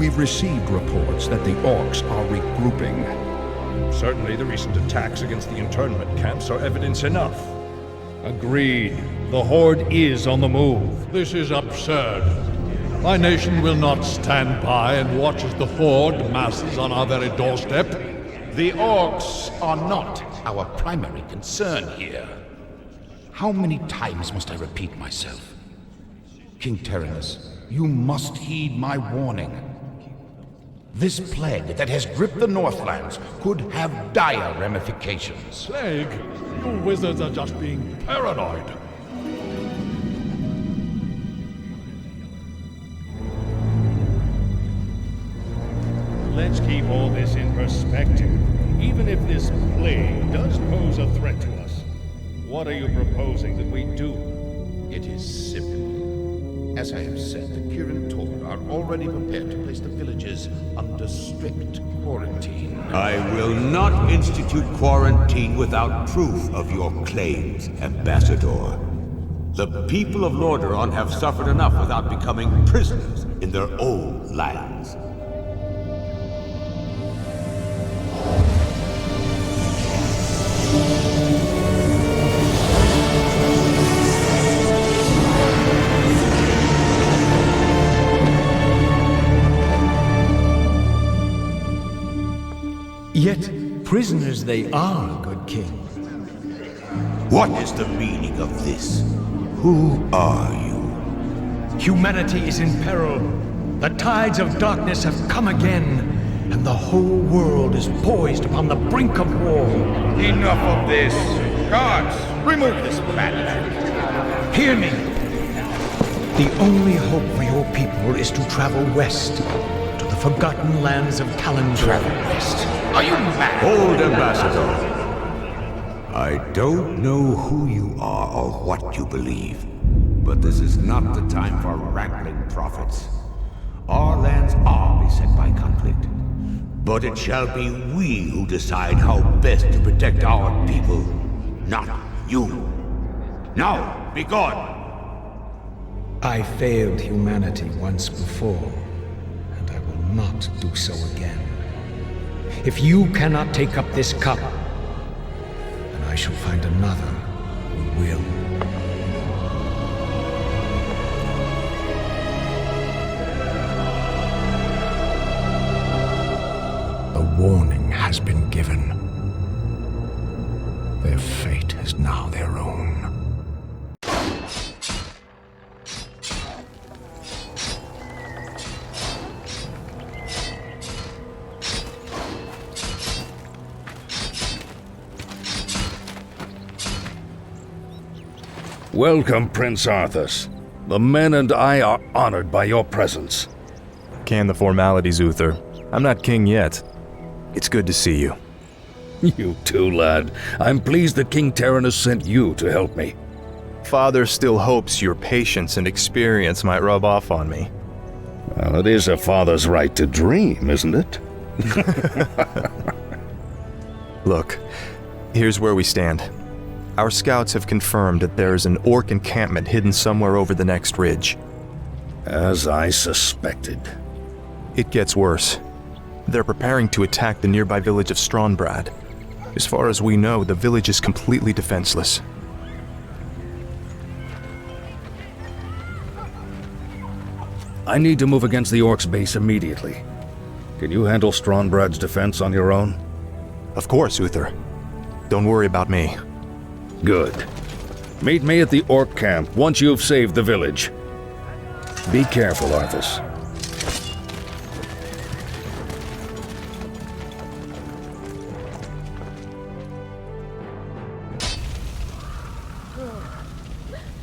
We've received reports that the orcs are regrouping. Certainly the recent attacks against the internment camps are evidence enough. Agreed. The Horde is on the move. This is absurd. My nation will not stand by and watch as the Horde masses on our very doorstep. The orcs are not our primary concern here. How many times must I repeat myself? King Tyrannus, you must heed my warning. This plague that has gripped the Northlands could have dire ramifications. Plague? You wizards are just being paranoid. Let's keep all this in perspective. Even if this plague does pose a threat to us, what are you proposing that we do? It is simple. As I have said, the Kirin Tor are already prepared to place the villages under strict quarantine. I will not institute quarantine without proof of your claims, Ambassador. The people of Lordaeron have suffered enough without becoming prisoners in their own lands. Yet prisoners they are, good king. What is the meaning of this? Who are you? Humanity is in peril. The tides of darkness have come again, and the whole world is poised upon the brink of war. Enough of this. Guards, remove this madman. Hear me. The only hope for your people is to travel west, to the forgotten lands of Kalimdor. Travel west? Are you mad? Hold, Ambassador. I don't know who you are or what you believe, but this is not the time for wrangling prophets. Our lands are beset by conflict, but it shall be we who decide how best to protect our people, not you. Now, be gone! I failed humanity once before, and I will not do so again. If you cannot take up this cup, then I shall find another who will. The warning has been given. Their fate is now their own. Welcome, Prince Arthas. The men and I are honored by your presence. Can the formalities, Uther. I'm not king yet. It's good to see you. You too, lad. I'm pleased that King Tyrannus sent you to help me. Father still hopes your patience and experience might rub off on me. Well, it is a father's right to dream, isn't it? Look, here's where we stand. Our scouts have confirmed that there is an orc encampment hidden somewhere over the next ridge. As I suspected. It gets worse. They're preparing to attack the nearby village of Strombrad. As far as we know, the village is completely defenseless. I need to move against the orcs' base immediately. Can you handle Strombrad's defense on your own? Of course, Uther. Don't worry about me. Good. Meet me at the orc camp once you've saved the village. Be careful, Arthas.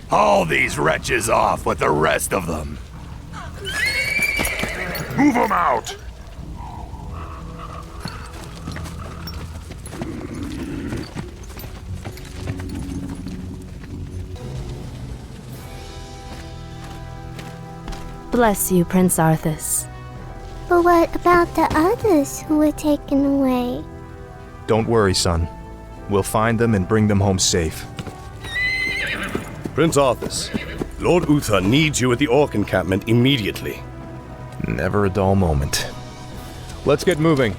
Haul these wretches off with the rest of them. Move them out! Bless you, Prince Arthas. But what about the others who were taken away? Don't worry, son. We'll find them and bring them home safe. Prince Arthas, Lord Uther needs you at the orc encampment immediately. Never a dull moment. Let's get moving.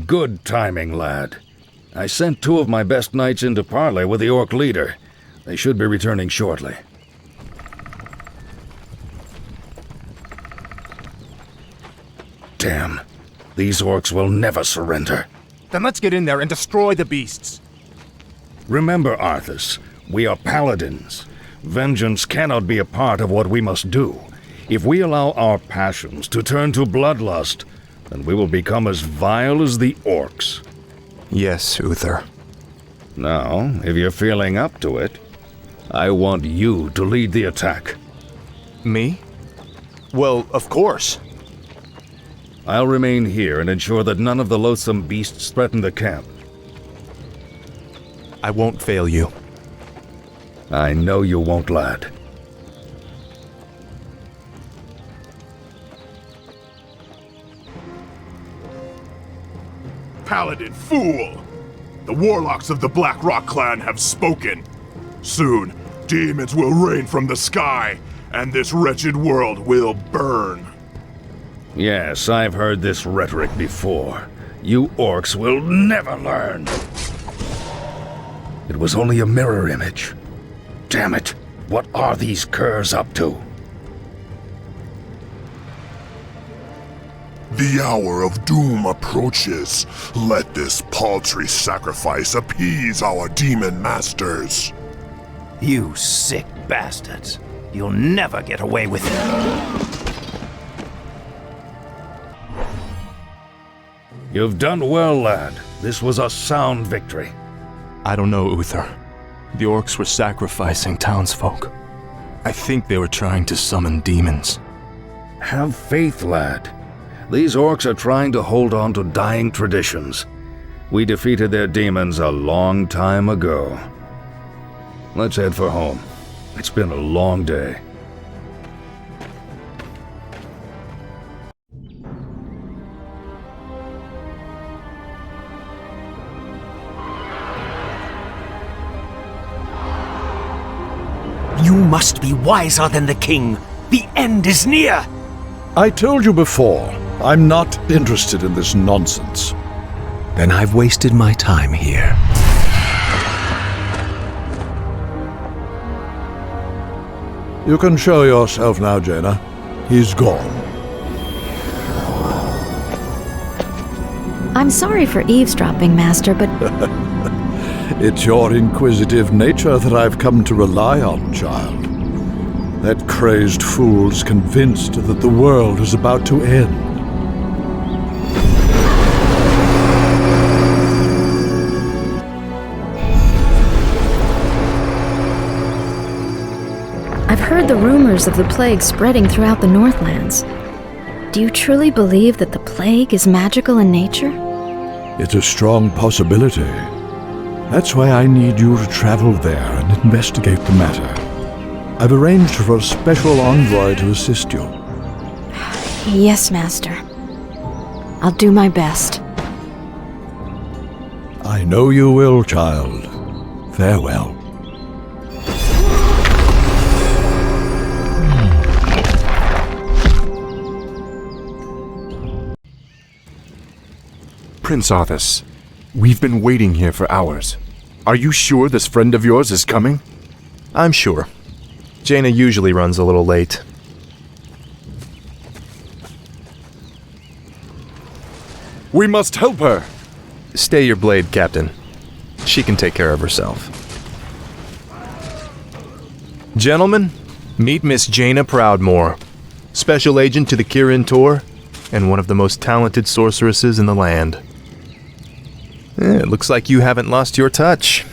Good timing, lad. I sent 2 of my best knights into parley with the orc leader. They should be returning shortly. Damn. These orcs will never surrender. Then let's get in there and destroy the beasts. Remember, Arthas, we are paladins. Vengeance cannot be a part of what we must do. If we allow our passions to turn to bloodlust, then we will become as vile as the orcs. Yes, Uther. Now, if you're feeling up to it, I want you to lead the attack. Me? Well, of course. I'll remain here and ensure that none of the loathsome beasts threaten the camp. I won't fail you. I know you won't, lad. Paladin fool! The warlocks of the Black Rock clan have spoken. Soon, demons will rain from the sky, and this wretched world will burn. Yes, I've heard this rhetoric before. You orcs will never learn. It was only a mirror image. Damn it, what are these curs up to? The hour of doom approaches. Let this paltry sacrifice appease our demon masters. You sick bastards. You'll never get away with it. You've done well, lad. This was a sound victory. I don't know, Uther. The orcs were sacrificing townsfolk. I think they were trying to summon demons. Have faith, lad. These orcs are trying to hold on to dying traditions. We defeated their demons a long time ago. Let's head for home. It's been a long day. You must be wiser than the king. The end is near. I told you before, I'm not interested in this nonsense. Then I've wasted my time here. You can show yourself now, Jaina. He's gone. I'm sorry for eavesdropping, Master, but It's your inquisitive nature that I've come to rely on, child. That crazed fool's convinced that the world is about to end. I've heard the rumors of the plague spreading throughout the Northlands. Do you truly believe that the plague is magical in nature? It's a strong possibility. That's why I need you to travel there and investigate the matter. I've arranged for a special envoy to assist you. Yes, Master. I'll do my best. I know you will, child. Farewell. Prince Arthas, we've been waiting here for hours. Are you sure this friend of yours is coming? I'm sure. Jaina usually runs a little late. We must help her! Stay your blade, Captain. She can take care of herself. Gentlemen, meet Miss Jaina Proudmoore, Special Agent to the Kirin Tor, and one of the most talented sorceresses in the land. It looks like you haven't lost your touch.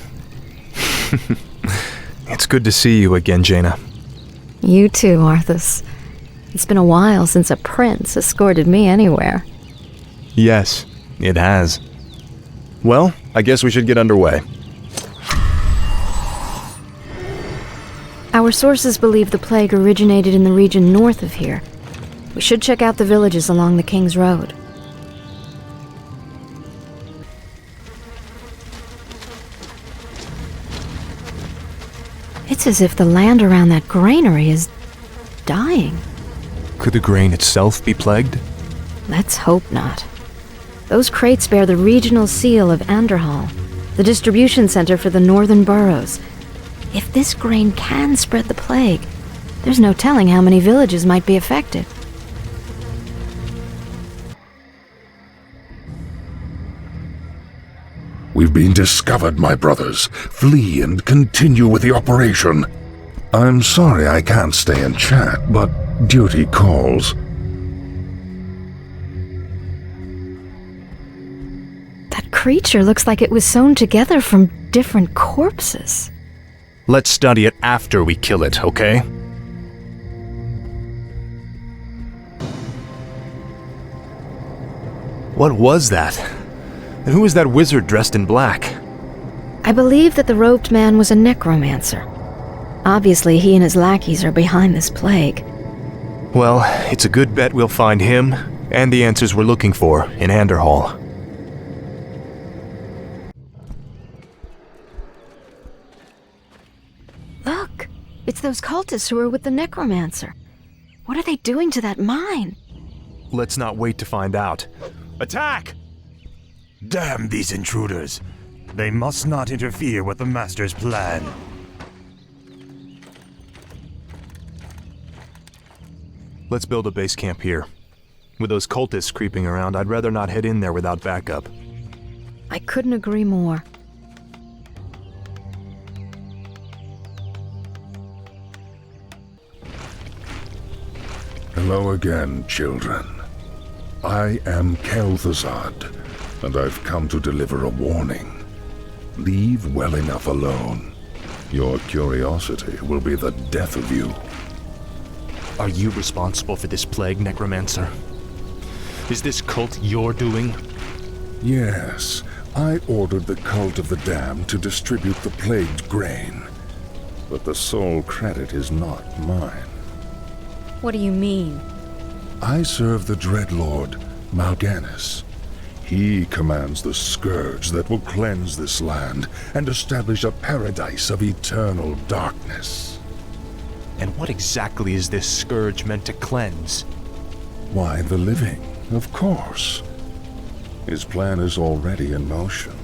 It's good to see you again, Jaina. You too, Arthas. It's been a while since a prince escorted me anywhere. Yes, it has. Well, I guess we should get underway. Our sources believe the plague originated in the region north of here. We should check out the villages along the King's Road. It's as if the land around that granary is dying. Could the grain itself be plagued? Let's hope not. Those crates bear the regional seal of Anderhall, the distribution center for the northern boroughs. If this grain can spread the plague, there's no telling how many villages might be affected. We've been discovered, my brothers. Flee and continue with the operation. I'm sorry I can't stay and chat, but duty calls. That creature looks like it was sewn together from different corpses. Let's study it after we kill it, okay? What was that? And who is that wizard dressed in black? I believe that the robed man was a necromancer. Obviously, he and his lackeys are behind this plague. Well, it's a good bet we'll find him and the answers we're looking for in Anderhall. Look, it's those cultists who are with the necromancer. What are they doing to that mine? Let's not wait to find out. Attack! Damn these intruders. They must not interfere with the Master's plan. Let's build a base camp here. With those cultists creeping around, I'd rather not head in there without backup. I couldn't agree more. Hello again, children. I am Kel'Thuzad, and I've come to deliver a warning. Leave well enough alone. Your curiosity will be the death of you. Are you responsible for this plague, Necromancer? Is this cult your doing? Yes, I ordered the Cult of the Damned to distribute the plagued grain. But the sole credit is not mine. What do you mean? I serve the Dreadlord, Mal'Ganis. He commands the scourge that will cleanse this land and establish a paradise of eternal darkness. And what exactly is this scourge meant to cleanse? Why, the living, of course. His plan is already in motion.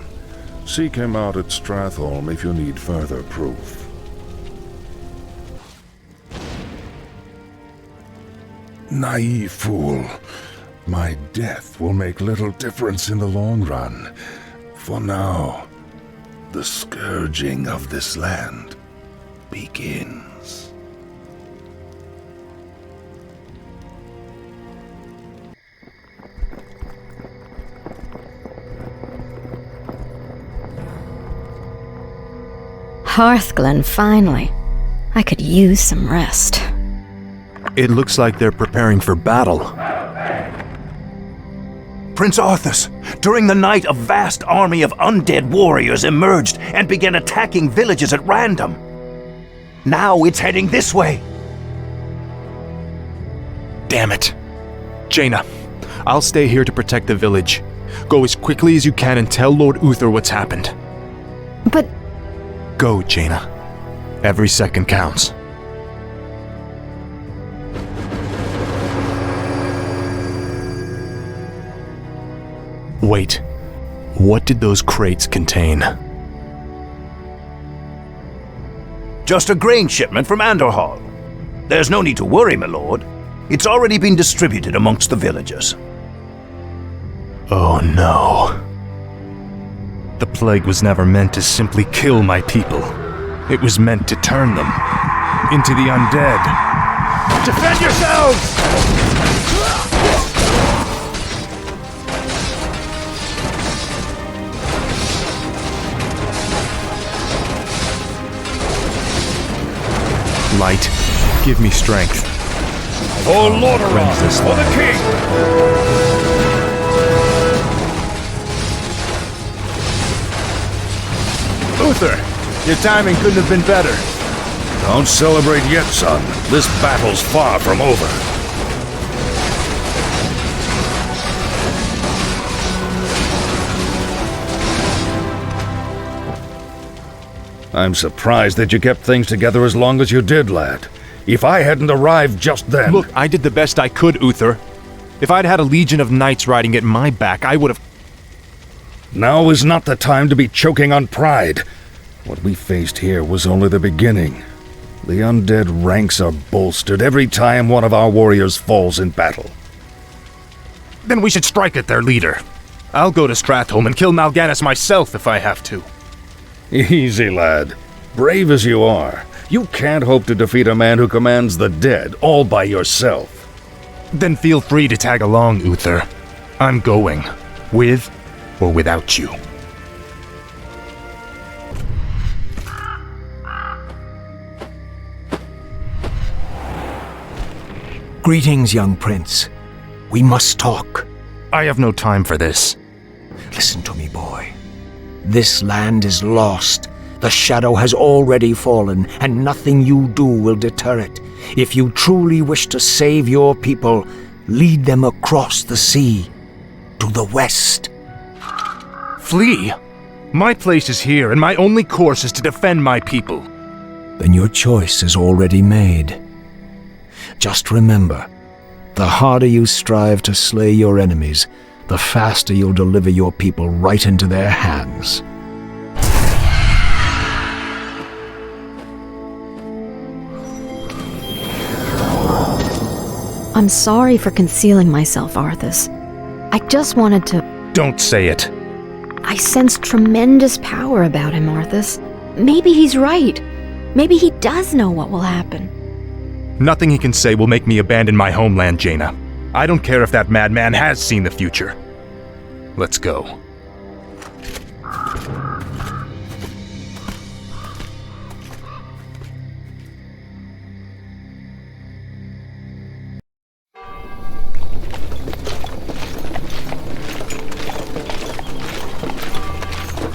Seek him out at Stratholme if you need further proof. Naive fool. My death will make little difference in the long run. For now, the scourging of this land begins. Hearthglen, finally. I could use some rest. It looks like they're preparing for battle. Prince Arthas, during the night a vast army of undead warriors emerged and began attacking villages at random. Now it's heading this way. Damn it. Jaina, I'll stay here to protect the village. Go as quickly as you can and tell Lord Uther what's happened. But... Go, Jaina. Every second counts. Wait, what did those crates contain? Just a grain shipment from Anderhall. There's no need to worry, my lord. It's already been distributed amongst the villagers. Oh no. The plague was never meant to simply kill my people. It was meant to turn them into the undead. Defend yourselves! Light, give me strength. For Lordaeron, for the king! Uther, your timing couldn't have been better. Don't celebrate yet, son. This battle's far from over. I'm surprised that you kept things together as long as you did, lad. If I hadn't arrived just then... Look, I did the best I could, Uther. If I'd had a legion of knights riding at my back, I would have... Now is not the time to be choking on pride. What we faced here was only the beginning. The undead ranks are bolstered every time one of our warriors falls in battle. Then we should strike at their leader. I'll go to Stratholme and kill Mal'Ganis myself if I have to. Easy, lad. Brave as you are, you can't hope to defeat a man who commands the dead all by yourself. Then feel free to tag along, Uther. I'm going, with or without you. Greetings, young prince. We must talk. I have no time for this. Listen to me, boy. This land is lost. The shadow has already fallen, and nothing you do will deter it. If you truly wish to save your people, lead them across the sea, to the west. Flee? My place is here, and my only course is to defend my people. Then your choice is already made. Just remember, the harder you strive to slay your enemies, the faster you'll deliver your people right into their hands. I'm sorry for concealing myself, Arthas. I just wanted to... Don't say it. I sense tremendous power about him, Arthas. Maybe he's right. Maybe he does know what will happen. Nothing he can say will make me abandon my homeland, Jaina. I don't care if that madman has seen the future. Let's go.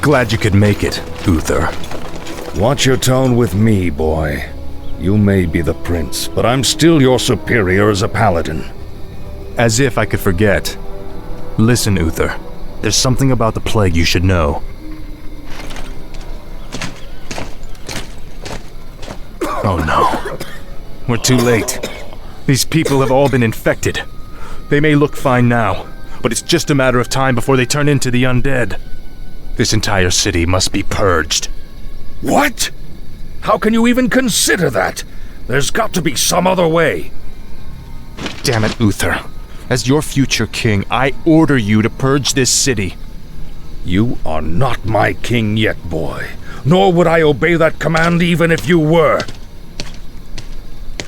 Glad you could make it, Uther. Watch your tone with me, boy. You may be the prince, but I'm still your superior as a paladin. As if I could forget. Listen, Uther. There's something about the plague you should know. Oh no. We're too late. These people have all been infected. They may look fine now, but it's just a matter of time before they turn into the undead. This entire city must be purged. What? How can you even consider that? There's got to be some other way. Damn it, Uther. As your future king, I order you to purge this city. You are not my king yet, boy. Nor would I obey that command even if you were.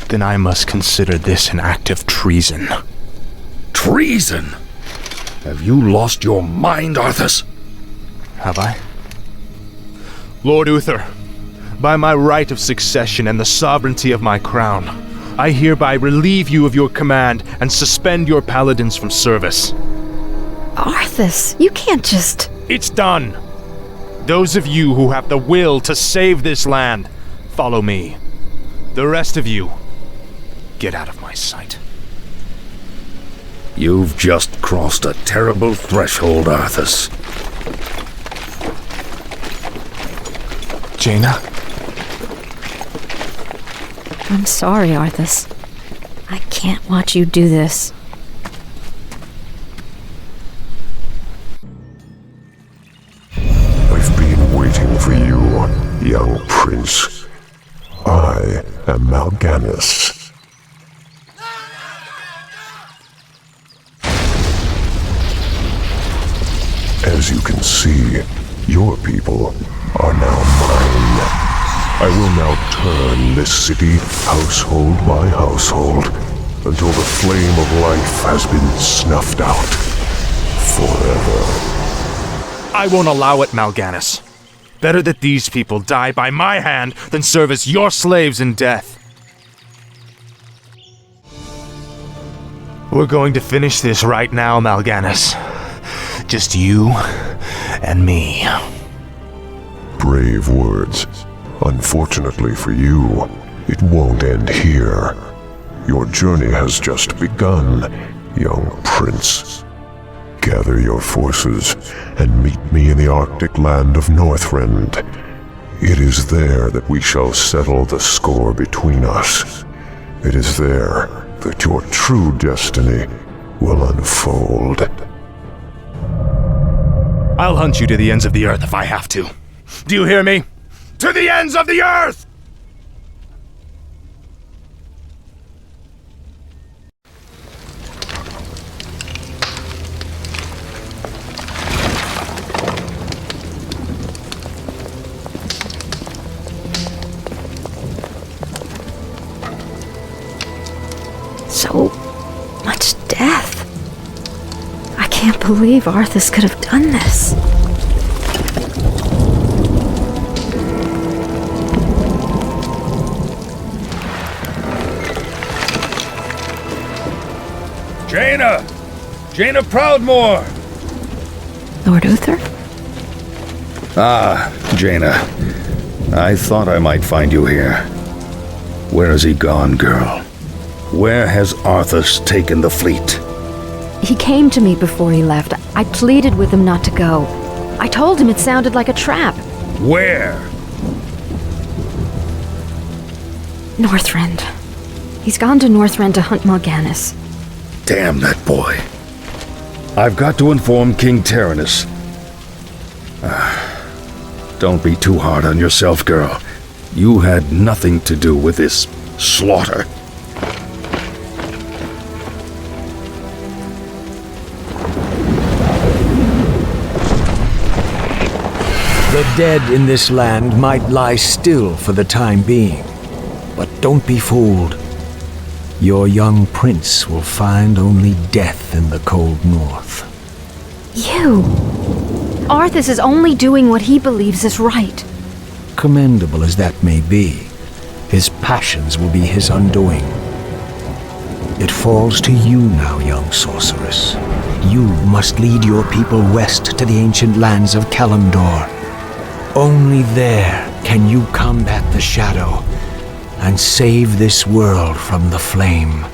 Then I must consider this an act of treason. Treason? Have you lost your mind, Arthas? Have I? Lord Uther, by my right of succession and the sovereignty of my crown, I hereby relieve you of your command and suspend your paladins from service. Arthas, you can't just... It's done! Those of you who have the will to save this land, follow me. The rest of you, get out of my sight. You've just crossed a terrible threshold, Arthas. Jaina? I'm sorry, Arthas. I can't watch you do this. I've been waiting for you, young prince. I am Mal'Ganis. As you can see, your people are now mine. I will now turn this city household by household until the flame of life has been snuffed out forever. I won't allow it, Mal'Ganis. Better that these people die by my hand than serve as your slaves in death. We're going to finish this right now, Mal'Ganis. Just you and me. Brave words. Unfortunately for you, it won't end here. Your journey has just begun, young prince. Gather your forces and meet me in the Arctic land of Northrend. It is there that we shall settle the score between us. It is there that your true destiny will unfold. I'll hunt you to the ends of the earth if I have to. Do you hear me? To the ends of the earth! So much death. I can't believe Arthas could have done this. Jaina Proudmoore! Lord Uther? Ah, Jaina. I thought I might find you here. Where has he gone, girl? Where has Arthas taken the fleet? He came to me before he left. I pleaded with him not to go. I told him it sounded like a trap. Where? Northrend. He's gone to Northrend to hunt Mal'Ganis. Damn that boy. I've got to inform King Tyrannus. Don't be too hard on yourself, girl. You had nothing to do with this slaughter. The dead in this land might lie still for the time being, but don't be fooled. Your young prince will find only death in the cold north. You! Arthas is only doing what he believes is right. Commendable as that may be, his passions will be his undoing. It falls to you now, young sorceress. You must lead your people west to the ancient lands of Kalimdor. Only there can you combat the shadow and save this world from the flame.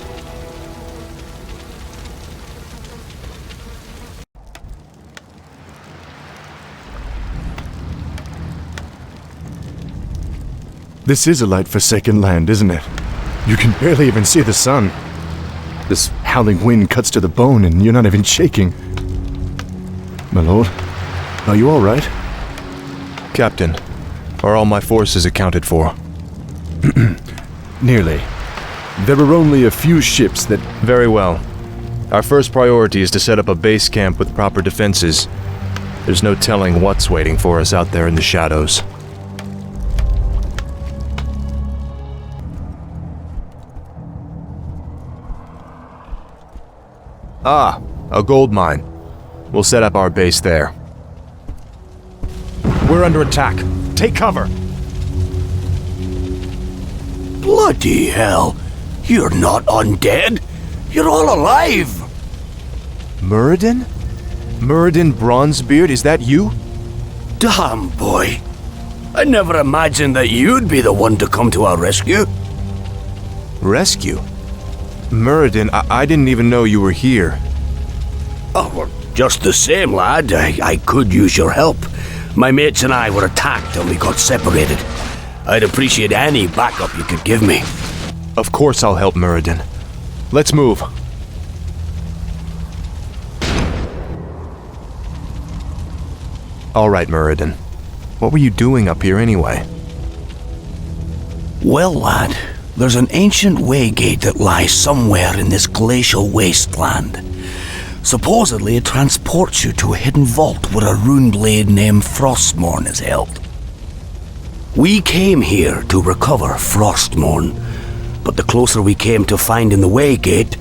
This is a light-forsaken land, isn't it? You can barely even see the sun. This howling wind cuts to the bone and you're not even shaking. My lord, are you all right? Captain, are all my forces accounted for? Nearly. There were only a few ships that... Very well. Our first priority is to set up a base camp with proper defenses. There's no telling what's waiting for us out there in the shadows. Ah, a gold mine. We'll set up our base there. We're under attack. Take cover. Bloody hell. You're not undead. You're all alive. Muradin? Muradin Bronzebeard, is that you? Damn, boy. I never imagined that you'd be the one to come to our rescue. Rescue? Muradin, I didn't even know you were here. Oh, well, just the same, lad. I could use your help. My mates and I were attacked and we got separated. I'd appreciate any backup you could give me. Of course I'll help, Muradin. Let's move. All right, Muradin. What were you doing up here anyway? Well, lad, there's an ancient waygate that lies somewhere in this glacial wasteland. Supposedly it transports you to a hidden vault where a rune blade named Frostmourne is held. We came here to recover Frostmourne, but the closer we came to finding the waygate,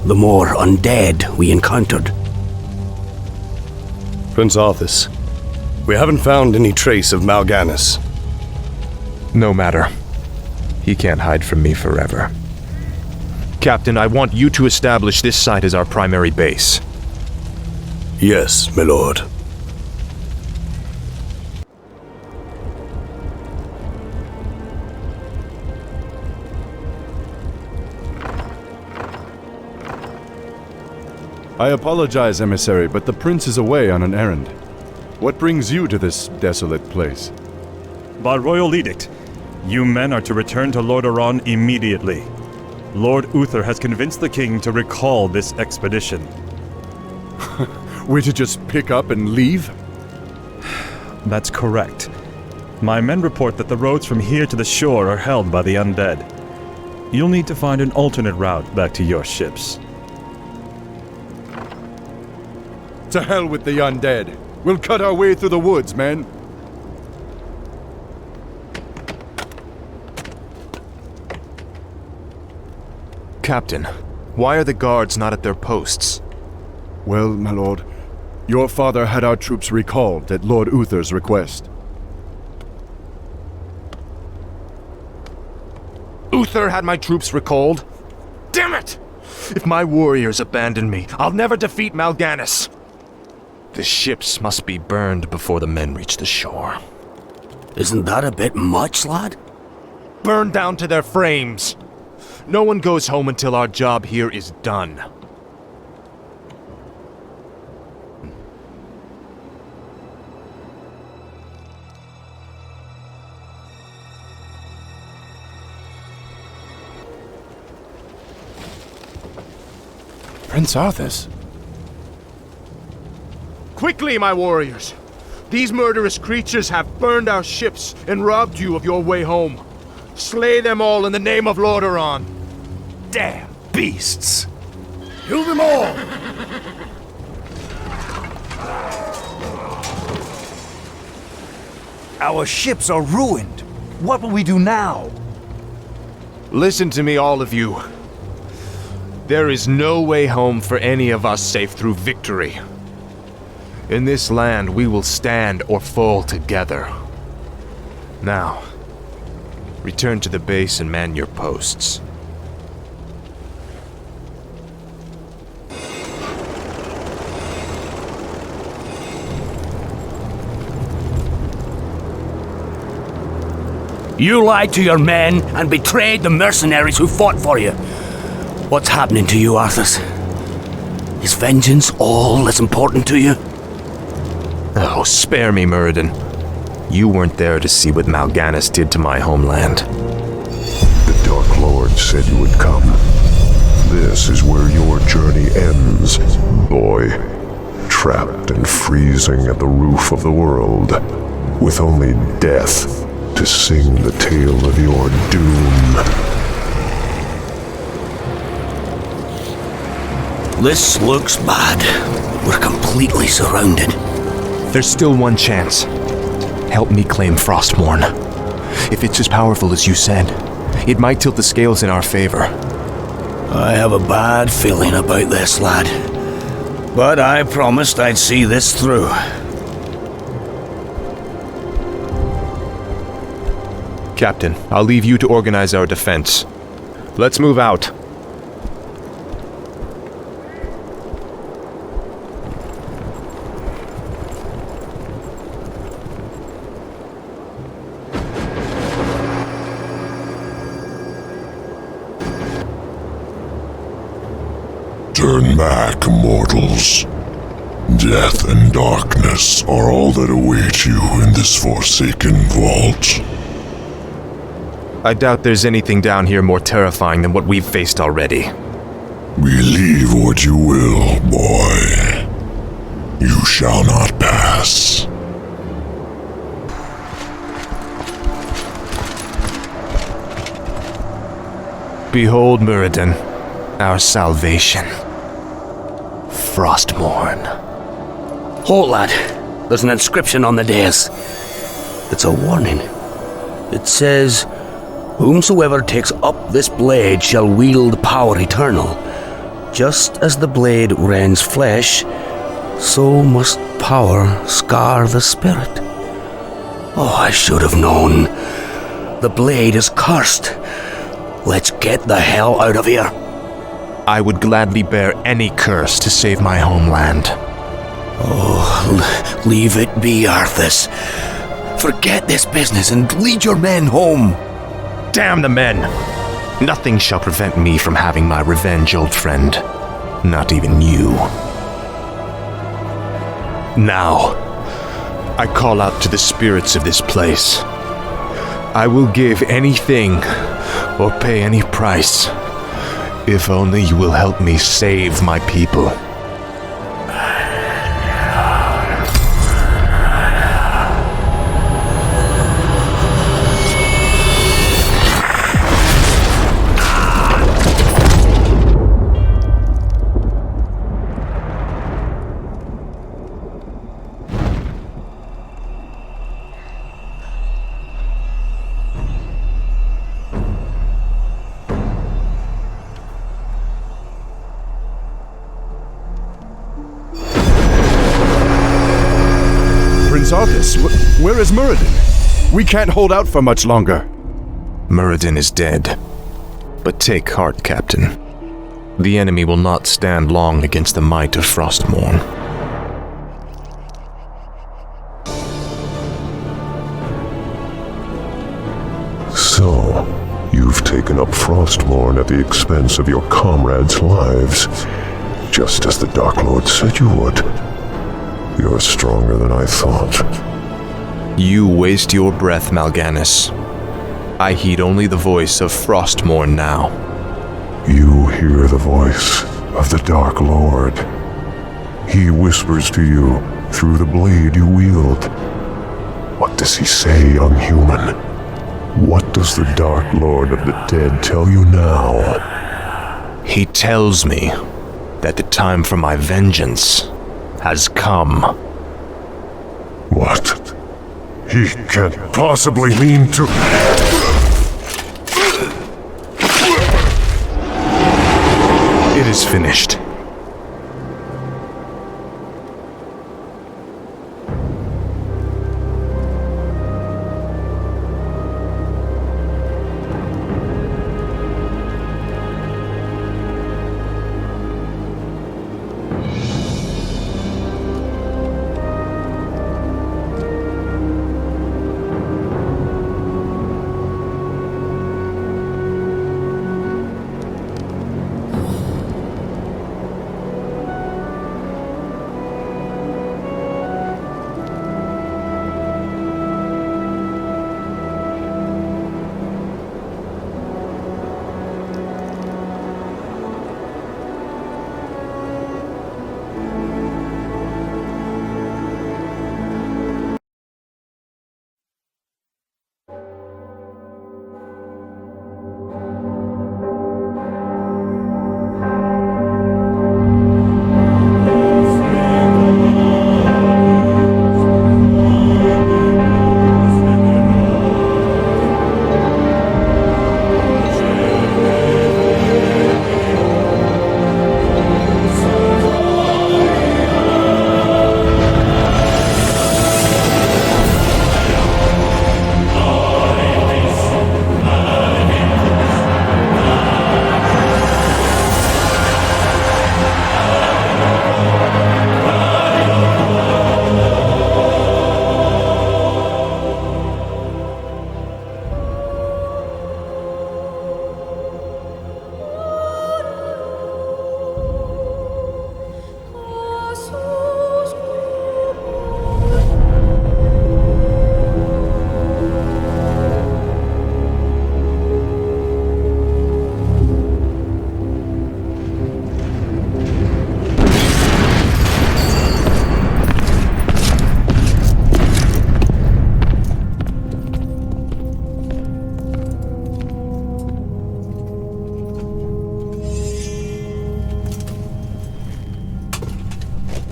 the more undead we encountered. Prince Arthas, we haven't found any trace of Mal'Ganis. No matter. He can't hide from me forever. Captain, I want you to establish this site as our primary base. Yes, my lord. I apologize, emissary, but the prince is away on an errand. What brings you to this desolate place? By royal edict, you men are to return to Lordaeron immediately. Lord Uther has convinced the king to recall this expedition. We're to just pick up and leave? That's correct. My men report that the roads from here to the shore are held by the undead. You'll need to find an alternate route back to your ships. To hell with the undead. We'll cut our way through the woods, men. Captain, why are the guards not at their posts? Well, my lord, your father had our troops recalled at Lord Uther's request. Uther had my troops recalled? Damn it! If my warriors abandon me, I'll never defeat Mal'Ganis. The ships must be burned before the men reach the shore. Isn't that a bit much, lad? Burned down to their frames. No one goes home until our job here is done. Prince Arthas? Quickly, my warriors! These murderous creatures have burned our ships and robbed you of your way home. Slay them all in the name of Lordaeron. Damn beasts! Kill them all! Our ships are ruined. What will we do now? Listen to me, all of you. There is no way home for any of us save through victory. In this land, we will stand or fall together. Now, return to the base and man your posts. You lied to your men and betrayed the mercenaries who fought for you. What's happening to you, Arthas? Is vengeance all that's important to you? Oh, spare me, Muradin. You weren't there to see what Mal'Ganis did to my homeland. The Dark Lord said you would come. This is where your journey ends, boy. Trapped and freezing at the roof of the world, with only death to sing the tale of your doom. This looks bad. We're completely surrounded. There's still one chance. Help me claim Frostmourne. If it's as powerful as you said, it might tilt the scales in our favor. I have a bad feeling about this, lad. But I promised I'd see this through. Captain, I'll leave you to organize our defense. Let's move out. Turn back, mortals. Death and darkness are all that await you in this forsaken vault. I doubt there's anything down here more terrifying than what we've faced already. Believe what you will, boy. You shall not pass. Behold, Muradin, our salvation. Frostmourne. Halt, lad. There's an inscription on the dais. It's a warning. It says, "Whomsoever takes up this blade shall wield power eternal. Just as the blade rends flesh, so must power scar the spirit." Oh, I should have known. The blade is cursed. Let's get the hell out of here. I would gladly bear any curse to save my homeland. Oh, leave it be, Arthas. Forget this business and lead your men home. Damn the men! Nothing shall prevent me from having my revenge, old friend. Not even you. Now, I call out to the spirits of this place. I will give anything or pay any price, if only you will help me save my people. Arthas, where is Muradin? We can't hold out for much longer. Muradin is dead. But take heart, Captain. The enemy will not stand long against the might of Frostmourne. So, you've taken up Frostmourne at the expense of your comrades' lives, just as the Dark Lord said you would. You're stronger than I thought. You waste your breath, Mal'Ganis. I heed only the voice of Frostmourne now. You hear the voice of the Dark Lord. He whispers to you through the blade you wield. What does he say, young human? What does the Dark Lord of the Dead tell you now? He tells me that the time for my vengeance has come. What? He can't possibly mean to... It is finished.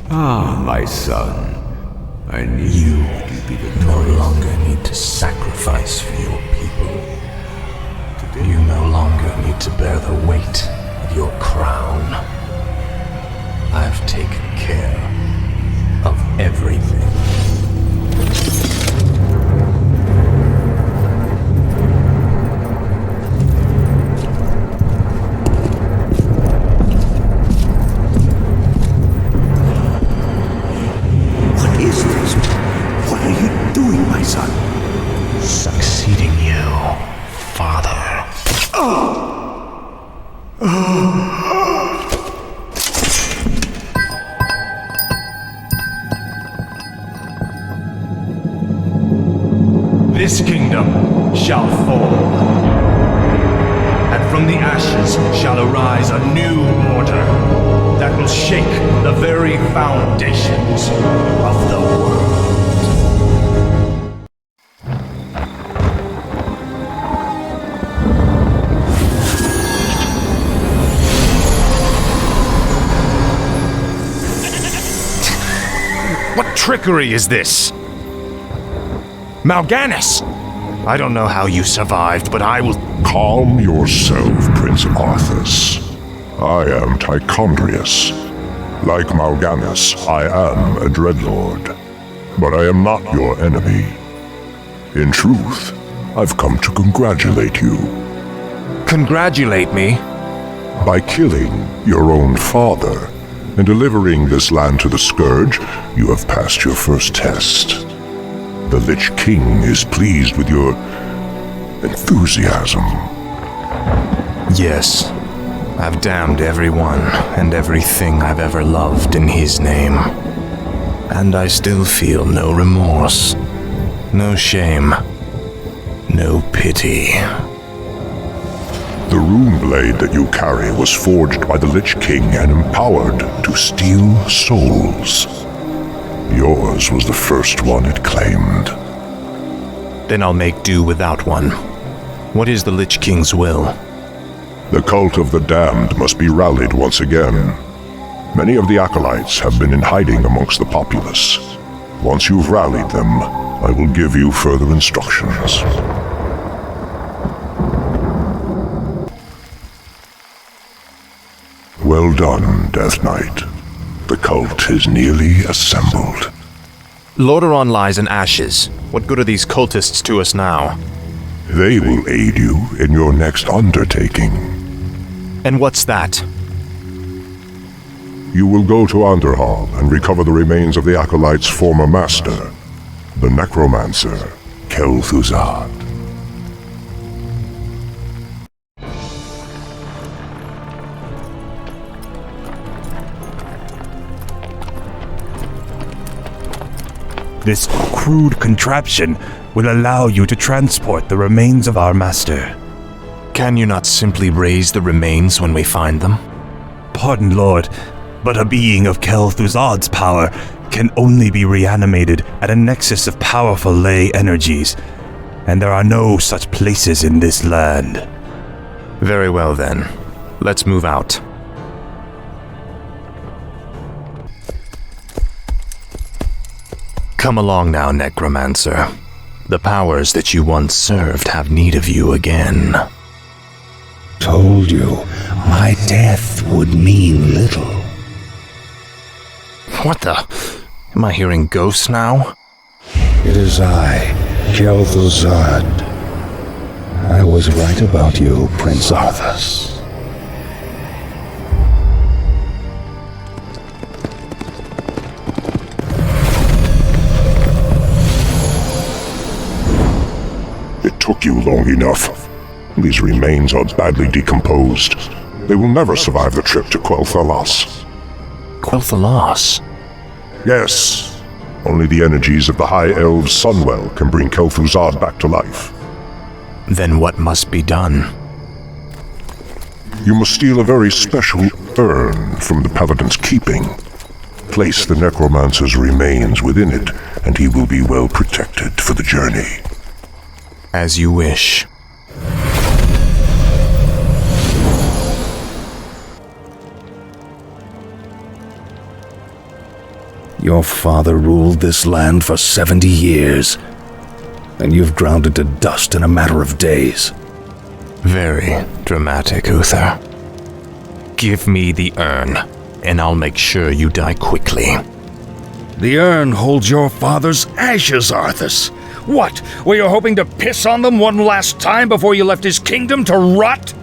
Ah, my son. I knew you'd be victorious. No longer need to sacrifice for your people. You no longer need to bear the weight of your crown. I've taken care of everything. Succeeding you, Father. This kingdom shall fall. And from the ashes shall arise a new order that will shake the very foundations of the world. What trickery is this? Mal'Ganis! I don't know how you survived, but I will... Calm yourself, Prince Arthas. I am Tichondrius. Like Mal'Ganis, I am a Dreadlord. But I am not your enemy. In truth, I've come to congratulate you. Congratulate me? By killing your own father and delivering this land to the Scourge, you have passed your first test. The Lich King is pleased with your enthusiasm. Yes, I've damned everyone and everything I've ever loved in his name. And I still feel no remorse, no shame, no pity. The rune blade that you carry was forged by the Lich King and empowered to steal souls. Yours was the first one it claimed. Then I'll make do without one. What is the Lich King's will? The cult of the damned must be rallied once again. Many of the acolytes have been in hiding amongst the populace. Once you've rallied them, I will give you further instructions. Well done, Death Knight. The cult is nearly assembled. Lordaeron lies in ashes. What good are these cultists to us now? They will aid you in your next undertaking. And what's that? You will go to Underhall and recover the remains of the Acolyte's former master, the necromancer, Kel'Thuzad. This crude contraption will allow you to transport the remains of our master. Can you not simply raise the remains when we find them? Pardon, Lord, but a being of Kel'Thuzad's power can only be reanimated at a nexus of powerful ley energies, and there are no such places in this land. Very well then. Let's move out. Come along now, Necromancer. The powers that you once served have need of you again. Told you, my death would mean little. What the? Am I hearing ghosts now? It is I, Kel'Thuzad. I was right about you, Prince Arthas. It took you long enough. These remains are badly decomposed. They will never survive the trip to Quel'Thalas. Quel'Thalas? Yes. Only the energies of the High Elves' Sunwell can bring Kel'Thuzad back to life. Then what must be done? You must steal a very special urn from the Paladin's keeping. Place the Necromancer's remains within it, and he will be well protected for the journey. As you wish. Your father ruled this land for 70 years, and you've ground it to dust in a matter of days. Very dramatic, Uther. Give me the urn, and I'll make sure you die quickly. The urn holds your father's ashes, Arthas. What? Were you hoping to piss on them one last time before you left his kingdom to rot?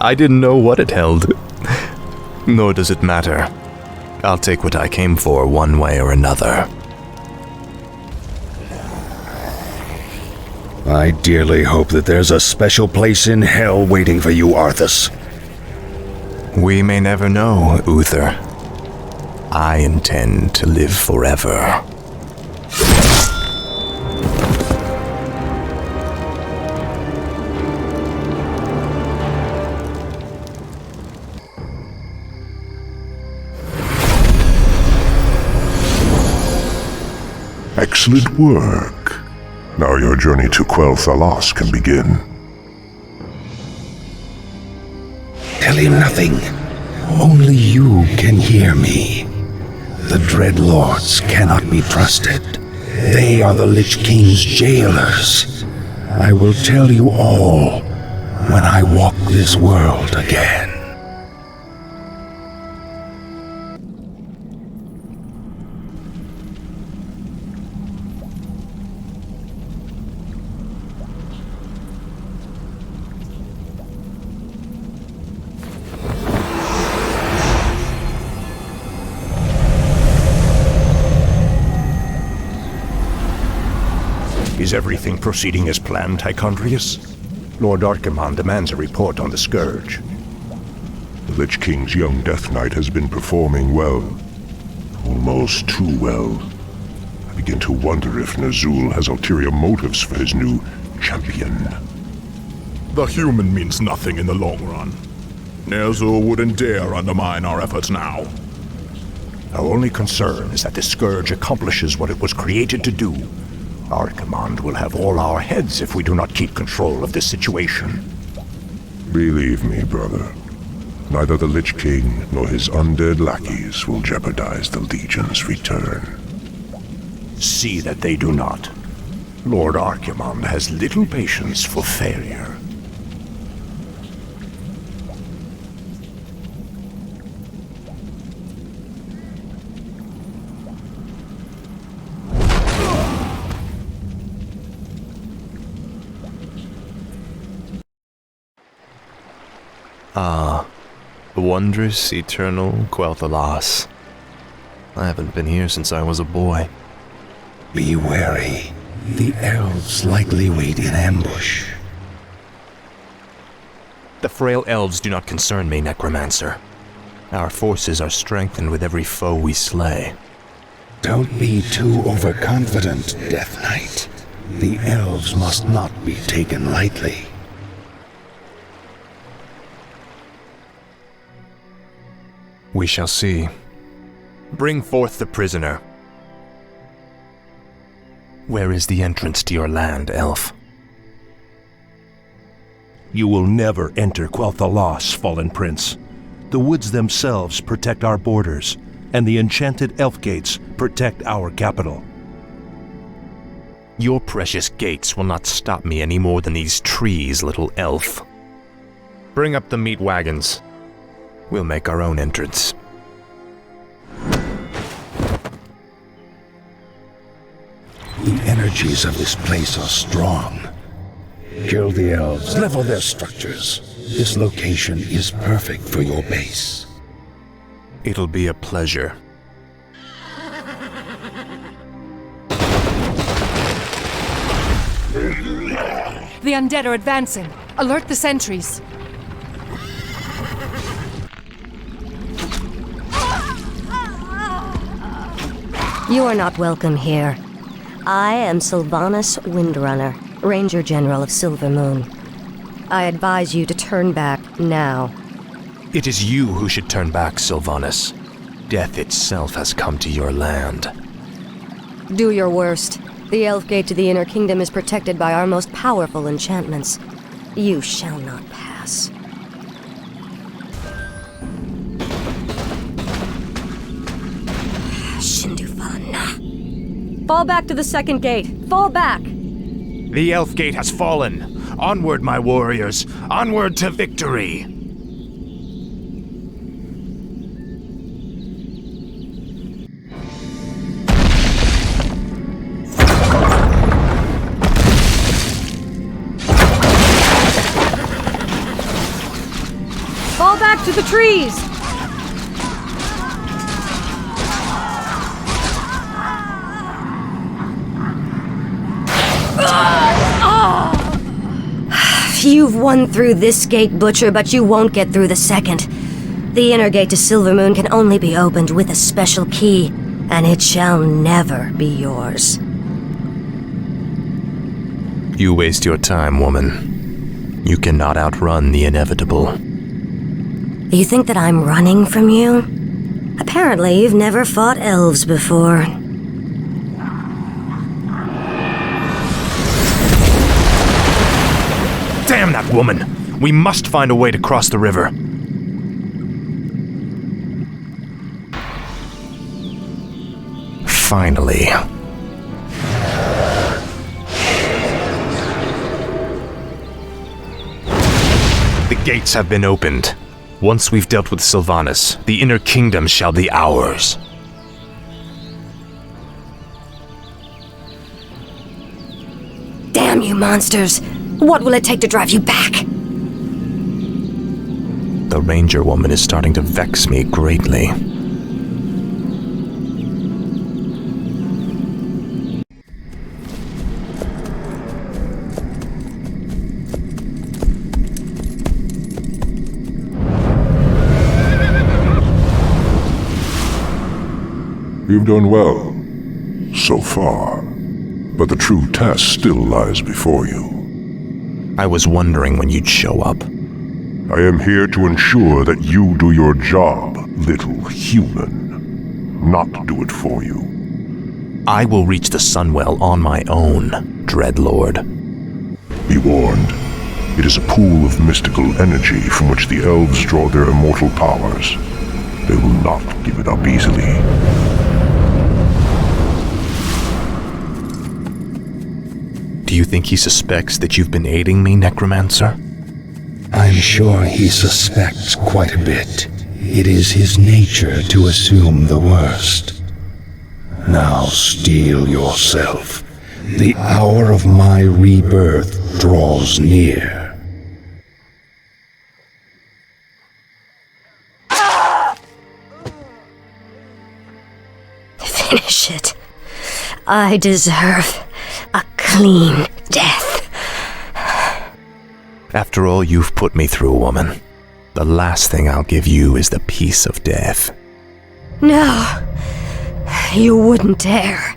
I didn't know what it held. Nor does it matter. I'll take what I came for one way or another. I dearly hope that there's a special place in hell waiting for you, Arthas. We may never know, Uther. I intend to live forever. Excellent work. Now your journey to Quel'Thalas can begin. Tell him nothing. Only you can hear me. The Dreadlords cannot be trusted. They are the Lich King's jailers. I will tell you all when I walk this world again. Is everything proceeding as planned, Tychondrius? Lord Archimonde demands a report on the Scourge. The Lich King's young Death Knight has been performing well. Almost too well. I begin to wonder if Ner'zhul has ulterior motives for his new champion. The human means nothing in the long run. Ner'zhul wouldn't dare undermine our efforts now. Our only concern is that the Scourge accomplishes what it was created to do. Archimonde will have all our heads if we do not keep control of this situation. Believe me, brother. Neither the Lich King nor his undead lackeys will jeopardize the Legion's return. See that they do not. Lord Archimonde has little patience for failure. Ah, the wondrous, eternal Quel'Thalas. I haven't been here since I was a boy. Be wary. The elves likely wait in ambush. The frail elves do not concern me, Necromancer. Our forces are strengthened with every foe we slay. Don't be too overconfident, Death Knight. The elves must not be taken lightly. We shall see. Bring forth the prisoner. Where is the entrance to your land, elf? You will never enter Quel'Thalas, Fallen Prince. The woods themselves protect our borders, and the enchanted elf gates protect our capital. Your precious gates will not stop me any more than these trees, little elf. Bring up the meat wagons. We'll make our own entrance. The energies of this place are strong. Kill the elves, level their structures. This location is perfect for your base. It'll be a pleasure. The undead are advancing. Alert the sentries. You are not welcome here. I am Sylvanas Windrunner, Ranger General of Silvermoon. I advise you to turn back now. It is you who should turn back, Sylvanas. Death itself has come to your land. Do your worst. The Elf Gate to the Inner Kingdom is protected by our most powerful enchantments. You shall not pass. Fall back to the second gate. Fall back! The Elf Gate has fallen. Onward, my warriors. Onward to victory. Fall back to the trees! You've won through this gate, Butcher, but you won't get through the second. The inner gate to Silvermoon can only be opened with a special key, and it shall never be yours. You waste your time, woman. You cannot outrun the inevitable. You think that I'm running from you? Apparently, you've never fought elves before. that woman! We must find a way to cross the river. Finally. The gates have been opened. Once we've dealt with Sylvanas, the inner kingdom shall be ours. Damn you monsters! What will it take to drive you back? The ranger woman is starting to vex me greatly. You've done well, so far. But the true task still lies before you. I was wondering when you'd show up. I am here to ensure that you do your job, little human. Not do it for you. I will reach the Sunwell on my own, Dreadlord. Be warned. It is a pool of mystical energy from which the elves draw their immortal powers. They will not give it up easily. Do you think he suspects that you've been aiding me, Necromancer? I'm sure he suspects quite a bit. It is his nature to assume the worst. Now steel yourself. The hour of my rebirth draws near. Finish it. I deserve a clean death. After all you've put me through, woman, the last thing I'll give you is the peace of death. No, you wouldn't dare.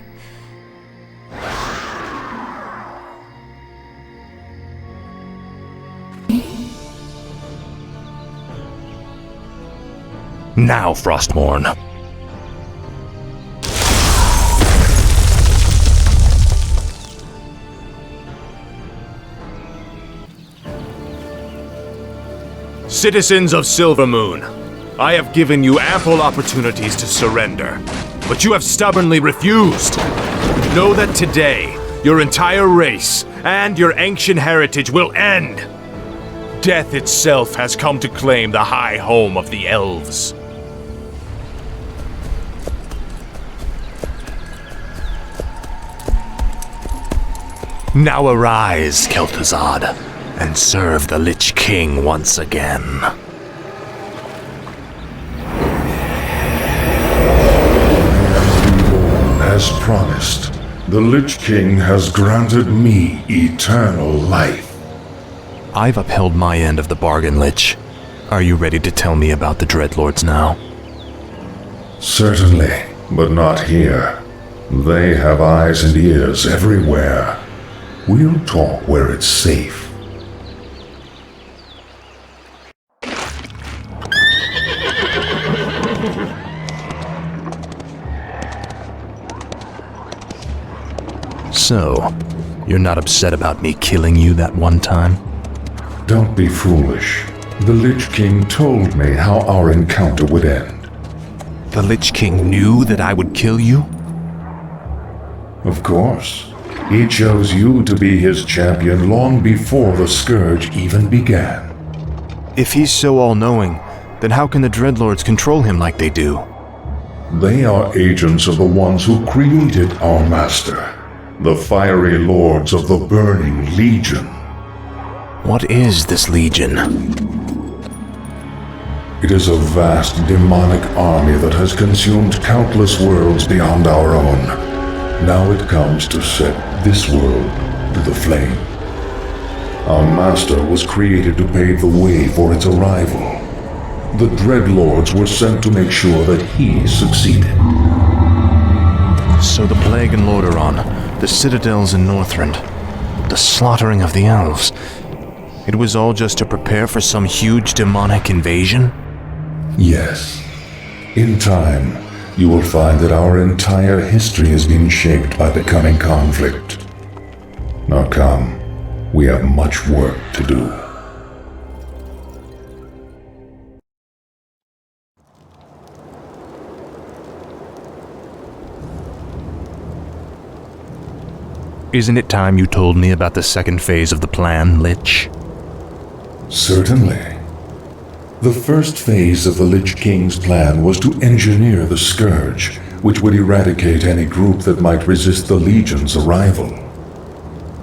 Now, Frostmourne. Citizens of Silvermoon, I have given you ample opportunities to surrender, but you have stubbornly refused. Know that today, your entire race and your ancient heritage will end. Death itself has come to claim the high home of the elves. Now arise, Kel'Thuzad, and serve the Lich King once again. As promised, the Lich King has granted me eternal life. I've upheld my end of the bargain, Lich. Are you ready to tell me about the Dreadlords now? Certainly, but not here. They have eyes and ears everywhere. We'll talk where it's safe. So, you're not upset about me killing you that one time? Don't be foolish. The Lich King told me how our encounter would end. The Lich King knew that I would kill you? Of course. He chose you to be his champion long before the Scourge even began. If he's so all-knowing, then how can the Dreadlords control him like they do? They are agents of the ones who created our master, the fiery lords of the Burning Legion. What is this Legion? It is a vast demonic army that has consumed countless worlds beyond our own. Now it comes to set this world to the flame. Our master was created to pave the way for its arrival. The Dreadlords were sent to make sure that he succeeded. So the Plague in Lordaeron, the citadels in Northrend, the slaughtering of the elves, it was all just to prepare for some huge demonic invasion? Yes. In time, you will find that our entire history has been shaped by the coming conflict. Now come, we have much work to do. Isn't it time you told me about the second phase of the plan, Lich? Certainly. The first phase of the Lich King's plan was to engineer the Scourge, which would eradicate any group that might resist the Legion's arrival.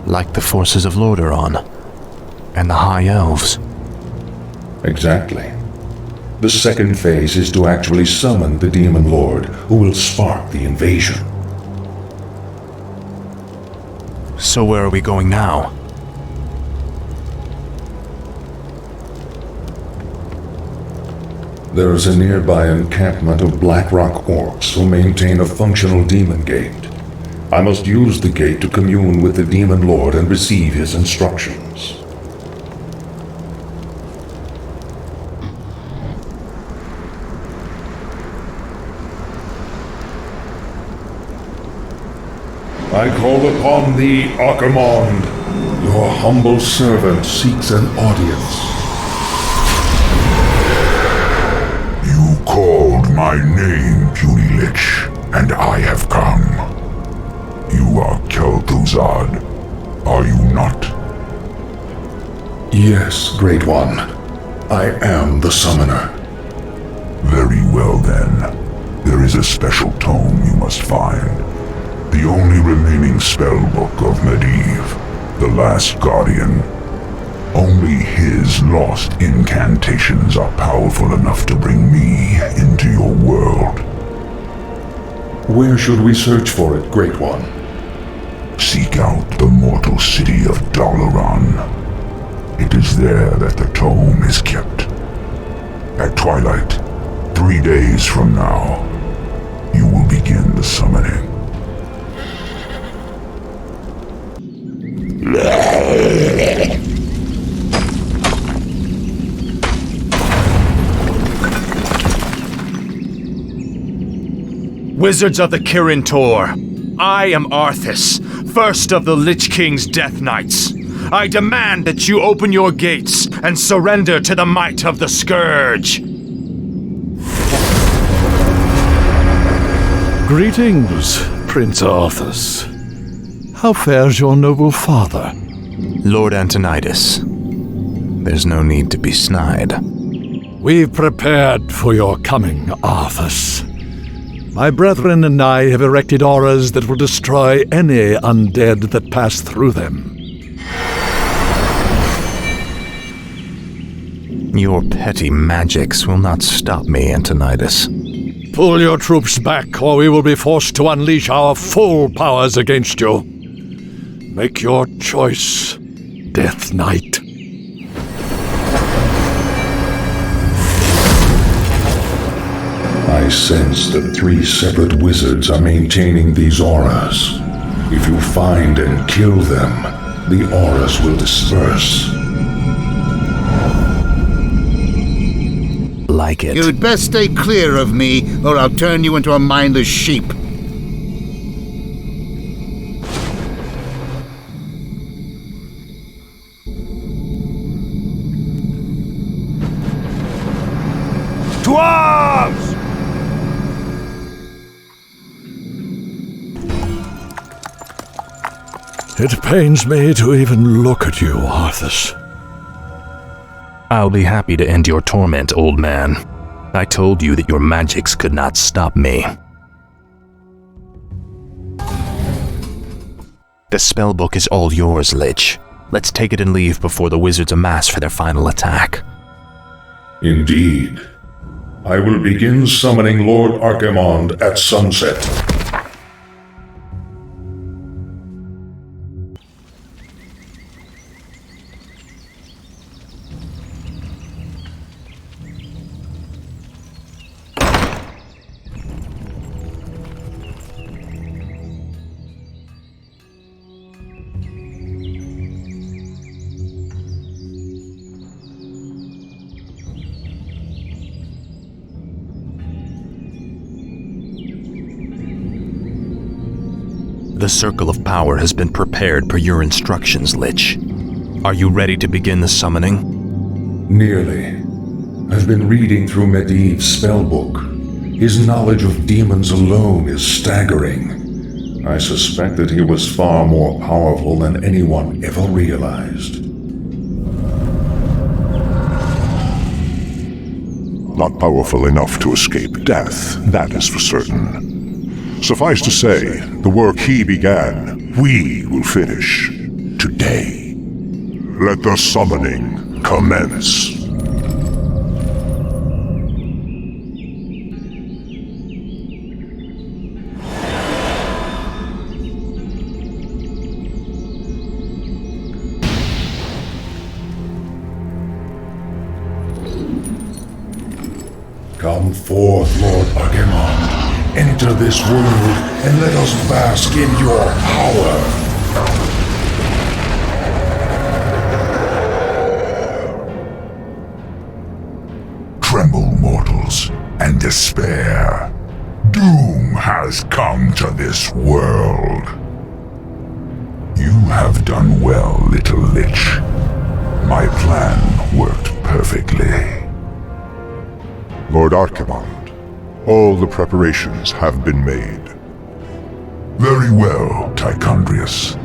Like the forces of Lordaeron and the High Elves. Exactly. The second phase is to actually summon the Demon Lord, who will spark the invasion. So where are we going now? There is a nearby encampment of Blackrock orcs who maintain a functional demon gate. I must use the gate to commune with the Demon Lord and receive his instructions. I call upon thee, Archimonde. Your humble servant seeks an audience. You called my name, puny Lich, and I have come. You are Kel'Thuzad, are you not? Yes, Great One. I am the summoner. Very well then. There is a special tome you must find. The only remaining spellbook of Medivh, the Last Guardian. Only his lost incantations are powerful enough to bring me into your world. Where should we search for it, Great One? Seek out the mortal city of Dalaran. It is there that the tome is kept. At twilight, 3 days from now, you will begin the summoning. Wizards of the Kirin Tor, I am Arthas, first of the Lich King's Death Knights. I demand that you open your gates and surrender to the might of the Scourge. Greetings, Prince Arthas. How fares your noble father? Lord Antonidas, there's no need to be snide. We've prepared for your coming, Arthas. My brethren and I have erected auras that will destroy any undead that pass through them. Your petty magics will not stop me, Antonidas. Pull your troops back, or we will be forced to unleash our full powers against you. Make your choice, Death Knight. I sense that 3 separate wizards are maintaining these auras. If you find and kill them, the auras will disperse. Like it. You'd best stay clear of me, or I'll turn you into a mindless sheep. To arms! It pains me to even look at you, Arthas. I'll be happy to end your torment, old man. I told you that your magics could not stop me. The spellbook is all yours, Lich. Let's take it and leave before the wizards amass for their final attack. Indeed. I will begin summoning Lord Archimonde at sunset. The Circle of Power has been prepared per your instructions, Lich. Are you ready to begin the summoning? Nearly. I've been reading through Medivh's spellbook. His knowledge of demons alone is staggering. I suspect that he was far more powerful than anyone ever realized. Not powerful enough to escape death, that is for certain. Suffice to say, the work he began, we will finish today. Let the summoning commence. Come forth, Lord Archimond. Enter this world and let us bask in your power. Tremble, mortals, and despair. Doom has come to this world. You have done well, little lich. My plan worked perfectly. Lord Archimond, all the preparations have been made. Very well, Tichondrius.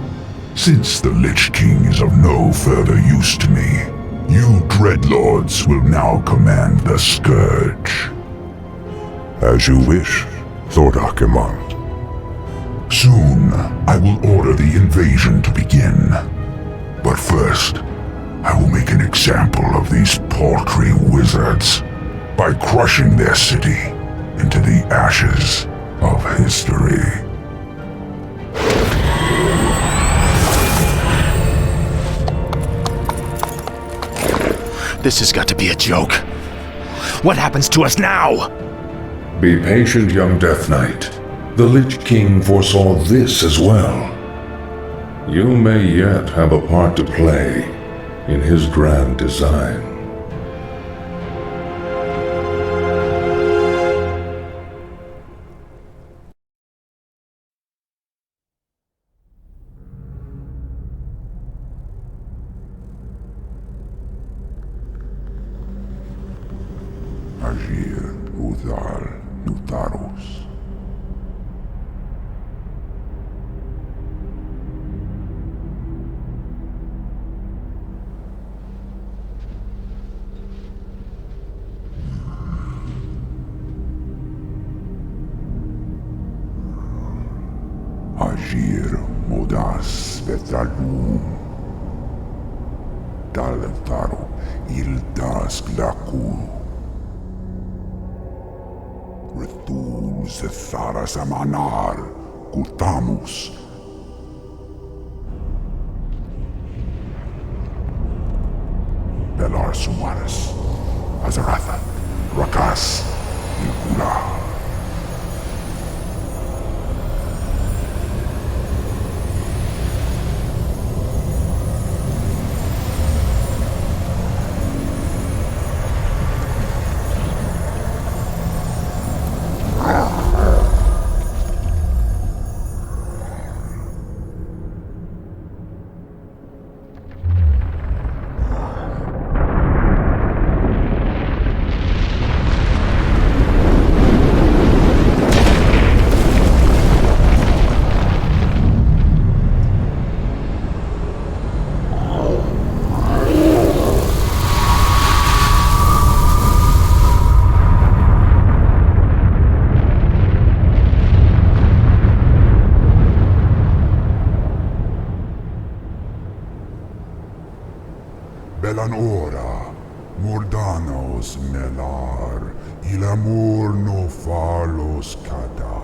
Since the Lich King is of no further use to me, you Dreadlords will now command the Scourge. As you wish, Lord Archimond. Soon, I will order the invasion to begin. But first, I will make an example of these paltry wizards by crushing their city into the ashes of history. This has got to be a joke. What happens to us now? Be patient, young Death Knight. The Lich King foresaw this as well. You may yet have a part to play in his grand design. Agir, Udal, Nutarus. Agir, Modas, Vetalum. Daletaru, Ildas, Glaku. Retum Zetharas Amanar, Kutamus. Belar Sumaris, Azaratha, Rakas, Ilkula. Belanora, Mordanos Melar, il amor no falos cada.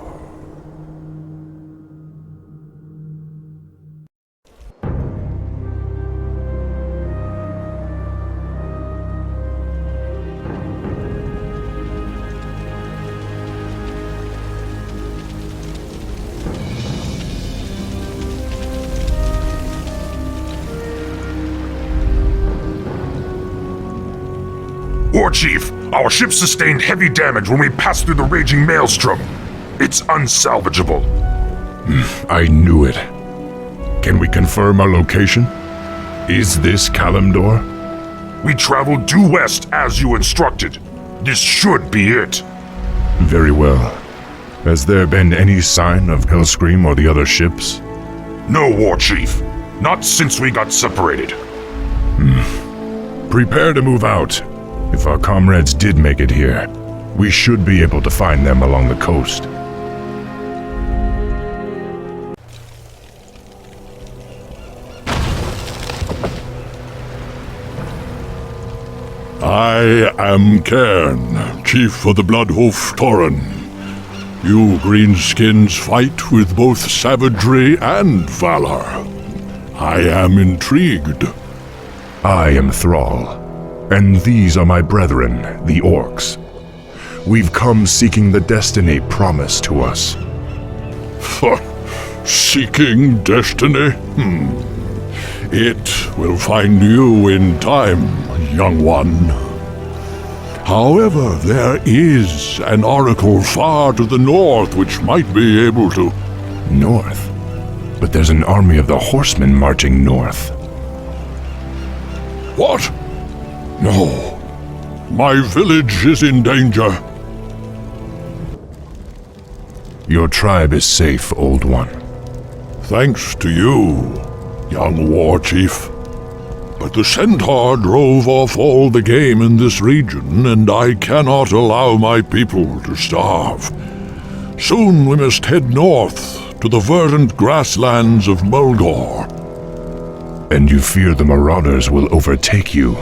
War Chief, our ship sustained heavy damage when we passed through the raging maelstrom. It's unsalvageable. I knew it. Can we confirm our location? Is this Kalimdor? We traveled due west as you instructed. This should be it. Very well. Has there been any sign of Hellscream or the other ships? No, War Chief. Not since we got separated. Prepare to move out. If our comrades did make it here, we should be able to find them along the coast. I am Cairn, Chief of the Bloodhoof Tauren. You greenskins fight with both savagery and valor. I am intrigued. I am Thrall, and these are my brethren, the Orcs. We've come seeking the destiny promised to us. Seeking destiny? It will find you in time, young one. However, there is an oracle far to the north which might be able to... North? But there's an army of the horsemen marching north. What? No. My village is in danger. Your tribe is safe, Old One. Thanks to you, young war chief. But the centaur drove off all the game in this region, and I cannot allow my people to starve. Soon we must head north to the verdant grasslands of Mulgore. And you fear the marauders will overtake you?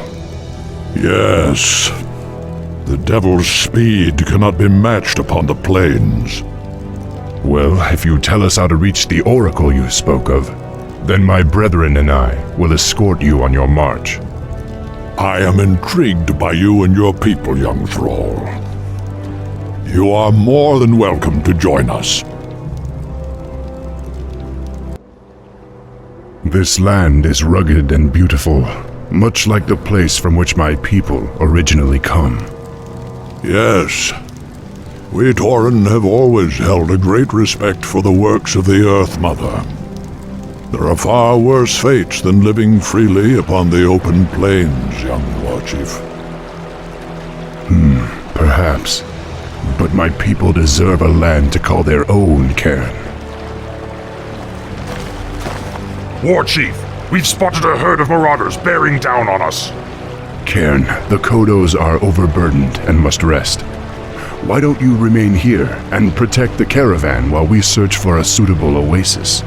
Yes. The devil's speed cannot be matched upon the plains. Well, if you tell us how to reach the oracle you spoke of, then my brethren and I will escort you on your march. I am intrigued by you and your people, young thrall. You are more than welcome to join us. This land is rugged and beautiful, much like the place from which my people originally come. Yes. We Tauren have always held a great respect for the works of the Earth Mother. There are far worse fates than living freely upon the open plains, young war chief. Perhaps. But my people deserve a land to call their own, Cairn. War Chief, we've spotted a herd of marauders bearing down on us. Cairn, the Kodos are overburdened and must rest. Why don't you remain here and protect the caravan while we search for a suitable oasis?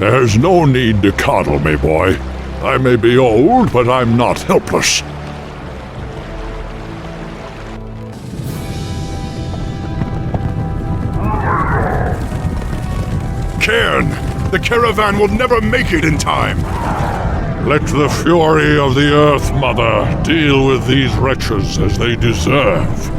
There's no need to coddle me, boy. I may be old, but I'm not helpless. Cairn, the caravan will never make it in time. Let the fury of the Earth Mother deal with these wretches as they deserve.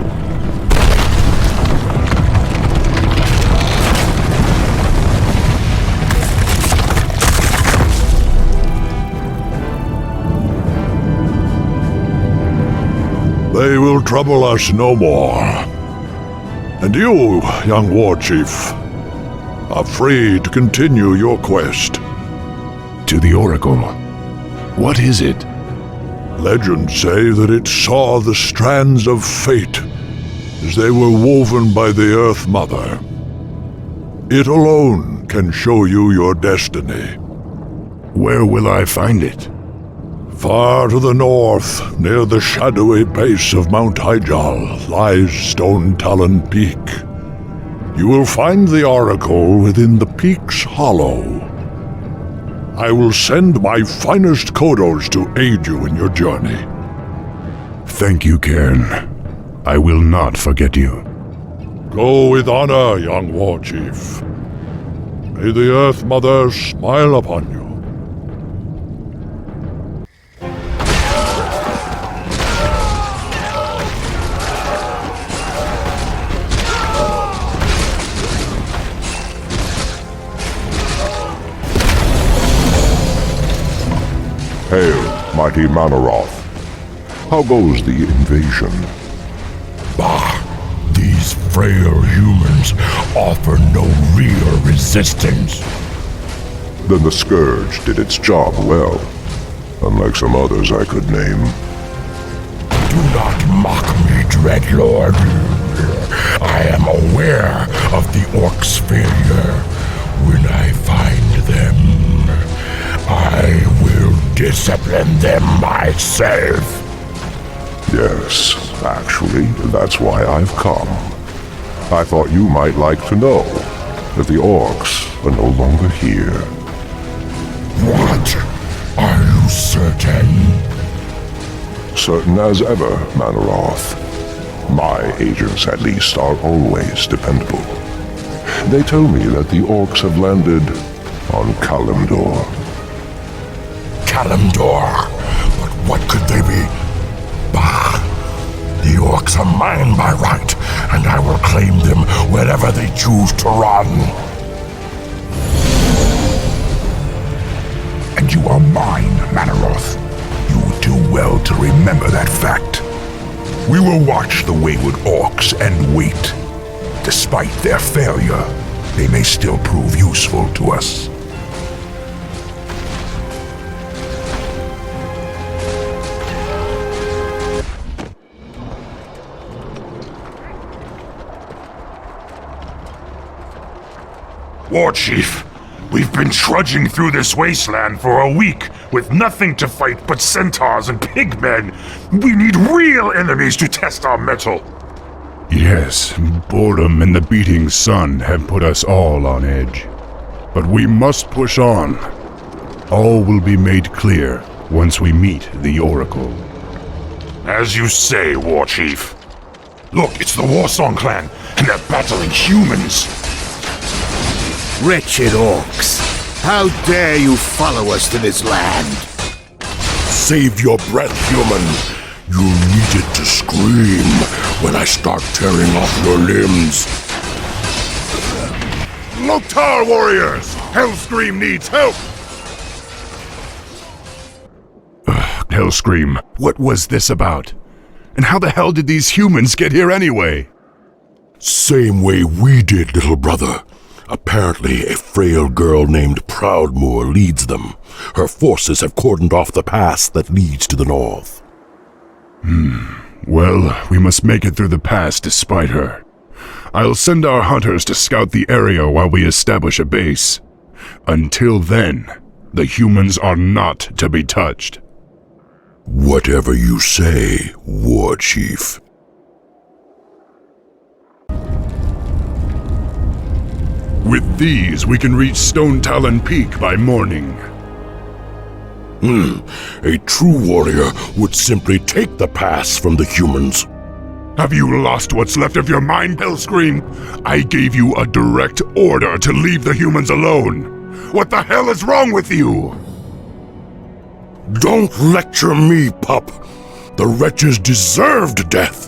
They will trouble us no more. And you, young war chief, are free to continue your quest. To the Oracle. What is it? Legends say that it saw the strands of fate as they were woven by the Earth Mother. It alone can show you your destiny. Where will I find it? Far to the north, near the shadowy base of Mount Hyjal, lies Stone Talon Peak. You will find the Oracle within the peak's hollow. I will send my finest Kodos to aid you in your journey. Thank you, Cairn. I will not forget you. Go with honor, young war chief. May the Earth Mother smile upon you. Hail, mighty Manaroth. How goes the invasion? Bah! These frail humans offer no real resistance. Then the Scourge did its job well, unlike some others I could name. Do not mock me, Dreadlord. I am aware of the orcs' failure. When I find them, I will discipline them myself. Yes, actually, that's why I've come. I thought you might like to know that the orcs are no longer here. What? Are you certain? Certain as ever, Manaroth. My agents, at least, are always dependable. They tell me that the orcs have landed on Kalimdor. Kalimdor? But what could they be? Bah! The orcs are mine by right, and I will claim them wherever they choose to run. And you are mine, Manaroth. You would do well to remember that fact. We will watch the wayward orcs and wait. Despite their failure, they may still prove useful to us. War Chief, we've been trudging through this wasteland for a week with nothing to fight but centaurs and pigmen. We need real enemies to test our mettle. Yes, boredom and the beating sun have put us all on edge. But we must push on. All will be made clear once we meet the Oracle. As you say, War Chief. Look, it's the Warsong clan, and they're battling humans. Wretched orcs! How dare you follow us to this land? Save your breath, human. You needed to scream when I start tearing off your limbs. Loktar warriors! Hellscream needs help! Hellscream, what was this about? And how the hell did these humans get here anyway? Same way we did, little brother. Apparently, a frail girl named Proudmoore leads them. Her forces have cordoned off the pass that leads to the north. Well, we must make it through the pass despite her. I'll send our hunters to scout the area while we establish a base. Until then, the humans are not to be touched. Whatever you say, War Chief. With these, we can reach Stone Talon Peak by morning. A true warrior would simply take the pass from the humans. Have you lost what's left of your mind, Hellscream? I gave you a direct order to leave the humans alone. What the hell is wrong with you? Don't lecture me, pup. The wretches deserved death.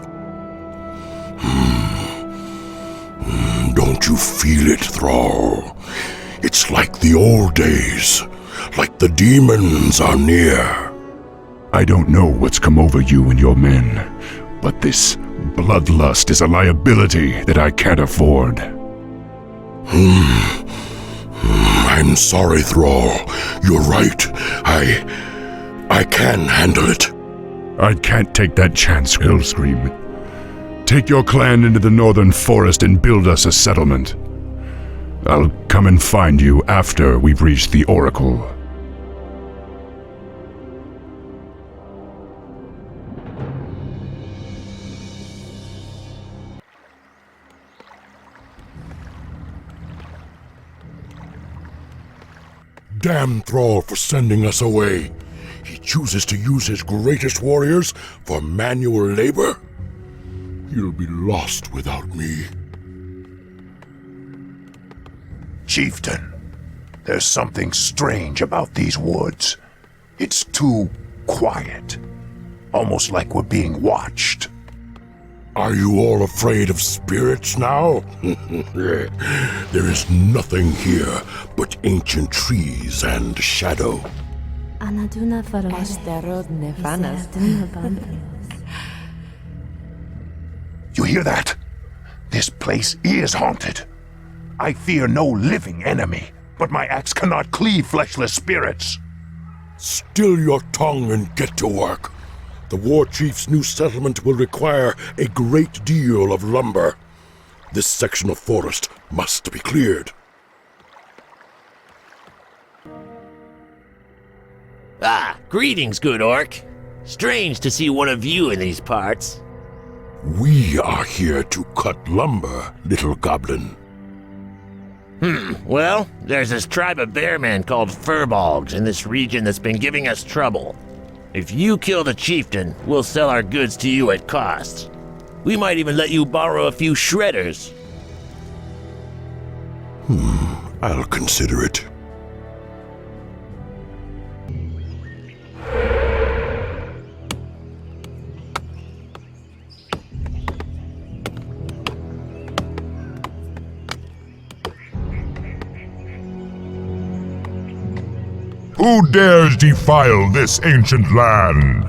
Don't you feel it, Thrall? It's like the old days. Like the demons are near. I don't know what's come over you and your men, but this bloodlust is a liability that I can't afford. I'm sorry, Thrall. You're right. I can handle it. I can't take that chance, Hellscream. Take your clan into the northern forest and build us a settlement. I'll come and find you after we've reached the Oracle. Damn Thrall for sending us away. He chooses to use his greatest warriors for manual labor? He'll be lost without me. Chieftain, there's something strange about these woods. It's too quiet. Almost like we're being watched. Are you all afraid of spirits now? There is nothing here but ancient trees and shadow. You hear that? This place is haunted. I fear no living enemy, but my axe cannot cleave fleshless spirits. Still your tongue and get to work. The War Chief's new settlement will require a great deal of lumber. This section of forest must be cleared. Ah, greetings, good orc. Strange to see one of you in these parts. We are here to cut lumber, little goblin. Well, there's this tribe of bearmen called Furbolgs in this region that's been giving us trouble. If you kill the chieftain, we'll sell our goods to you at cost. We might even let you borrow a few shredders. I'll consider it. Who dares defile this ancient land?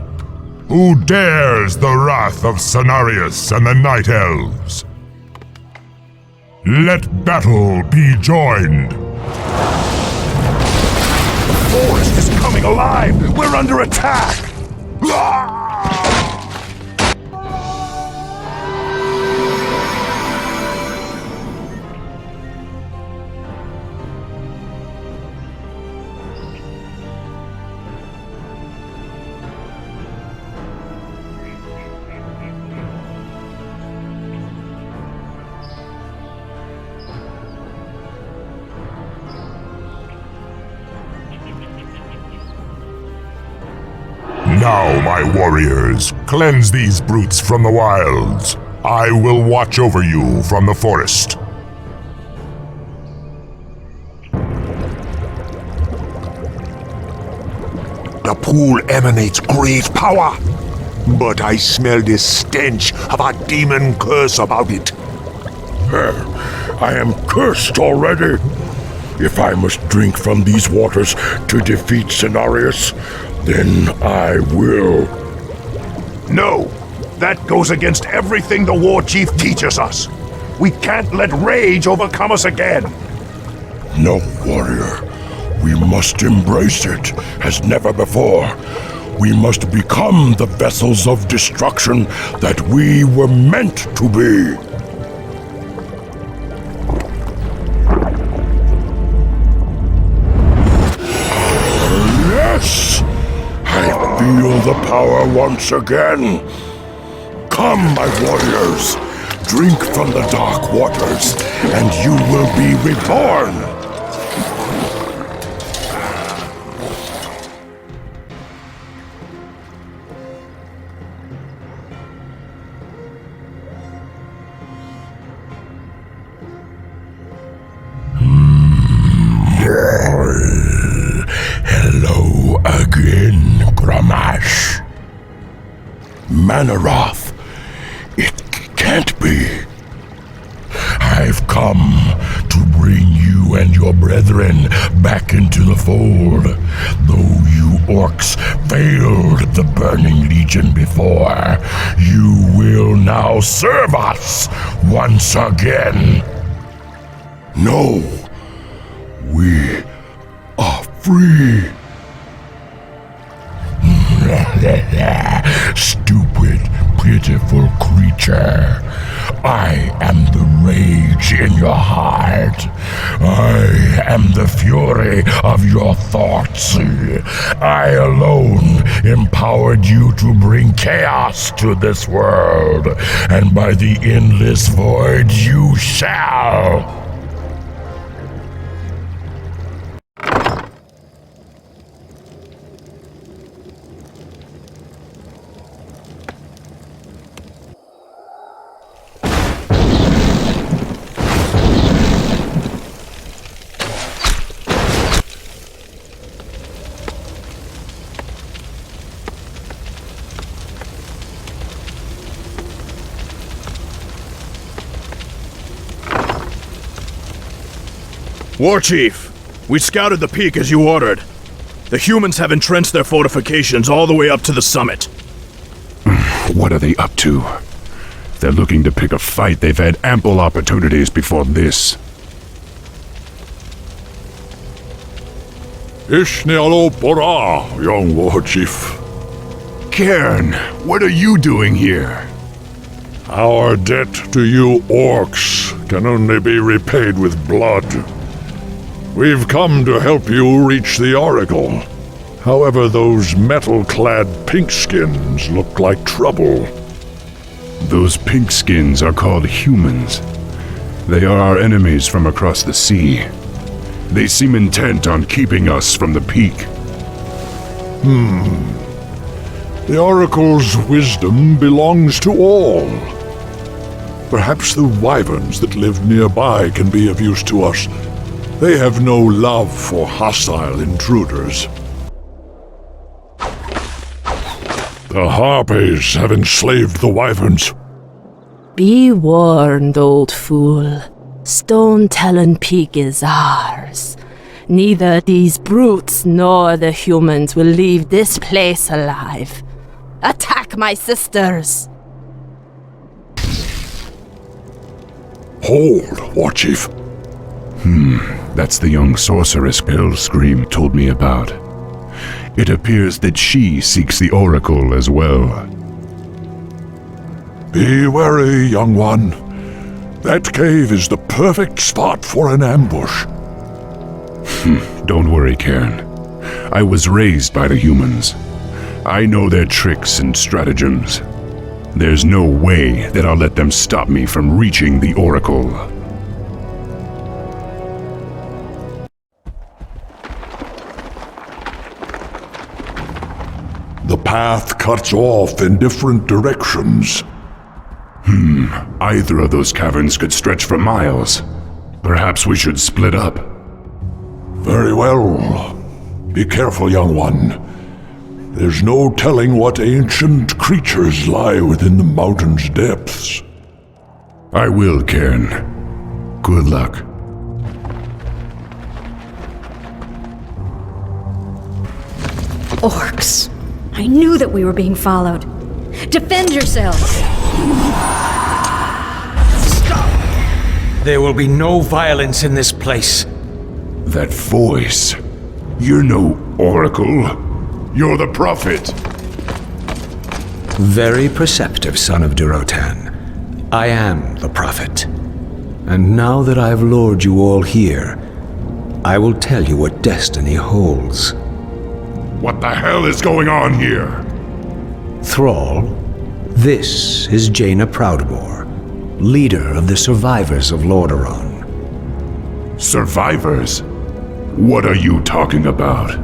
Who dares the wrath of Cenarius and the Night Elves? Let battle be joined. The forest is coming alive! We're under attack! Now, my warriors, cleanse these brutes from the wilds. I will watch over you from the forest. The pool emanates great power, but I smell this stench of a demon curse about it. I am cursed already. If I must drink from these waters to defeat Cenarius, then I will. No! That goes against everything the war chief teaches us. We can't let rage overcome us again. No, warrior. We must embrace it as never before. We must become the vessels of destruction that we were meant to be. Yes! I feel the power once again. Come, my warriors. Drink from the dark waters, and you will be reborn. Hello again, Gramash. Manaroth, it can't be. I've come to bring you and your brethren back into the fold. Though you orcs failed the Burning Legion before, you will now serve us once again. No, we are free. Stupid, pitiful creature. I am the rage in your heart. I am the fury of your thoughts. I alone empowered you to bring chaos to this world, and by the endless void you shall. War Chief, we scouted the peak as you ordered. The humans have entrenched their fortifications all the way up to the summit. What are they up to? If they're looking to pick a fight, they've had ample opportunities before this. Ishnealo Bora, young war chief. Cairn, what are you doing here? Our debt to you orcs can only be repaid with blood. We've come to help you reach the Oracle. However, those metal-clad pinkskins look like trouble. Those pinkskins are called humans. They are our enemies from across the sea. They seem intent on keeping us from the peak. The Oracle's wisdom belongs to all. Perhaps the wyverns that live nearby can be of use to us. They have no love for hostile intruders. The Harpies have enslaved the wyverns. Be warned, old fool. Stone Talon Peak is ours. Neither these brutes nor the humans will leave this place alive. Attack my sisters! Hold, Warchief. That's the young sorceress Hellscream told me about. It appears that she seeks the Oracle as well. Be wary, young one. That cave is the perfect spot for an ambush. Don't worry, Cairn. I was raised by the humans. I know their tricks and stratagems. There's no way that I'll let them stop me from reaching the Oracle. The path cuts off in different directions. Either of those caverns could stretch for miles. Perhaps we should split up. Very well. Be careful, young one. There's no telling what ancient creatures lie within the mountain's depths. I will, Cairn. Good luck. Orcs. I knew that we were being followed. Defend yourselves! There will be no violence in this place. That voice. You're no oracle. You're the prophet. Very perceptive, son of Durotan. I am the prophet. And now that I've lured you all here, I will tell you what destiny holds. What the hell is going on here? Thrall, this is Jaina Proudmoore, leader of the survivors of Lordaeron. Survivors? What are you talking about?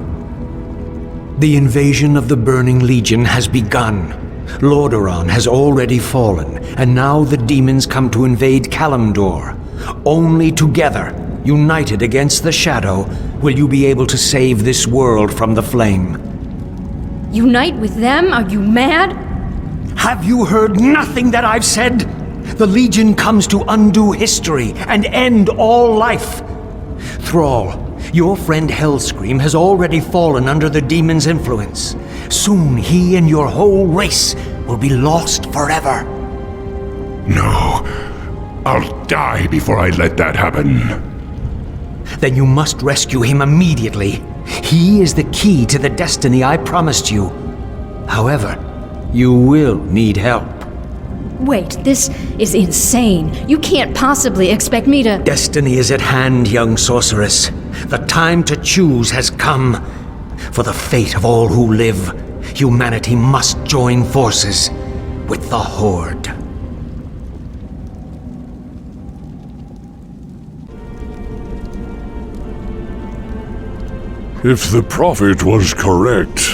The invasion of the Burning Legion has begun. Lordaeron has already fallen, and now the demons come to invade Kalimdor. Only together, united against the Shadow, will you be able to save this world from the flame. Unite with them? Are you mad? Have you heard nothing that I've said? The Legion comes to undo history and end all life. Thrall, your friend Hellscream has already fallen under the demon's influence. Soon he and your whole race will be lost forever. No. I'll die before I let that happen. Then you must rescue him immediately. He is the key to the destiny I promised you. However, you will need help. Wait, this is insane. You can't possibly expect me to— Destiny is at hand, young sorceress. The time to choose has come. For the fate of all who live, humanity must join forces with the Horde. If the prophet was correct,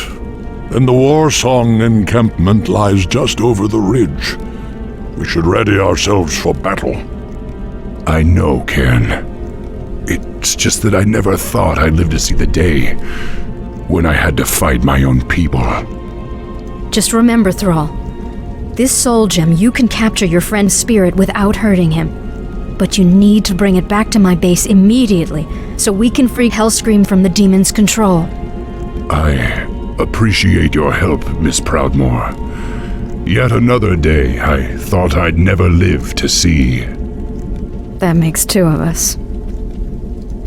then the Warsong encampment lies just over the ridge. We should ready ourselves for battle. I know, Cairn. It's just that I never thought I'd live to see the day when I had to fight my own people. Just remember, Thrall. This soul gem, you can capture your friend's spirit without hurting him. But you need to bring it back to my base immediately, so we can free Hellscream from the demon's control. I appreciate your help, Miss Proudmoore. Yet another day I thought I'd never live to see. That makes two of us.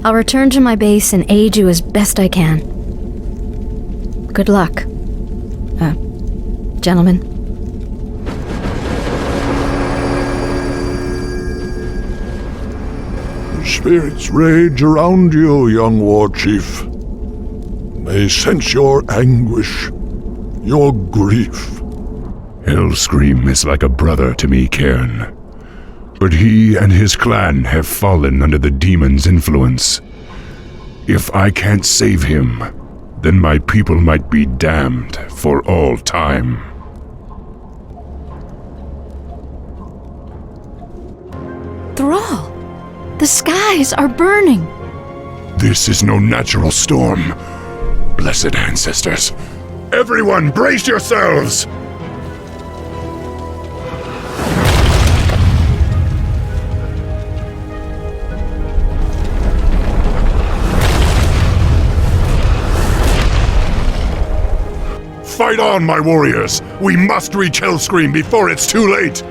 I'll return to my base and aid you as best I can. Good luck. Gentlemen. Spirits rage around you, young war chief. They sense your anguish, your grief. Hellscream is like a brother to me, Cairn. But he and his clan have fallen under the demon's influence. If I can't save him, then my people might be damned for all time. Thrall, the skies are burning. This is no natural storm. Blessed ancestors. Everyone, brace yourselves! Fight on, my warriors! We must reach Hellscream before it's too late!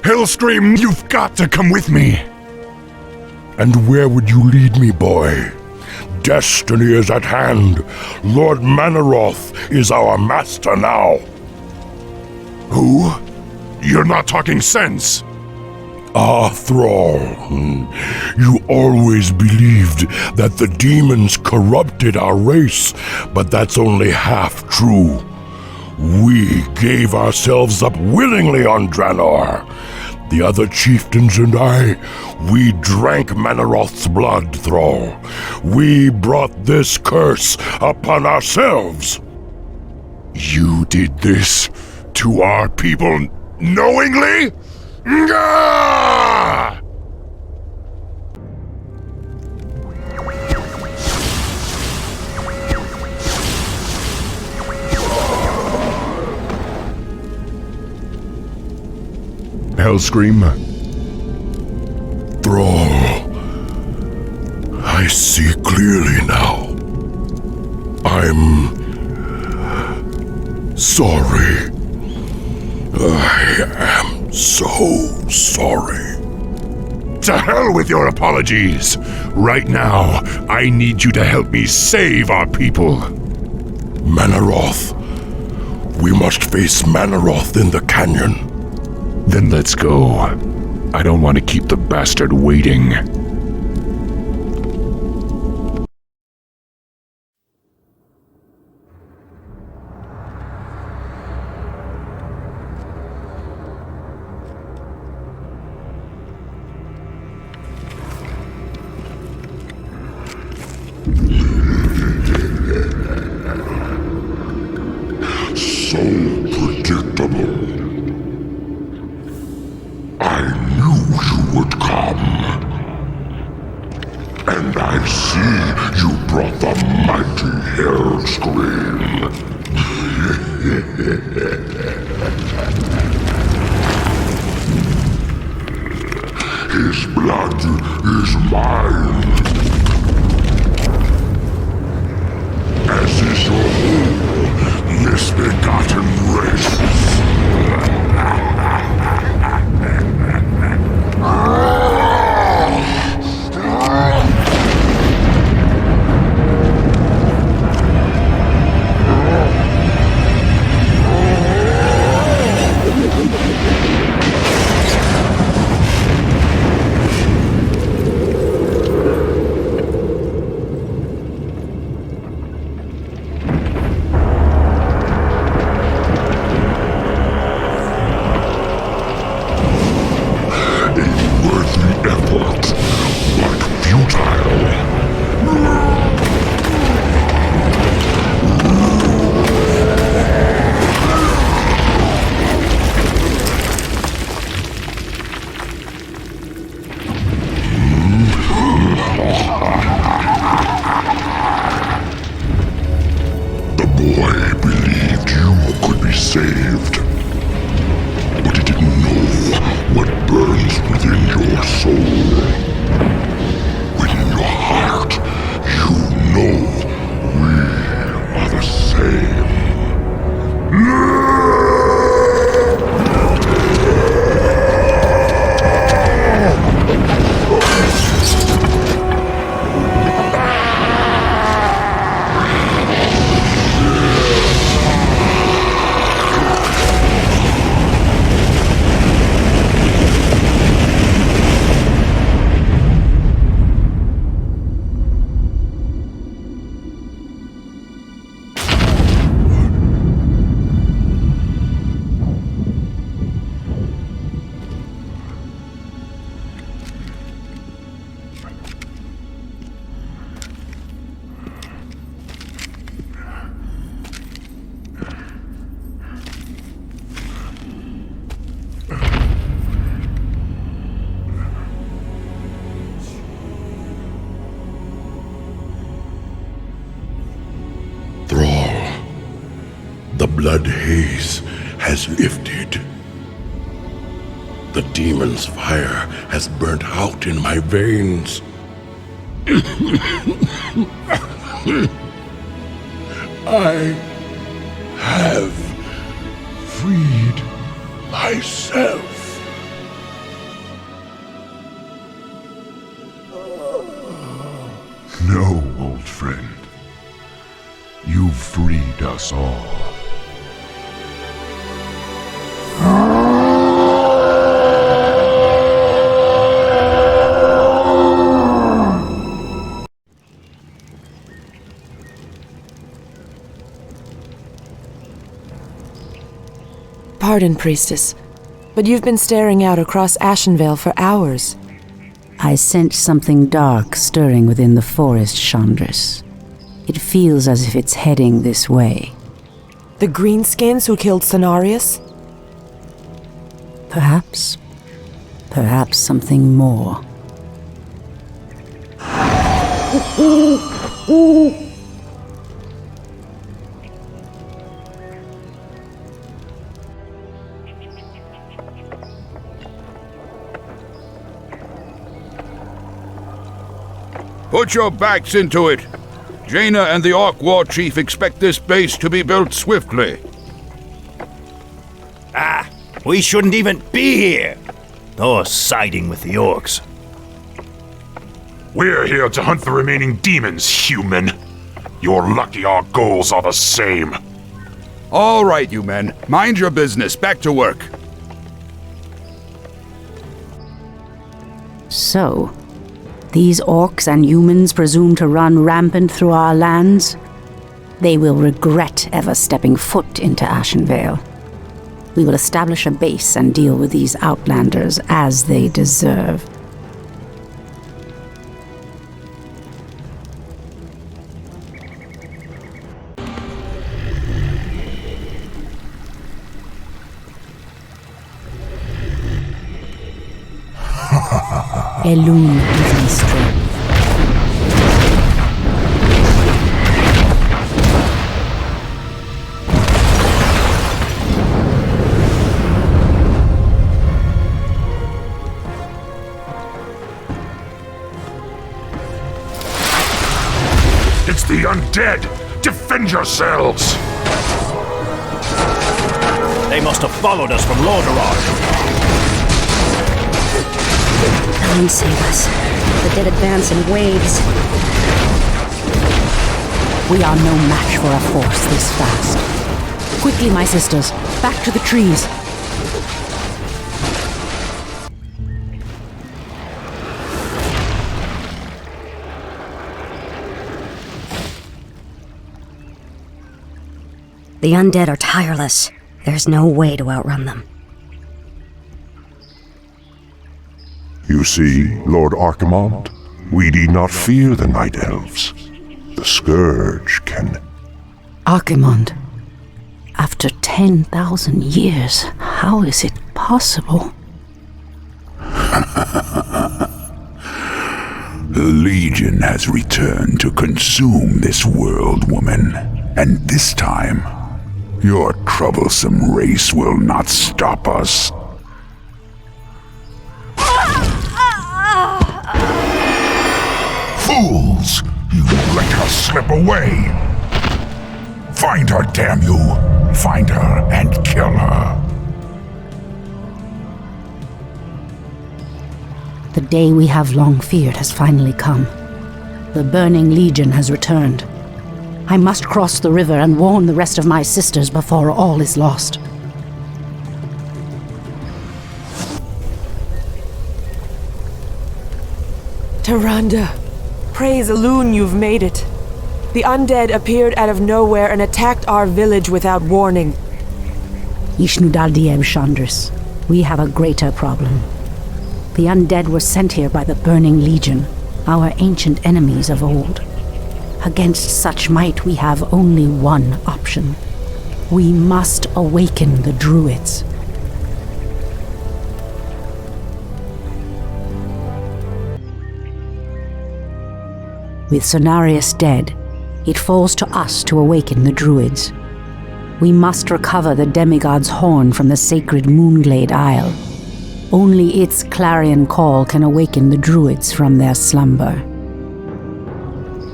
Hellscream, you've got to come with me! And where would you lead me, boy? Destiny is at hand. Lord Manaroth is our master now. Who? You're not talking sense! Ah, Thrall, you always believed that the demons corrupted our race, but that's only half true. We gave ourselves up willingly on Draenor. The other chieftains and I, we drank Manaroth's blood, Thrall. We brought this curse upon ourselves. You did this to our people knowingly? Nga! Hellscream. Thrall, I see clearly now. I'm sorry. I am so sorry. To hell with your apologies! Right now, I need you to help me save our people. Manaroth. We must face Manaroth in the canyon. Then let's go. I don't want to keep the bastard waiting. So predictable. I knew you would come. And I see you brought the mighty Hellscream. His blood is mine. As is your whole misbegotten race. Saved. But he didn't know what burns within your soul. Within your heart, you know we are the same. blood haze has lifted. The demon's fire has burnt out in my veins. I have freed myself. No, old friend. You've freed us all. Pardon, Priestess, but you've been staring out across Ashenvale for hours. I sense something dark stirring within the forest, Chandris. It feels as if it's heading this way. The greenskins who killed Cenarius? Perhaps. Perhaps something more. Put your backs into it. Jaina and the Orc War Chief expect this base to be built swiftly. Ah, we shouldn't even be here. Or siding with the orcs. We're here to hunt the remaining demons, human. You're lucky our goals are the same. All right, you men. Mind your business. Back to work. So, these orcs and humans presume to run rampant through our lands? They will regret ever stepping foot into Ashenvale. We will establish a base and deal with these outlanders as they deserve. Elune gives me strength. It's the undead! Defend yourselves! They must have followed us from Lordaeron. Come save us. The dead advance in waves. We are no match for a force this fast. Quickly, my sisters, back to the trees. The undead are tireless. There's no way to outrun them. You see, Lord Archimonde, we need not fear the Night Elves. The Scourge can... Archimonde, after 10,000 years, how is it possible? The Legion has returned to consume this world, woman. And this time, your troublesome race will not stop us. Fools! You let her slip away! Find her, damn you! Find her and kill her! The day we have long feared has finally come. The Burning Legion has returned. I must cross the river and warn the rest of my sisters before all is lost. Tyrande, praise Elune you've made it. The undead appeared out of nowhere and attacked our village without warning. Ishnudaldiem Chandris, we have a greater problem. The undead were sent here by the Burning Legion, our ancient enemies of old. Against such might, we have only one option. We must awaken the Druids. With Cenarius dead, it falls to us to awaken the Druids. We must recover the demigod's horn from the sacred Moonglade Isle. Only its clarion call can awaken the druids from their slumber.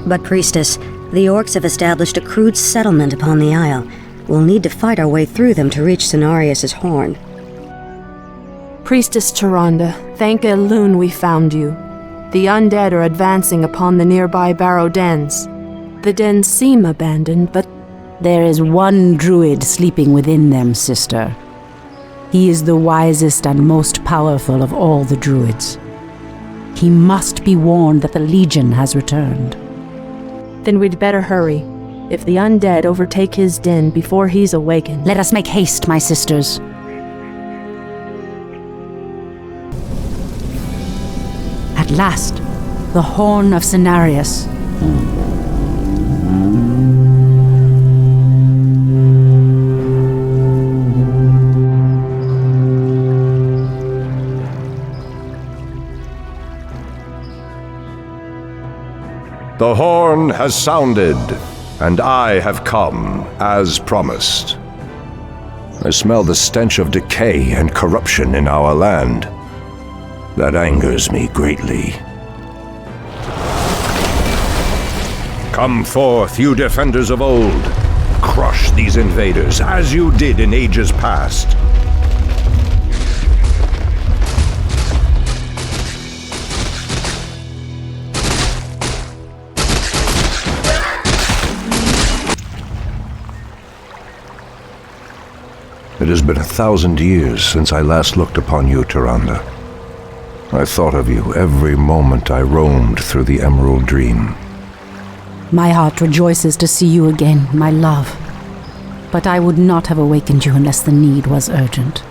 But, Priestess, the orcs have established a crude settlement upon the isle. We'll need to fight our way through them to reach Cenarius' horn. Priestess Tyrande, thank Elune we found you. The undead are advancing upon the nearby barrow dens. The dens seem abandoned, but there is one druid sleeping within them, sister. He is the wisest and most powerful of all the druids. He must be warned that the Legion has returned. Then we'd better hurry. If the undead overtake his den before he's awakened... Let us make haste, my sisters. At last, the horn of Cenarius. The horn has sounded, and I have come, as promised. I smell the stench of decay and corruption in our land. That angers me greatly. Come forth, you defenders of old. Crush these invaders, as you did in ages past. It has been 1,000 years since I last looked upon you, Tyrande. I thought of you every moment I roamed through the Emerald Dream. My heart rejoices to see you again, my love. But I would not have awakened you unless the need was urgent.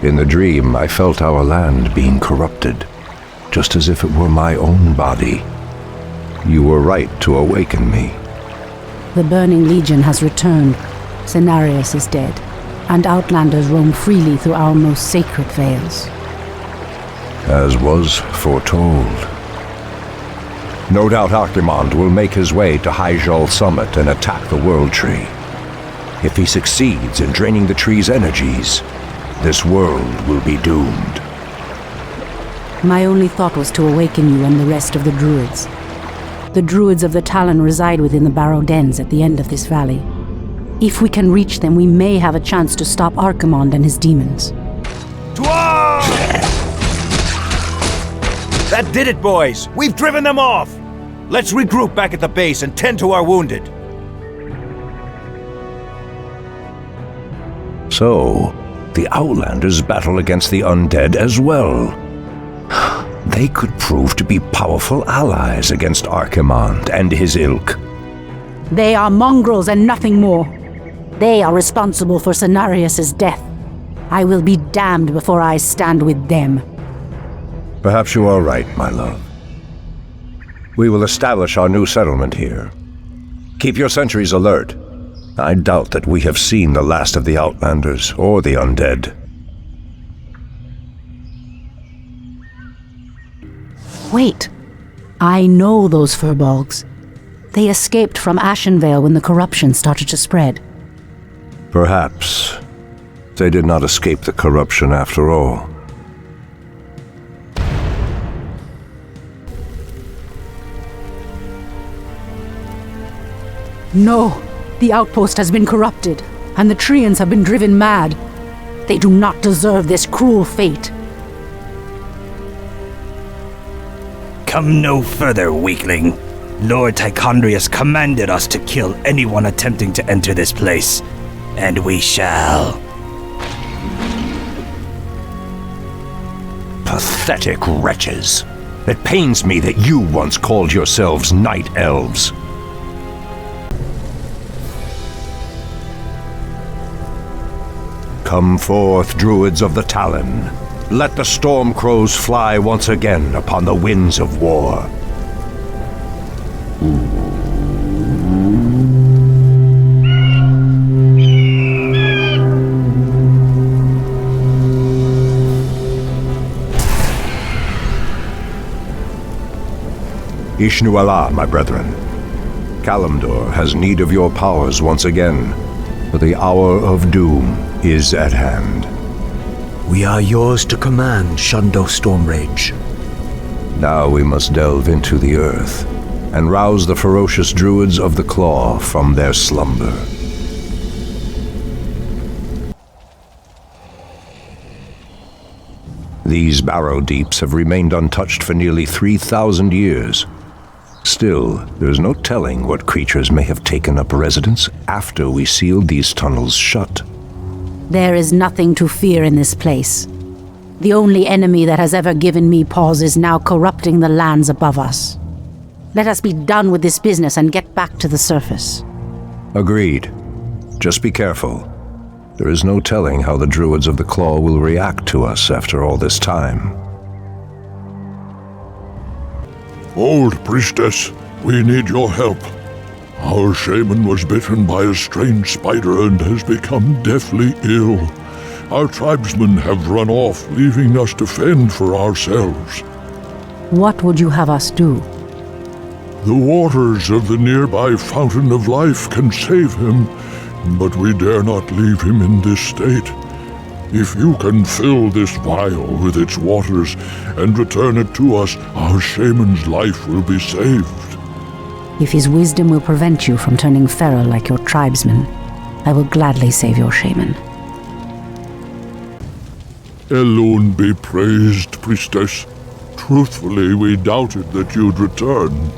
In the dream, I felt our land being corrupted, just as if it were my own body. You were right to awaken me. The Burning Legion has returned. Cenarius is dead, and Outlanders roam freely through our most sacred vales. As was foretold. No doubt Archimonde will make his way to Hyjal Summit and attack the World Tree. If he succeeds in draining the tree's energies, this world will be doomed. My only thought was to awaken you and the rest of the druids. The druids of the Talon reside within the barrow dens at the end of this valley. If we can reach them, we may have a chance to stop Archimonde and his demons. That did it, boys! We've driven them off! Let's regroup back at the base and tend to our wounded. So, the Outlanders battle against the undead as well. They could prove to be powerful allies against Archimonde and his ilk. They are mongrels and nothing more. They are responsible for Cenarius' death. I will be damned before I stand with them. Perhaps you are right, my love. We will establish our new settlement here. Keep your sentries alert. I doubt that we have seen the last of the Outlanders or the undead. Wait. I know those furbolgs. They escaped from Ashenvale when the corruption started to spread. Perhaps they did not escape the corruption after all. No, the outpost has been corrupted, and the Treants have been driven mad. They do not deserve this cruel fate. Come no further, weakling. Lord Tichondrius commanded us to kill anyone attempting to enter this place, and we shall. Pathetic wretches. It pains me that you once called yourselves night elves. Come forth, druids of the Talon. Let the storm crows fly once again upon the winds of war. Ishnu Allah, my brethren. Kalimdor has need of your powers once again, for the hour of doom is at hand. We are yours to command, Shundo Stormrage. Now we must delve into the earth and rouse the ferocious druids of the Claw from their slumber. These barrow deeps have remained untouched for nearly 3,000 years. Still, there's no telling what creatures may have taken up residence after we sealed these tunnels shut. There is nothing to fear in this place. The only enemy that has ever given me pause is now corrupting the lands above us. Let us be done with this business and get back to the surface. Agreed. Just be careful. There is no telling how the druids of the Claw will react to us after all this time. Old priestess, we need your help. Our shaman was bitten by a strange spider and has become deathly ill. Our tribesmen have run off, leaving us to fend for ourselves. What would you have us do? The waters of the nearby Fountain of Life can save him, but we dare not leave him in this state. If you can fill this vial with its waters and return it to us, our shaman's life will be saved. If his wisdom will prevent you from turning feral like your tribesmen, I will gladly save your shaman. Elune be praised, priestess. Truthfully, we doubted that you'd return.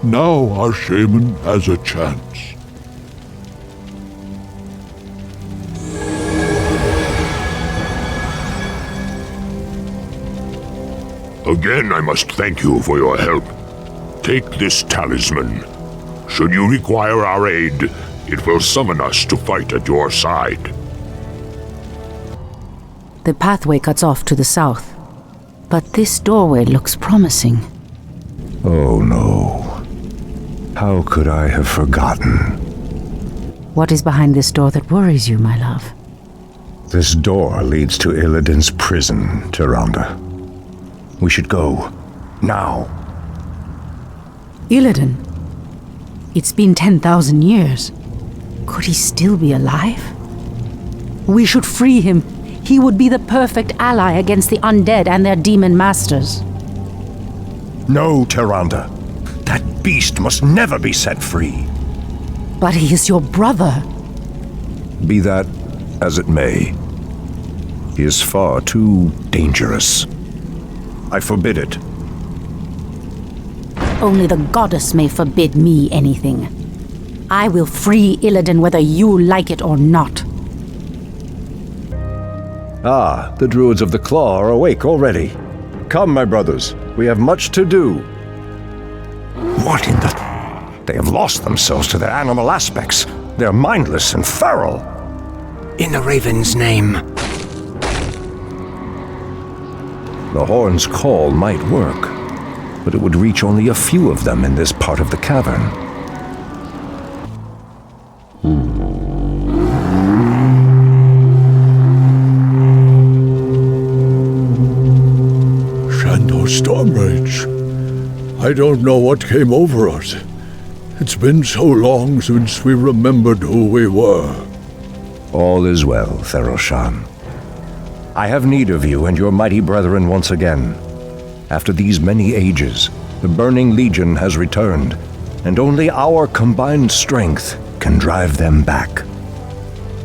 Now our shaman has a chance. Again, I must thank you for your help. Take this talisman. Should you require our aid, it will summon us to fight at your side. The pathway cuts off to the south, but this doorway looks promising. Oh no. How could I have forgotten? What is behind this door that worries you, my love? This door leads to Illidan's prison, Tyrande. We should go. Now. Illidan? It's been 10,000 years. Could he still be alive? We should free him. He would be the perfect ally against the undead and their demon masters. No, Tyrande. That beast must never be set free. But he is your brother. Be that as it may, he is far too dangerous. I forbid it. Only the goddess may forbid me anything. I will free Illidan whether you like it or not. Ah, the druids of the Claw are awake already. Come, my brothers, we have much to do. What in the... They have lost themselves to their animal aspects. They're mindless and feral. In the Raven's name. The horn's call might work, but it would reach only a few of them in this part of the cavern. Shundo Stormrage. I don't know what came over us. It's been so long since we remembered who we were. All is well, Theroshan. I have need of you and your mighty brethren once again. After these many ages, the Burning Legion has returned, and only our combined strength can drive them back.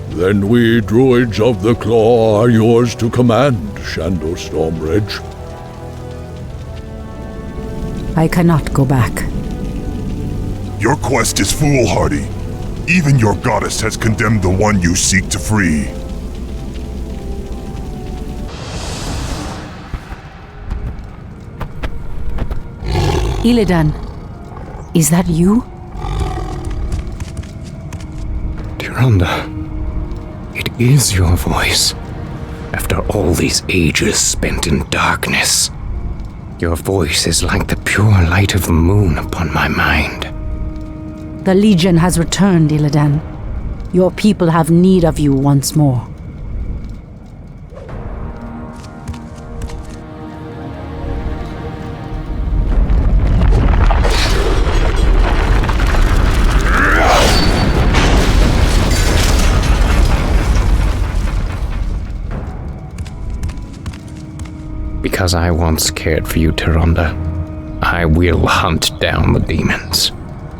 Then we druids of the Claw are yours to command, Shundo Stormrage. I cannot go back. Your quest is foolhardy. Even your goddess has condemned the one you seek to free. Illidan, is that you? Tyrande, it is your voice. After all these ages spent in darkness, your voice is like the pure light of the moon upon my mind. The Legion has returned, Illidan. Your people have need of you once more. Because I once cared for you, Tyrande. I will hunt down the demons,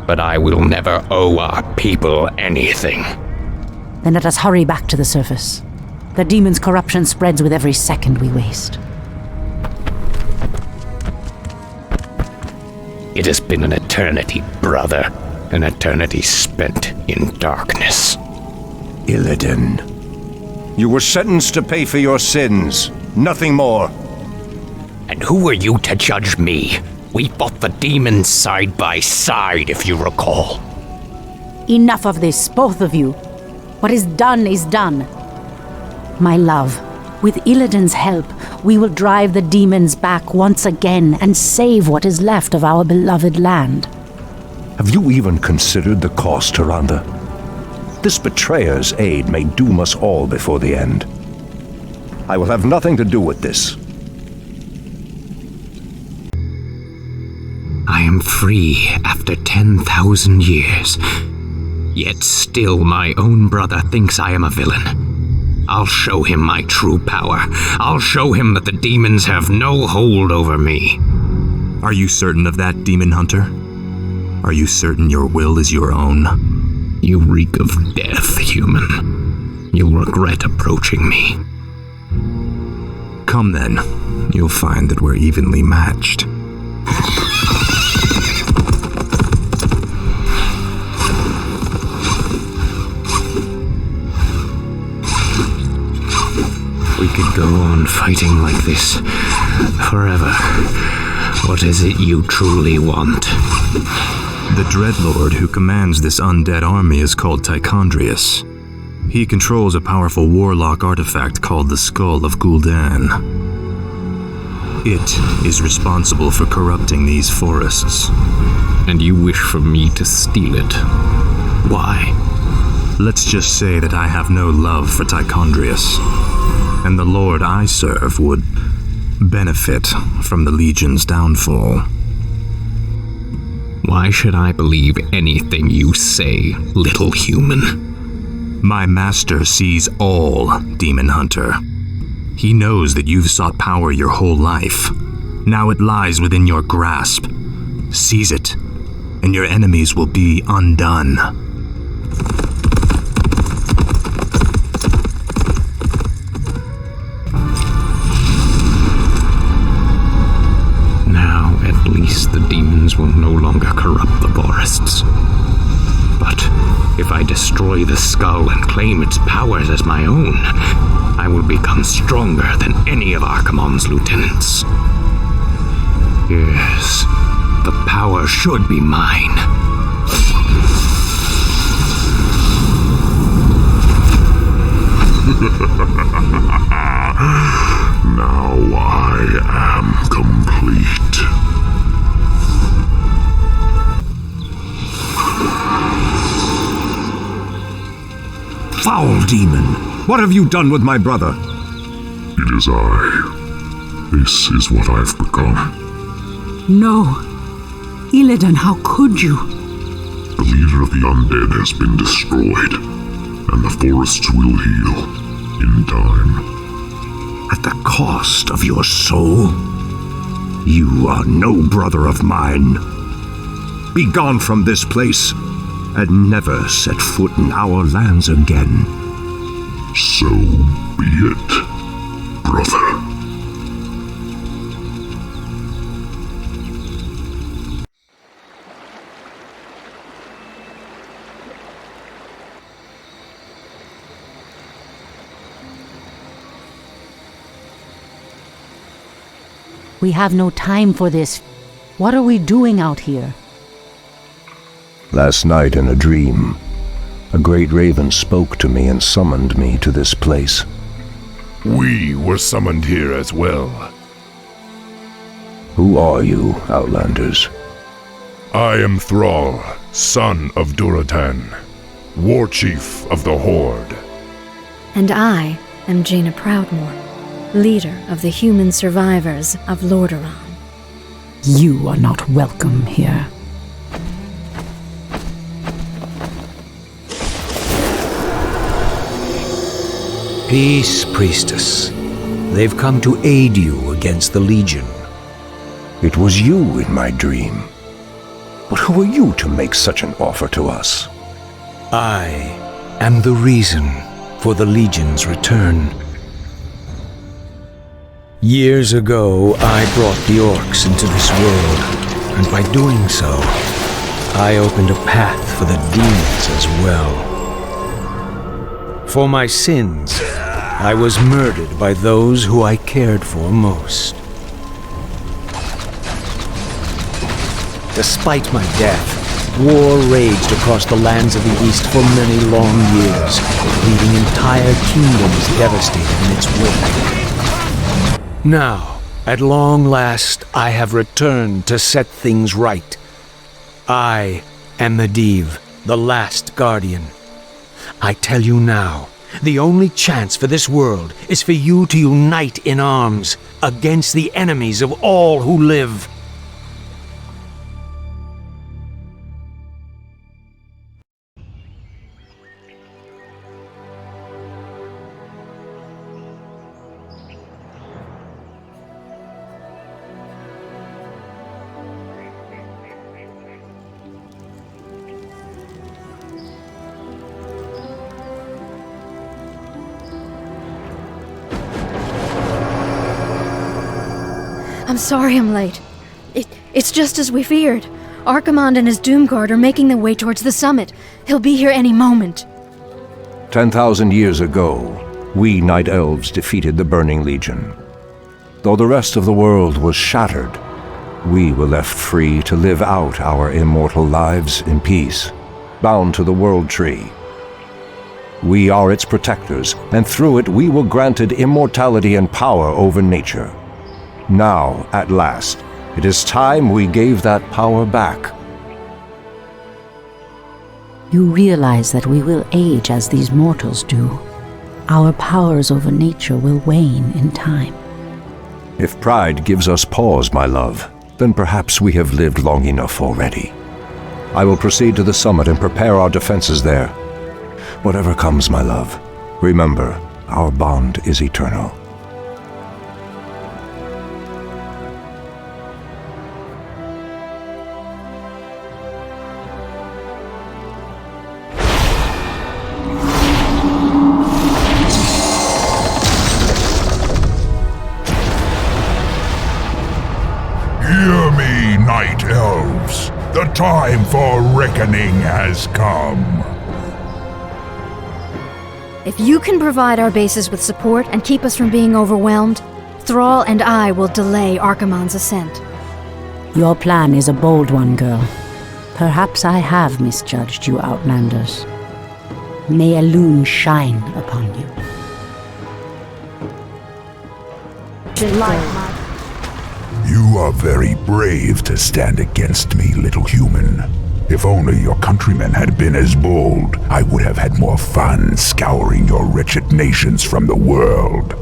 but I will never owe our people anything. Then let us hurry back to the surface. The demon's corruption spreads with every second we waste. It has been an eternity, brother. An eternity spent in darkness. Illidan, you were sentenced to pay for your sins. Nothing more. And who are you to judge me? We fought the demons side by side, if you recall. Enough of this, both of you. What is done is done. My love, with Illidan's help, we will drive the demons back once again and save what is left of our beloved land. Have you even considered the cost, Tyrande? This betrayer's aid may doom us all before the end. I will have nothing to do with this. I am free after 10,000 years. Yet still my own brother thinks I am a villain. I'll show him my true power. I'll show him that the demons have no hold over me. Are you certain of that, Demon Hunter? Are you certain your will is your own? You reek of death, human. You'll regret approaching me. Come then. You'll find that we're evenly matched. We could go on fighting like this forever. What is it you truly want? The Dreadlord who commands this undead army is called Tichondrius. He controls a powerful warlock artifact called the Skull of Gul'dan. It is responsible for corrupting these forests. And you wish for me to steal it? Why? Let's just say that I have no love for Tichondrius, and the Lord I serve would benefit from the Legion's downfall. Why should I believe anything you say, little human? My master sees all, Demon Hunter. He knows that you've sought power your whole life. Now it lies within your grasp. Seize it, and your enemies will be undone. Now, at least the demons will no longer corrupt the forests. But if I destroy the skull and claim its powers as my own, I will become stronger than any of Archimonde's lieutenants. Yes, the power should be mine. Now I am complete. Foul demon! What have you done with my brother? It is I. This is what I've become. No. Illidan, how could you? The leader of the undead has been destroyed, and the forests will heal in time. At the cost of your soul? You are no brother of mine. Be gone from this place, and never set foot in our lands again. So be it, brother. We have no time for this. What are we doing out here? Last night in a dream, a great raven spoke to me and summoned me to this place. We were summoned here as well. Who are you, Outlanders? I am Thrall, son of Durotan, war chief of the Horde. And I am Jaina Proudmoore, leader of the human survivors of Lordaeron. You are not welcome here. Peace, priestess. They've come to aid you against the Legion. It was you in my dream. But who are you to make such an offer to us? I am the reason for the Legion's return. Years ago, I brought the orcs into this world, and by doing so, I opened a path for the demons as well. For my sins, I was murdered by those who I cared for most. Despite my death, war raged across the lands of the East for many long years, leaving entire kingdoms devastated in its wake. Now, at long last, I have returned to set things right. I am Medivh, the last guardian. I tell you now, the only chance for this world is for you to unite in arms against the enemies of all who live. I'm sorry I'm late. It's just as we feared. Archimonde and his Doomguard are making their way towards the summit. He'll be here any moment. 10,000 years ago, we Night Elves defeated the Burning Legion. Though the rest of the world was shattered, we were left free to live out our immortal lives in peace, bound to the World Tree. We are its protectors, and through it we were granted immortality and power over nature. Now, at last, it is time we gave that power back. You realize that we will age as these mortals do. Our powers over nature will wane in time. If pride gives us pause, my love, then perhaps we have lived long enough already. I will proceed to the summit and prepare our defenses there. Whatever comes, my love, remember, our bond is eternal. Hear me, Night Elves. The time for reckoning has come. If you can provide our bases with support and keep us from being overwhelmed, Thrall and I will delay Archimonde's ascent. Your plan is a bold one, girl. Perhaps I have misjudged you, Outlanders. May Elune shine upon you. You are very brave to stand against me, little human. If only your countrymen had been as bold, I would have had more fun scouring your wretched nations from the world.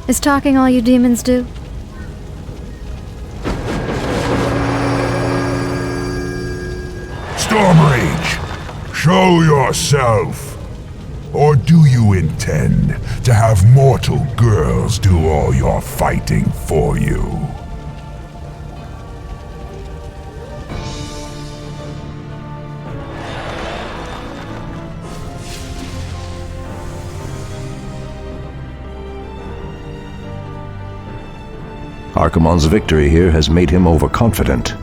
Is talking all you demons do? Stormrage, show yourself. Or do you intend to have mortal girls do all your fighting for you? Archimonde's victory here has made him overconfident.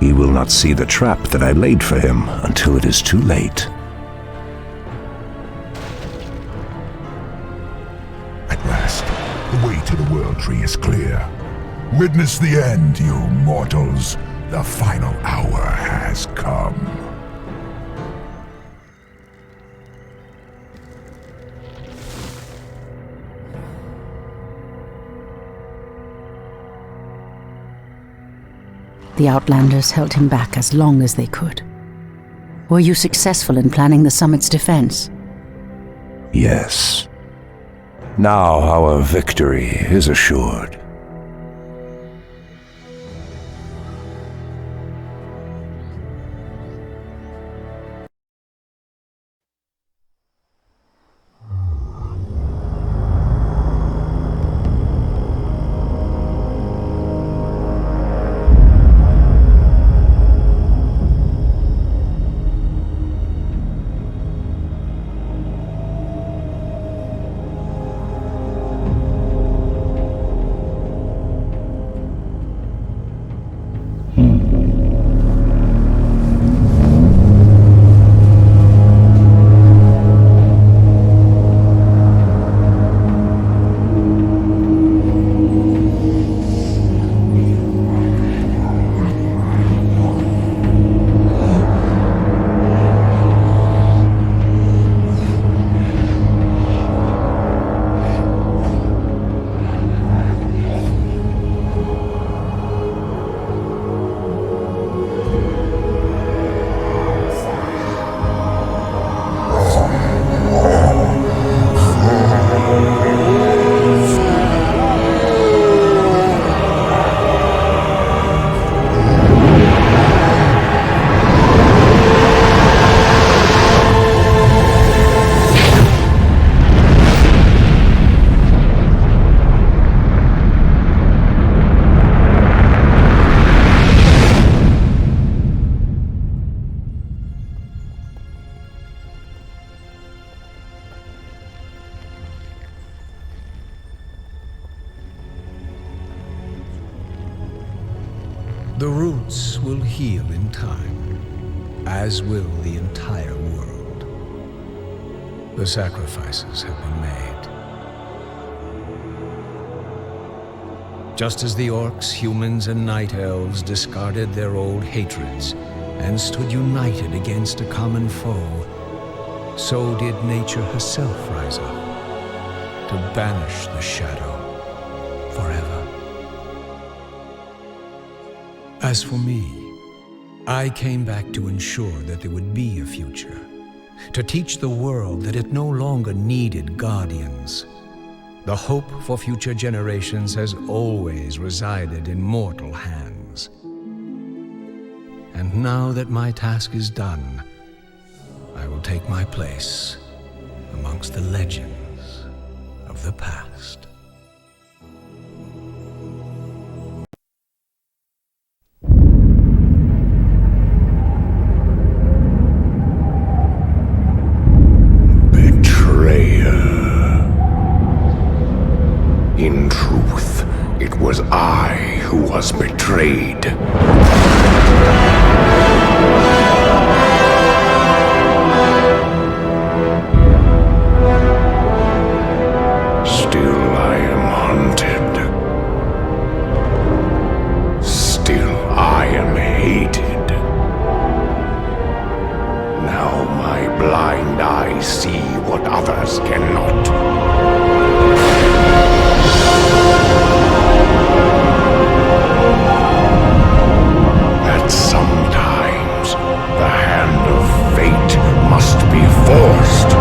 He will not see the trap that I laid for him until it is too late. At last, the way to the World Tree is clear. Witness the end, you mortals. The final hour has come. The Outlanders held him back as long as they could. Were you successful in planning the summit's defense? Yes. Now our victory is assured. The roots will heal in time, as will the entire world. The sacrifices have been made. Just as the orcs, humans, and night elves discarded their old hatreds and stood united against a common foe, so did nature herself rise up to banish the shadow forever. As for me, I came back to ensure that there would be a future, to teach the world that it no longer needed guardians. The hope for future generations has always resided in mortal hands. And now that my task is done, I will take my place amongst the legends of the past. In truth, it was I who was betrayed. Still I am hunted. Still I am hated. Now my blind eyes see what others cannot. That sometimes the hand of fate must be forced.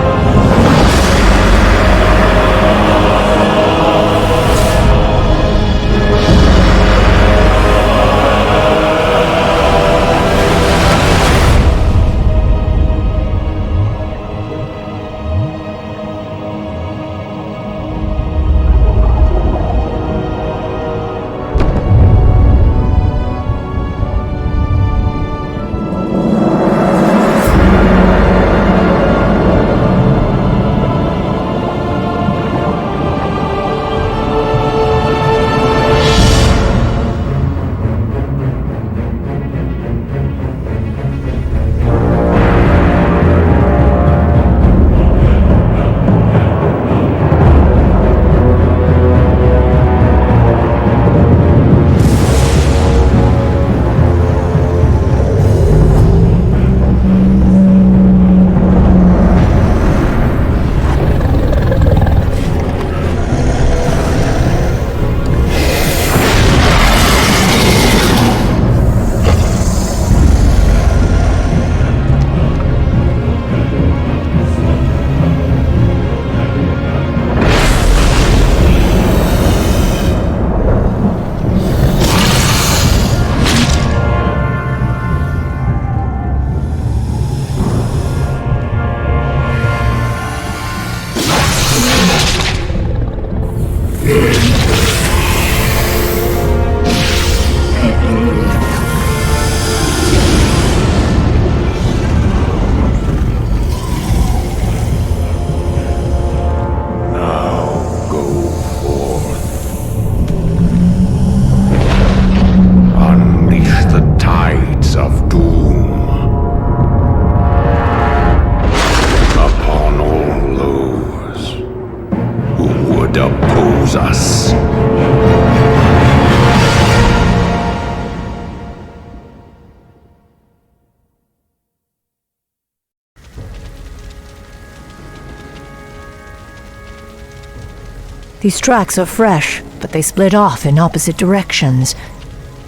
These tracks are fresh, but they split off in opposite directions.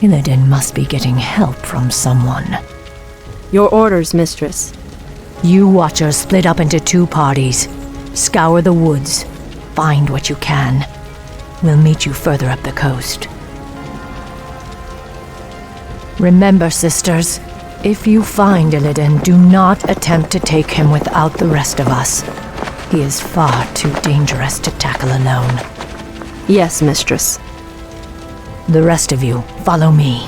Illidan must be getting help from someone. Your orders, mistress. You Watchers split up into two parties. Scour the woods. Find what you can. We'll meet you further up the coast. Remember, sisters, if you find Illidan, do not attempt to take him without the rest of us. He is far too dangerous to tackle alone. Yes, mistress. The rest of you, follow me.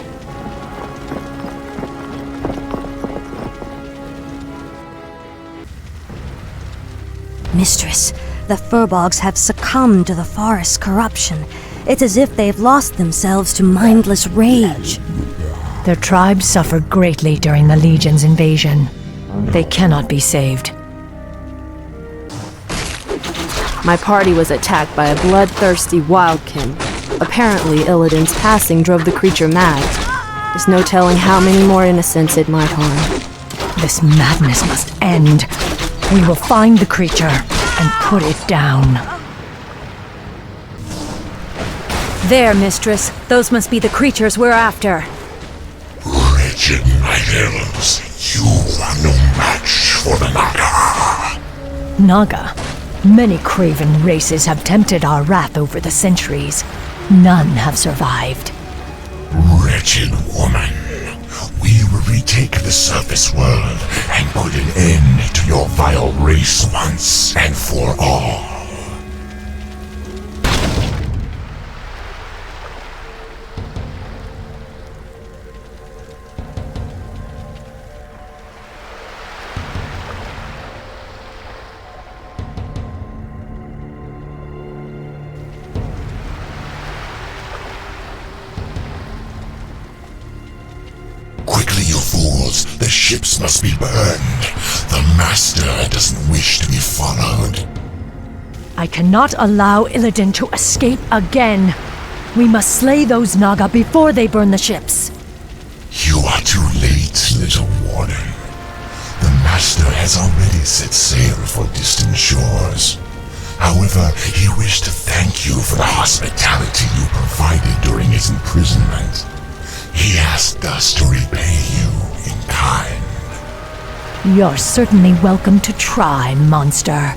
Mistress, the furbolgs have succumbed to the forest's corruption. It's as if they've lost themselves to mindless rage. Their tribe suffered greatly during the Legion's invasion. They cannot be saved. My party was attacked by a bloodthirsty wildkin. Apparently, Illidan's passing drove the creature mad. There's no telling how many more innocents it might harm. This madness must end. We will find the creature and put it down. There, mistress. Those must be the creatures we're after. Wretched night elves, you are no match for the Naga. Naga? Many craven races have tempted our wrath over the centuries. None have survived. Wretched woman, we will retake the surface world and put an end to your vile race once and for all. Quickly, you fools! The ships must be burned. The Master doesn't wish to be followed. I cannot allow Illidan to escape again. We must slay those Naga before they burn the ships. You are too late, little warden. The Master has already set sail for distant shores. However, he wished to thank you for the hospitality you provided during his imprisonment. He asked us to repay you in kind. You're certainly welcome to try, monster.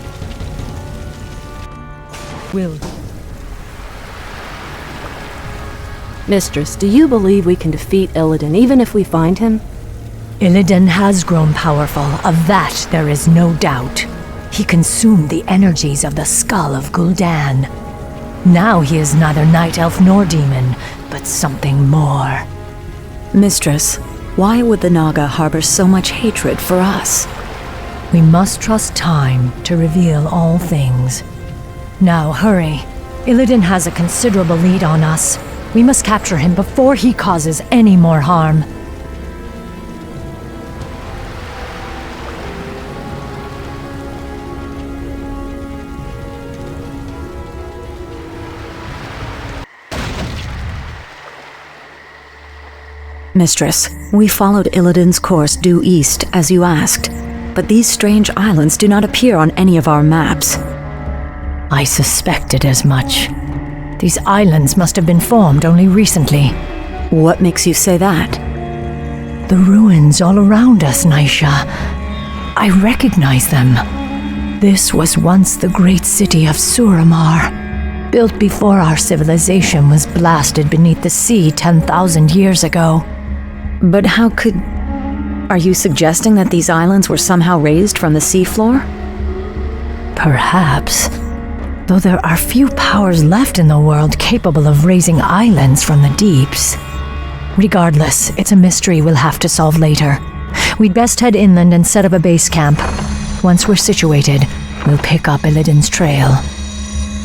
Will. Mistress, do you believe we can defeat Illidan even if we find him? Illidan has grown powerful, of that there is no doubt. He consumed the energies of the skull of Gul'dan. Now he is neither night elf nor demon, but something more. Mistress, why would the Naga harbor so much hatred for us? We must trust time to reveal all things. Now hurry. Illidan has a considerable lead on us. We must capture him before he causes any more harm. Mistress, we followed Illidan's course due east, as you asked, but these strange islands do not appear on any of our maps. I suspected as much. These islands must have been formed only recently. What makes you say that? The ruins all around us, Naisha. I recognize them. This was once the great city of Suramar, built before our civilization was blasted beneath the sea 10,000 years ago. But how could... Are you suggesting that these islands were somehow raised from the seafloor? Perhaps. Though there are few powers left in the world capable of raising islands from the deeps. Regardless, it's a mystery we'll have to solve later. We'd best head inland and set up a base camp. Once we're situated, we'll pick up Illidan's trail.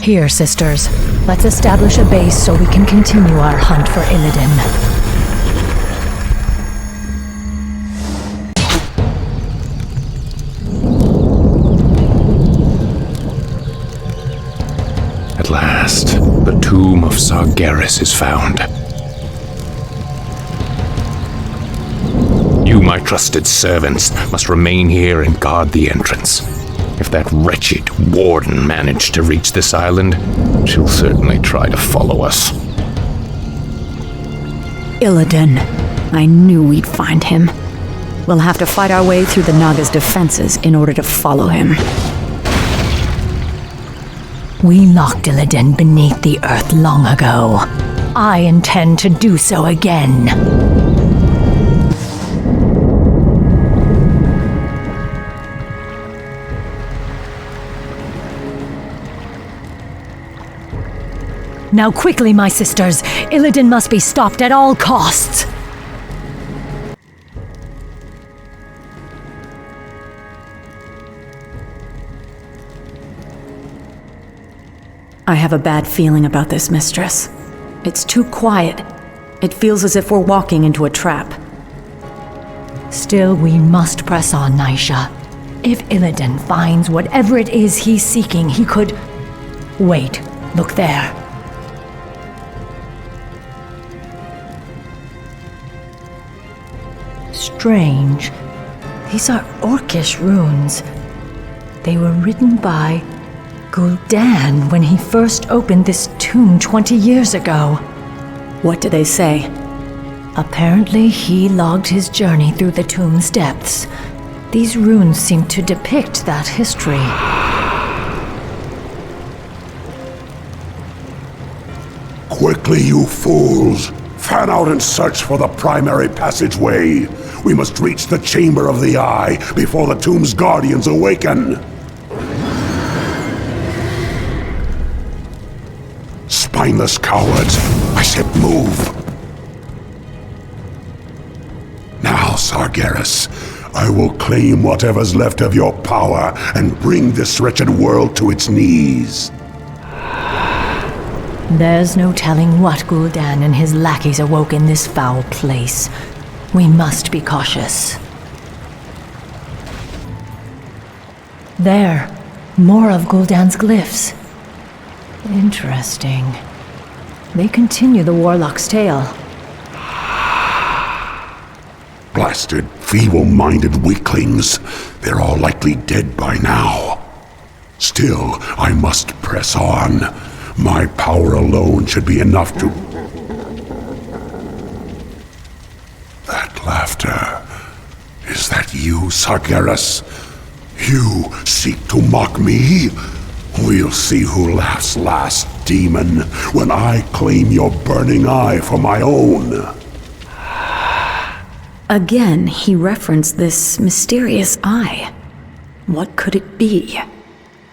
Here, sisters, let's establish a base so we can continue our hunt for Illidan. At last, the tomb of Sargeras is found. You, my trusted servants, must remain here and guard the entrance. If that wretched warden managed to reach this island, she'll certainly try to follow us. Illidan. I knew we'd find him. We'll have to fight our way through the Naga's defenses in order to follow him. We locked Illidan beneath the earth long ago. I intend to do so again. Now quickly, my sisters. Illidan must be stopped at all costs. I have a bad feeling about this, mistress. It's too quiet. It feels as if we're walking into a trap. Still, we must press on, Naisha. If Illidan finds whatever it is he's seeking, he could... Wait, look there. Strange. These are Orcish runes. They were written by Gul'dan when he first opened this tomb 20 years ago. What do they say? Apparently, he logged his journey through the tomb's depths. These runes seem to depict that history. Quickly, you fools! Fan out and search for the primary passageway. We must reach the Chamber of the Eye before the tomb's guardians awaken. Spineless cowards! I said move! Now, Sargeras, I will claim whatever's left of your power and bring this wretched world to its knees. There's no telling what Gul'dan and his lackeys awoke in this foul place. We must be cautious. There, more of Gul'dan's glyphs. Interesting. They continue the Warlock's tale. Blasted, feeble-minded weaklings. They're all likely dead by now. Still, I must press on. My power alone should be enough to... That laughter. Is that you, Sargeras? You seek to mock me? We'll see who laughs last, demon, when I claim your burning eye for my own. Again, he referenced this mysterious eye. What could it be?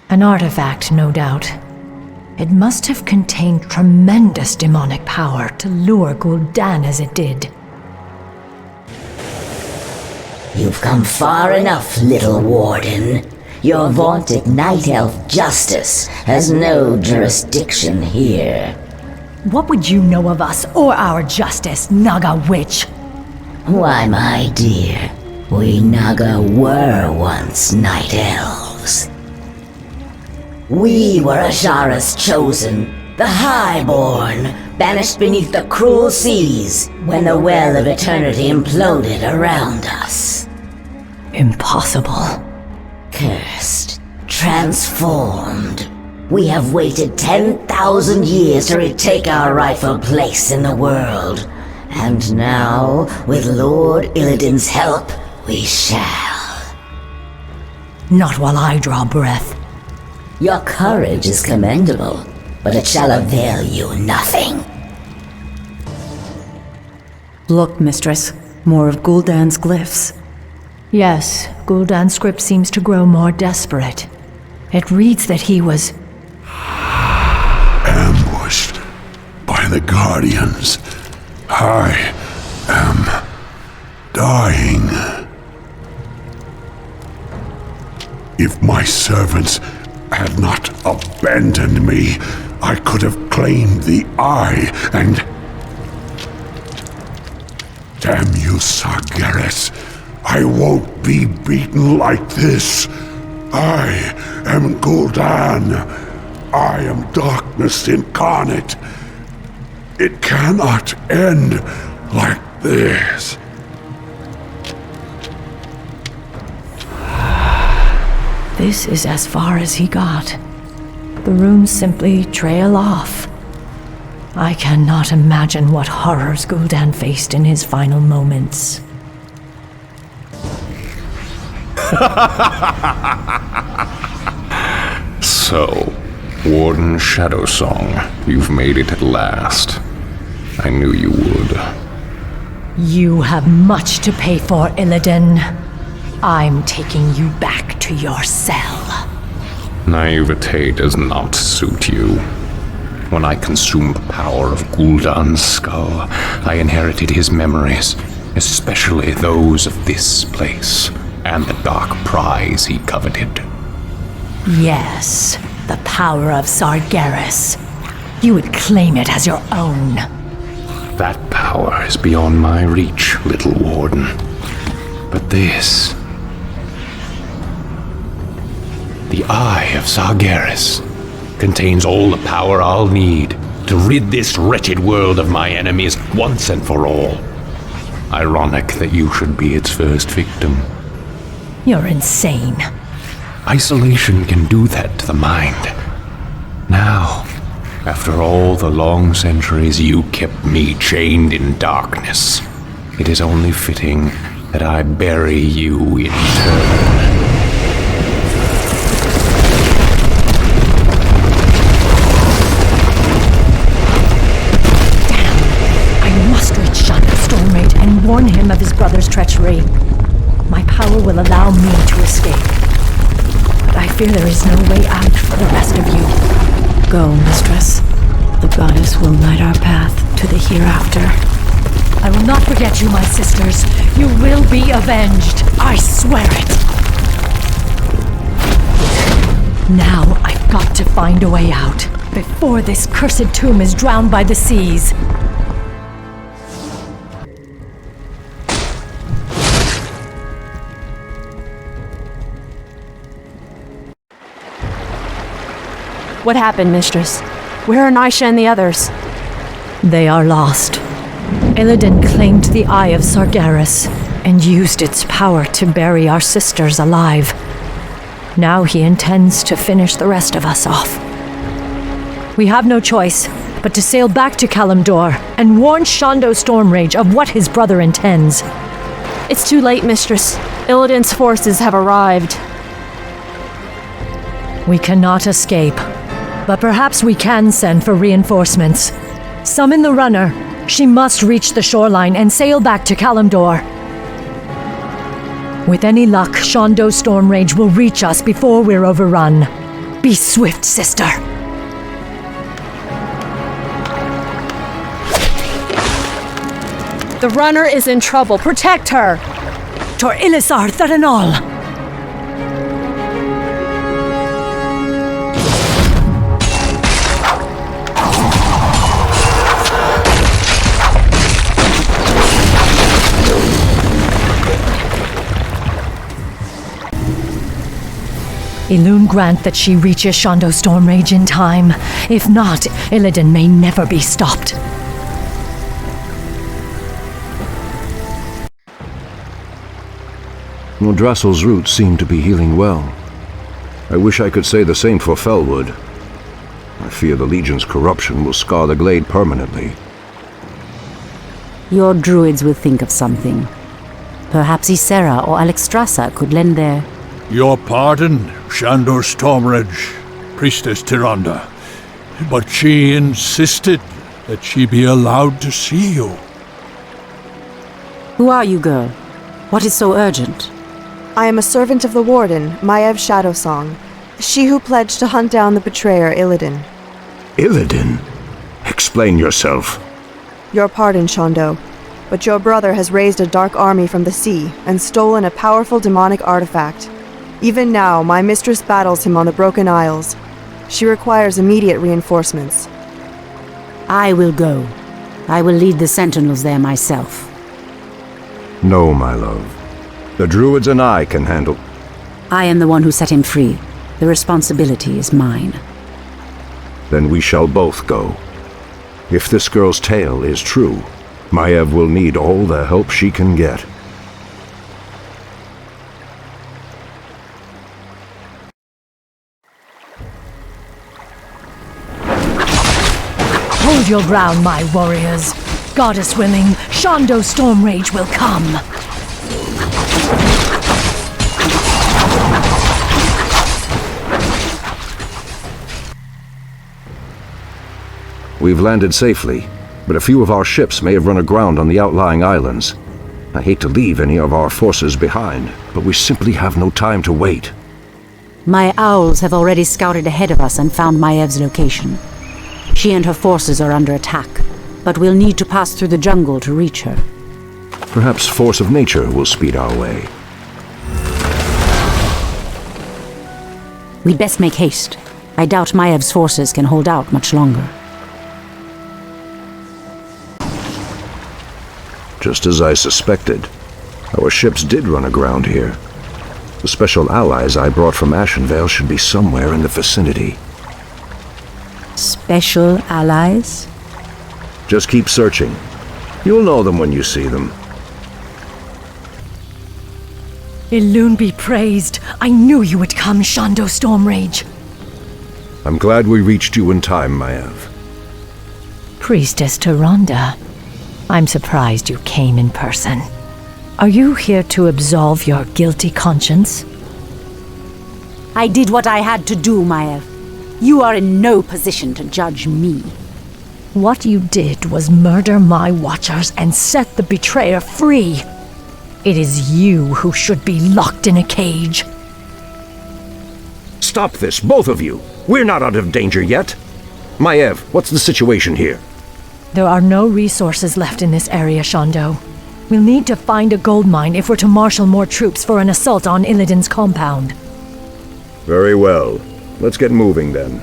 An artifact, no doubt. It must have contained tremendous demonic power to lure Gul'dan as it did. You've come far enough, little warden. Your vaunted night elf justice has no jurisdiction here. What would you know of us or our justice, Naga witch? Why, my dear, we Naga were once night elves. We were Ashara's chosen, the Highborn, banished beneath the cruel seas when the Well of Eternity imploded around us. Impossible. Cursed, transformed. We have waited 10,000 years to retake our rightful place in the world. And now, with Lord Illidan's help, we shall. Not while I draw breath. Your courage is commendable, but it shall avail you nothing. Look, mistress. More of Gul'dan's glyphs. Yes, Gul'dan's script seems to grow more desperate. It reads that he was... ambushed by the Guardians. I am dying. If my servants had not abandoned me, I could have claimed the Eye and... Damn you, Sargeras. I won't be beaten like this. I am Gul'dan. I am darkness incarnate. It cannot end like this. This is as far as he got. The runes simply trail off. I cannot imagine what horrors Gul'dan faced in his final moments. So, Warden Shadowsong, you've made it at last. I knew you would. You have much to pay for, Illidan. I'm taking you back to your cell. Naivete does not suit you. When I consumed the power of Gul'dan's skull, I inherited his memories, especially those of this place, and the dark prize he coveted. Yes, the power of Sargeras. You would claim it as your own. That power power is beyond my reach, little warden. But this... the Eye of Sargeras contains all the power I'll need to rid this wretched world of my enemies once and for all. Ironic that you should be its first victim. You're insane. Isolation can do that to the mind. Now, after all the long centuries you kept me chained in darkness, it is only fitting that I bury you in turn. And warn him of his brother's treachery. My power will allow me to escape. But I fear there is no way out for the rest of you. Go, mistress. The goddess will light our path to the hereafter. I will not forget you, my sisters. You will be avenged. I swear it. Now I've got to find a way out, before this cursed tomb is drowned by the seas. What happened, mistress? Where are Nisha and the others? They are lost. Illidan claimed the Eye of Sargeras and used its power to bury our sisters alive. Now he intends to finish the rest of us off. We have no choice but to sail back to Kalimdor and warn Shondo Stormrage of what his brother intends. It's too late, mistress. Illidan's forces have arrived. We cannot escape. But perhaps we can send for reinforcements. Summon the runner. She must reach the shoreline and sail back to Kalimdor. With any luck, Shondo Stormrage will reach us before we're overrun. Be swift, sister. The runner is in trouble. Protect her! Tor Ilisar Tharanol! Elune grant that she reaches Shondo Stormrage in time. If not, Illidan may never be stopped. Nordrassil's roots seem to be healing well. I wish I could say the same for Felwood. I fear the Legion's corruption will scar the glade permanently. Your druids will think of something. Perhaps Ysera or Alexstrasza could lend their... Your pardon, Shondo Stormrage, Priestess Tyrande, but she insisted that she be allowed to see you. Who are you, girl? What is so urgent? I am a servant of the Warden, Maiev Shadowsong, she who pledged to hunt down the betrayer Illidan. Illidan? Explain yourself. Your pardon, Shondo, but your brother has raised a dark army from the sea and stolen a powerful demonic artifact. Even now, my mistress battles him on the Broken Isles. She requires immediate reinforcements. I will go. I will lead the sentinels there myself. No, my love. The druids and I can handle... I am the one who set him free. The responsibility is mine. Then we shall both go. If this girl's tale is true, Maiev will need all the help she can get. Hold your ground, my warriors. Goddess willing, Shondo Stormrage will come. We've landed safely, but a few of our ships may have run aground on the outlying islands. I hate to leave any of our forces behind, but we simply have no time to wait. My owls have already scouted ahead of us and found Maiev's location. She and her forces are under attack, but we'll need to pass through the jungle to reach her. Perhaps force of nature will speed our way. We'd best make haste. I doubt Maiev's forces can hold out much longer. Just as I suspected. Our ships did run aground here. The special allies I brought from Ashenvale should be somewhere in the vicinity. Special allies? Just keep searching. You'll know them when you see them. Elune be praised. I knew you would come, Shondo Stormrage. I'm glad we reached you in time, Maiev. Priestess Tyrande, I'm surprised you came in person. Are you here to absolve your guilty conscience? I did what I had to do, Maiev. You are in no position to judge me. What you did was murder my watchers and set the betrayer free. It is you who should be locked in a cage. Stop this, both of you! We're not out of danger yet! Maiev, what's the situation here? There are no resources left in this area, Shondo. We'll need to find a gold mine if we're to marshal more troops for an assault on Illidan's compound. Very well. Let's get moving then.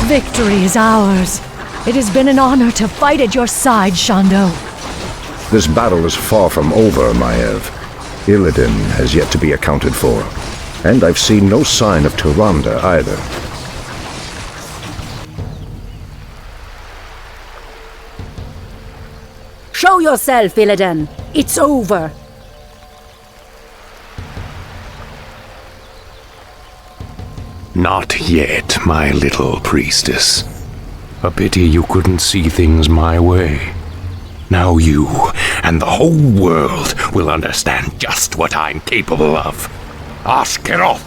Victory is ours. It has been an honor to fight at your side, Shondo. This battle is far from over, Maiev. Illidan has yet to be accounted for. And I've seen no sign of Tyrande either. Show yourself, Illidan. It's over. Not yet, my little priestess. A pity you couldn't see things my way. Now you and the whole world will understand just what I'm capable of. Ashkeroth!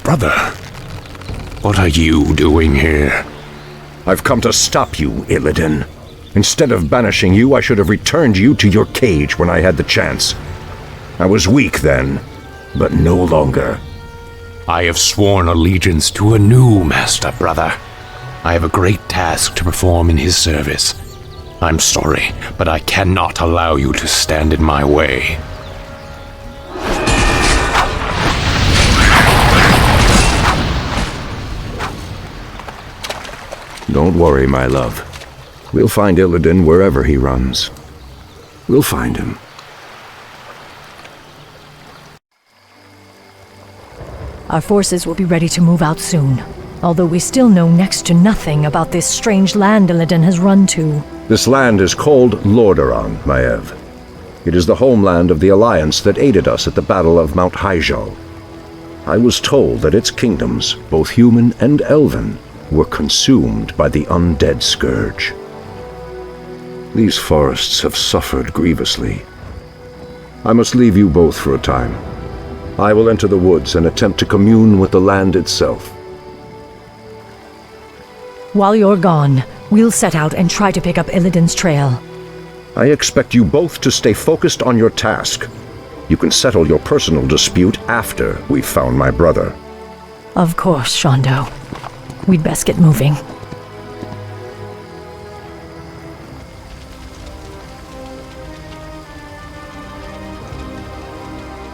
Brother, what are you doing here? I've come to stop you, Illidan. Instead of banishing you, I should have returned you to your cage when I had the chance. I was weak then, but no longer. I have sworn allegiance to a new master, brother. I have a great task to perform in his service. I'm sorry, but I cannot allow you to stand in my way. Don't worry, my love. We'll find Illidan wherever he runs. We'll find him. Our forces will be ready to move out soon, although we still know next to nothing about this strange land Illidan has run to. This land is called Lordaeron, Maiev. It is the homeland of the Alliance that aided us at the Battle of Mount Hyjal. I was told that its kingdoms, both human and elven, were consumed by the undead scourge. These forests have suffered grievously. I must leave you both for a time. I will enter the woods and attempt to commune with the land itself. While you're gone, we'll set out and try to pick up Illidan's trail. I expect you both to stay focused on your task. You can settle your personal dispute after we've found my brother. Of course, Shondo. We'd best get moving.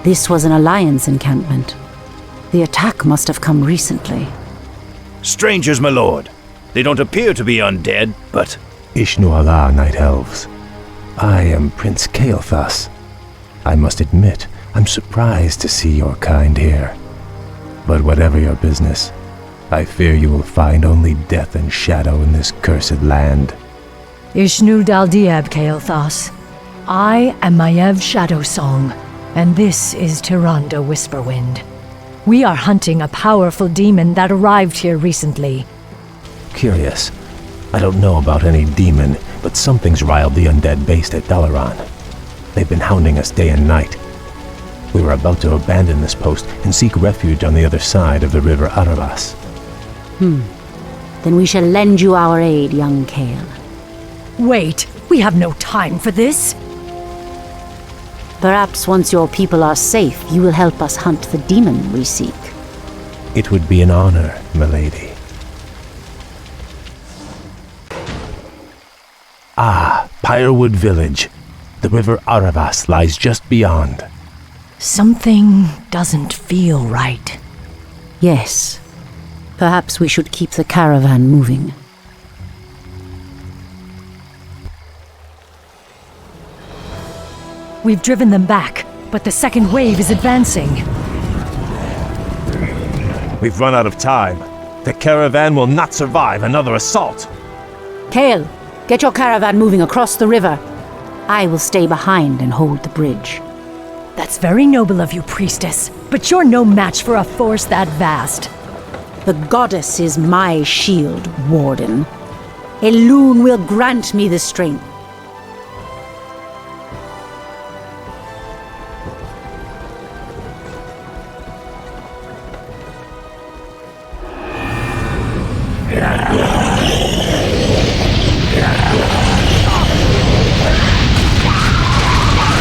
This was an Alliance encampment. The attack must have come recently. Strangers, my lord. They don't appear to be undead, but... Ishnu-Allah, Night Elves. I am Prince Kael'thas. I must admit, I'm surprised to see your kind here. But whatever your business, I fear you will find only death and shadow in this cursed land. Ishnu Daldieb, Kael'thas. I am Maiev Shadowsong, and this is Tyrande Whisperwind. We are hunting a powerful demon that arrived here recently. Curious. I don't know about any demon, but something's riled the undead based at Dalaran. They've been hounding us day and night. We were about to abandon this post and seek refuge on the other side of the river Arabas. Then we shall lend you our aid, young Kael. Wait, we have no time for this. Perhaps once your people are safe, you will help us hunt the demon we seek. It would be an honor, milady. Ah, Pyrewood Village. The river Arabas lies just beyond. Something doesn't feel right. Yes. Perhaps we should keep the caravan moving. We've driven them back, but the second wave is advancing. We've run out of time. The caravan will not survive another assault. Kale, get your caravan moving across the river. I will stay behind and hold the bridge. That's very noble of you, priestess, but you're no match for a force that vast. The goddess is my shield, Warden. Elune will grant me the strength.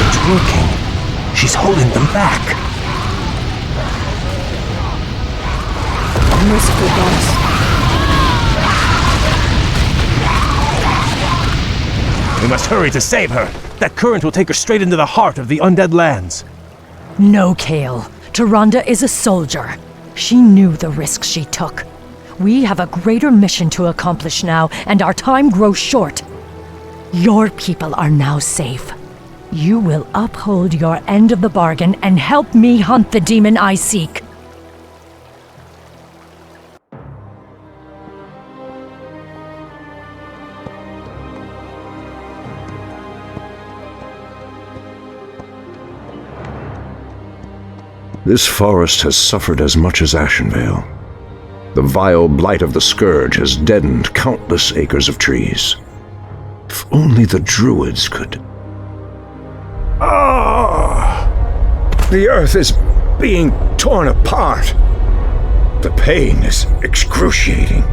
It's working. She's holding them back. Merciful goddess. We must hurry to save her. That current will take her straight into the heart of the undead lands. No, Kale. Tyrande is a soldier. She knew the risks she took. We have a greater mission to accomplish now, and our time grows short. Your people are now safe. You will uphold your end of the bargain and help me hunt the demon I seek. This forest has suffered as much as Ashenvale. The vile blight of the Scourge has deadened countless acres of trees. If only the druids could... The earth is being torn apart. The pain is excruciating.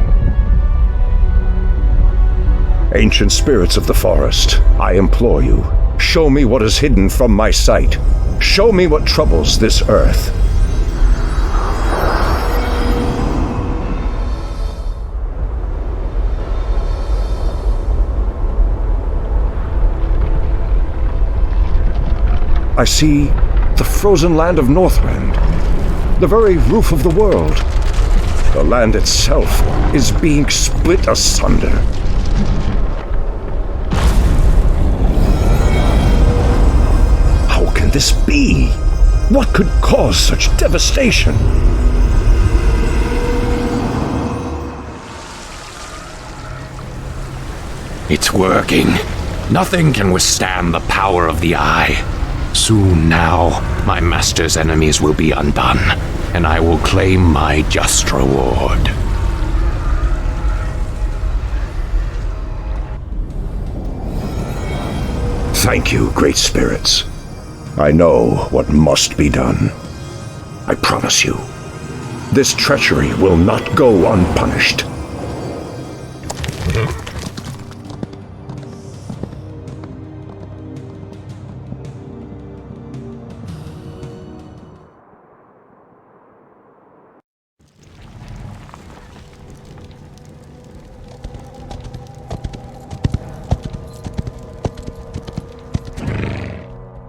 Ancient spirits of the forest, I implore you, show me what is hidden from my sight. Show me what troubles this earth. I see the frozen land of Northrend, the very roof of the world. The land itself is being split asunder. How can this be? What could cause such devastation? It's working. Nothing can withstand the power of the Eye. Soon now, my master's enemies will be undone, and I will claim my just reward. Thank you, great spirits. I know what must be done. I promise you, this treachery will not go unpunished.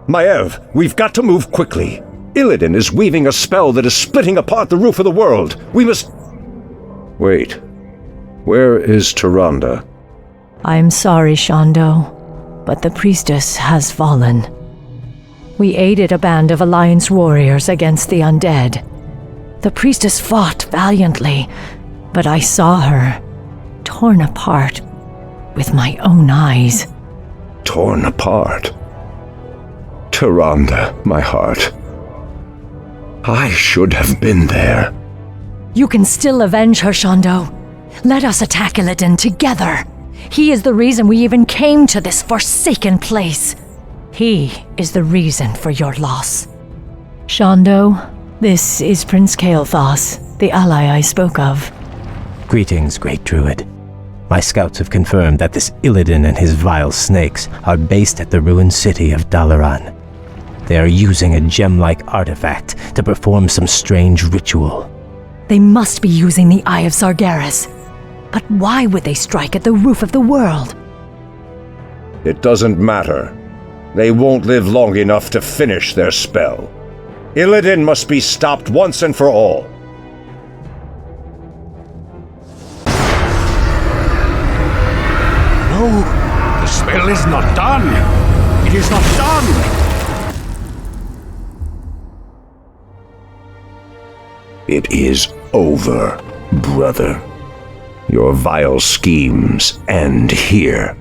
Maev, we've got to move quickly. Illidan is weaving a spell that is splitting apart the roof of the world. We must... Wait. Where is Tyrande? I'm sorry, Shondo, but the priestess has fallen. We aided a band of Alliance warriors against the undead. The priestess fought valiantly, but I saw her torn apart with my own eyes. Torn apart? Tyrande, my heart. I should have been there. You can still avenge her, Shondo. Let us attack Illidan together. He is the reason we even came to this forsaken place. He is the reason for your loss. Shondo, this is Prince Kael'thas, the ally I spoke of. Greetings, great druid. My scouts have confirmed that this Illidan and his vile snakes are based at the ruined city of Dalaran. They are using a gem-like artifact to perform some strange ritual. They must be using the Eye of Sargeras. But why would they strike at the roof of the world? It doesn't matter. They won't live long enough to finish their spell. Illidan must be stopped once and for all. spell is not done! It is not done! It is over, brother. Your vile schemes end here.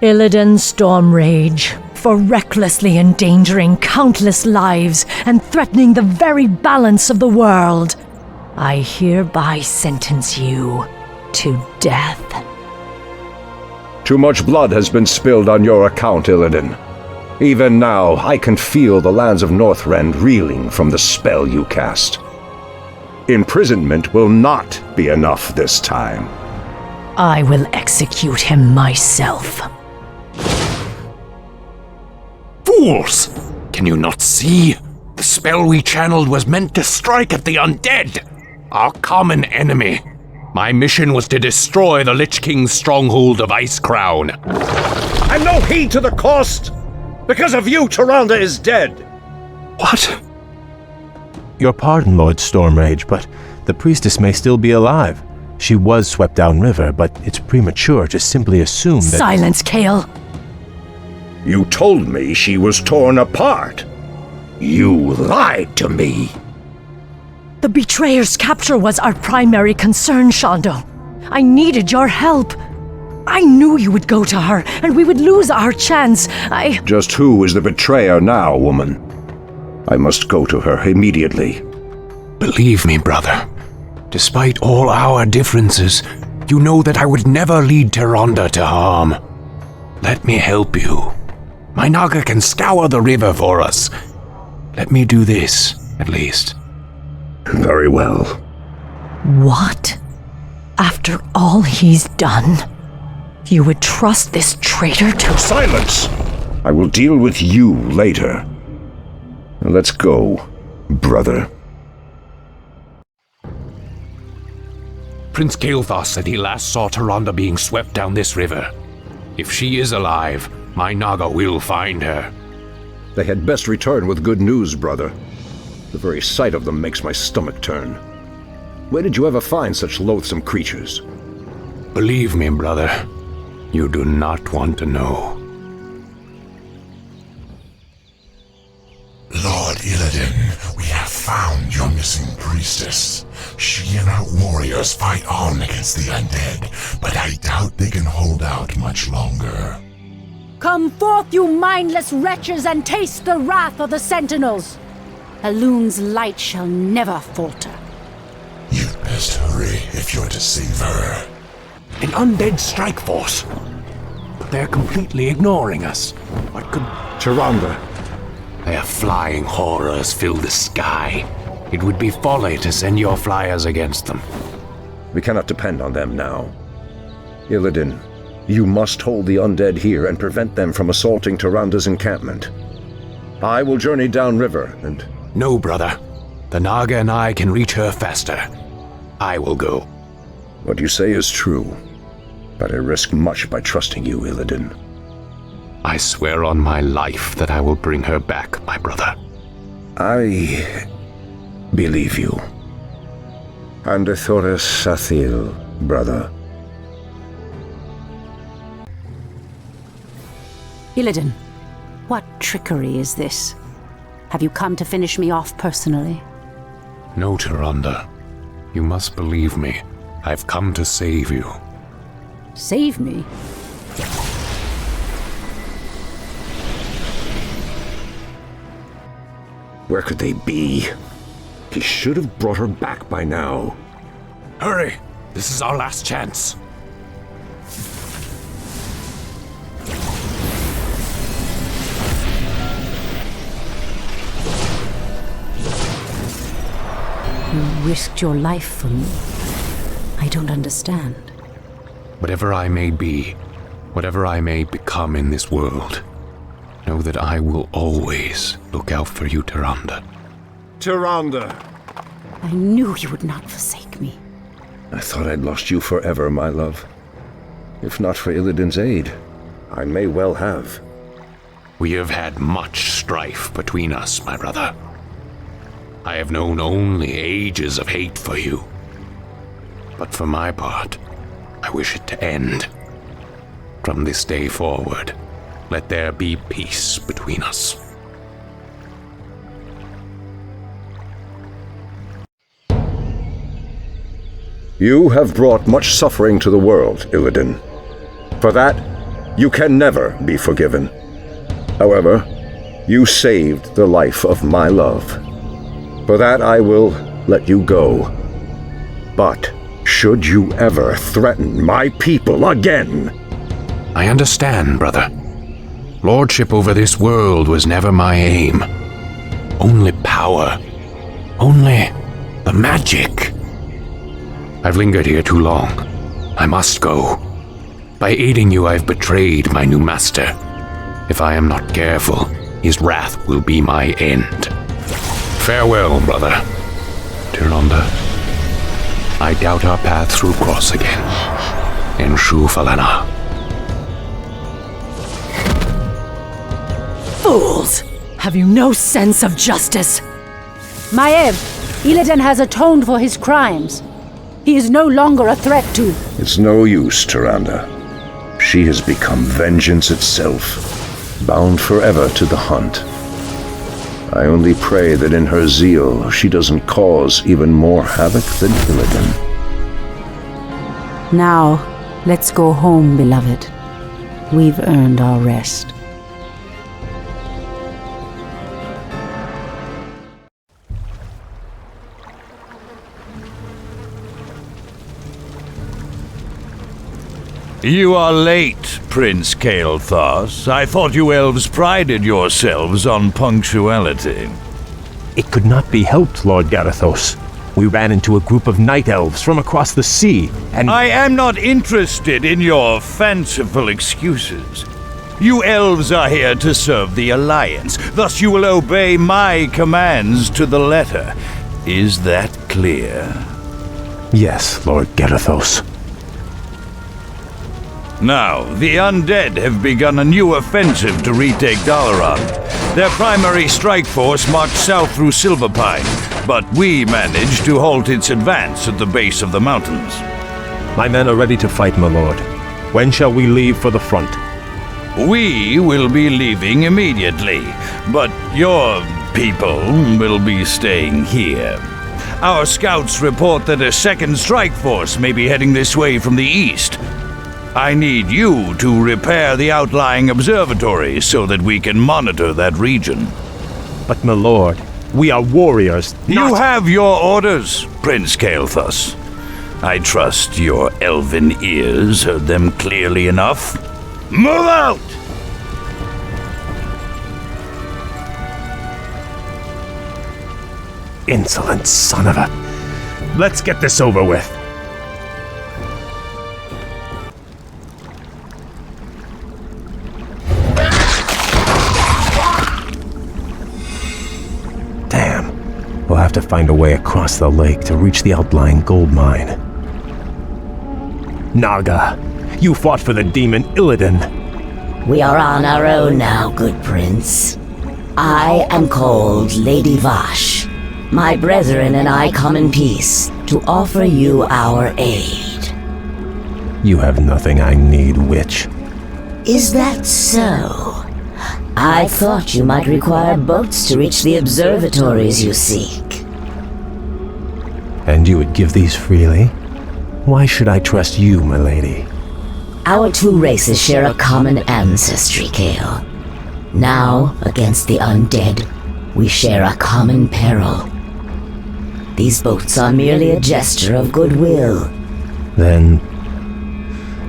Illidan Stormrage, for recklessly endangering countless lives and threatening the very balance of the world, I hereby sentence you to death. Too much blood has been spilled on your account, Illidan. Even now, I can feel the lands of Northrend reeling from the spell you cast. Imprisonment will not be enough this time. I will execute him myself. Fools! Can you not see? The spell we channeled was meant to strike at the undead, our common enemy. My mission was to destroy the Lich King's stronghold of Icecrown. And no heed to the cost! Because of you, Tyrande is dead! What? Your pardon, Lord Stormrage, but the priestess may still be alive. She was swept downriver, but it's premature to simply assume that— Silence, Kale! You told me she was torn apart. You lied to me. The betrayer's capture was our primary concern, Shondo. I needed your help. I knew you would go to her, and we would lose our chance. Just who is the betrayer now, woman? I must go to her immediately. Believe me, brother. Despite all our differences, you know that I would never lead Tyrande to harm. Let me help you. My Naga can scour the river for us. Let me do this, at least. Very well. What? After all he's done, you would trust this traitor to— Silence! I will deal with you later. Let's go, brother. Prince Kael'thas said he last saw Tyrande being swept down this river. If she is alive, my Naga will find her. They had best return with good news, brother. The very sight of them makes my stomach turn. Where did you ever find such loathsome creatures? Believe me, brother, you do not want to know. Lord Illidan, we have found your missing priestess. She and her warriors fight on against the undead, but I doubt they can hold out much longer. Come forth, you mindless wretches, and taste the wrath of the Sentinels! Elun's light shall never falter. You'd best hurry if you're to save her. An undead strike force. But they're completely ignoring us. What could— Tyrande. Their flying horrors fill the sky. It would be folly to send your flyers against them. We cannot depend on them now. Illidan, you must hold the undead here and prevent them from assaulting Tyrande's encampment. I will journey downriver and— No, brother. The Naga and I can reach her faster. I will go. What you say is true, but I risk much by trusting you, Illidan. I swear on my life that I will bring her back, my brother. I believe you. And Thoris Sathil, brother. Illidan, what trickery is this? Have you come to finish me off personally? No, Tyrande. You must believe me. I've come to save you. Save me? Where could they be? He should have brought her back by now. Hurry! This is our last chance. You risked your life for me. I don't understand. Whatever I may be, whatever I may become in this world, know that I will always look out for you, Tyrande. Tyrande! I knew you would not forsake me. I thought I'd lost you forever, my love. If not for Illidan's aid, I may well have. We have had much strife between us, my brother. I have known only ages of hate for you. But for my part, I wish it to end. From this day forward, let there be peace between us. You have brought much suffering to the world, Illidan. For that, you can never be forgiven. However, you saved the life of my love. For that I will let you go. But should you ever threaten my people again... I understand, brother. Lordship over this world was never my aim. Only power. Only the magic. I've lingered here too long. I must go. By aiding you, I've betrayed my new master. If I am not careful, his wrath will be my end. Farewell, brother. Tyrande, I doubt our paths will cross again. In Shufalana. Fools! Have you no sense of justice? Maiev, Illidan has atoned for his crimes. He is no longer a threat to... It's no use, Tyrande. She has become vengeance itself, bound forever to the hunt. I only pray that in her zeal she doesn't cause even more havoc than Illidan. Now, let's go home, beloved. We've earned our rest. You are late, Prince Kael'thas. I thought you elves prided yourselves on punctuality. It could not be helped, Lord Garithos. We ran into a group of night elves from across the sea, and... I am not interested in your fanciful excuses. You elves are here to serve the Alliance, thus you will obey my commands to the letter. Is that clear? Yes, Lord Garithos. Now, the undead have begun a new offensive to retake Dalaran. Their primary strike force marched south through Silverpine, but we managed to halt its advance at the base of the mountains. My men are ready to fight, my lord. When shall we leave for the front? We will be leaving immediately, but your people will be staying here. Our scouts report that a second strike force may be heading this way from the east. I need you to repair the outlying observatory so that we can monitor that region. But, my lord, we are warriors, You have your orders, Prince Kael'thas. I trust your elven ears heard them clearly enough. Move out! Insolent son of a... Let's get this over with. We'll have to find a way across the lake to reach the outlying gold mine. Naga, you fought for the demon Illidan. We are on our own now, good prince. I am called Lady Vash. My brethren and I come in peace to offer you our aid. You have nothing I need, witch. Is that so? I thought you might require boats to reach the observatories you seek. And you would give these freely? Why should I trust you, my lady? Our two races share a common ancestry, Kael. Now, against the undead, we share a common peril. These boats are merely a gesture of goodwill. Then,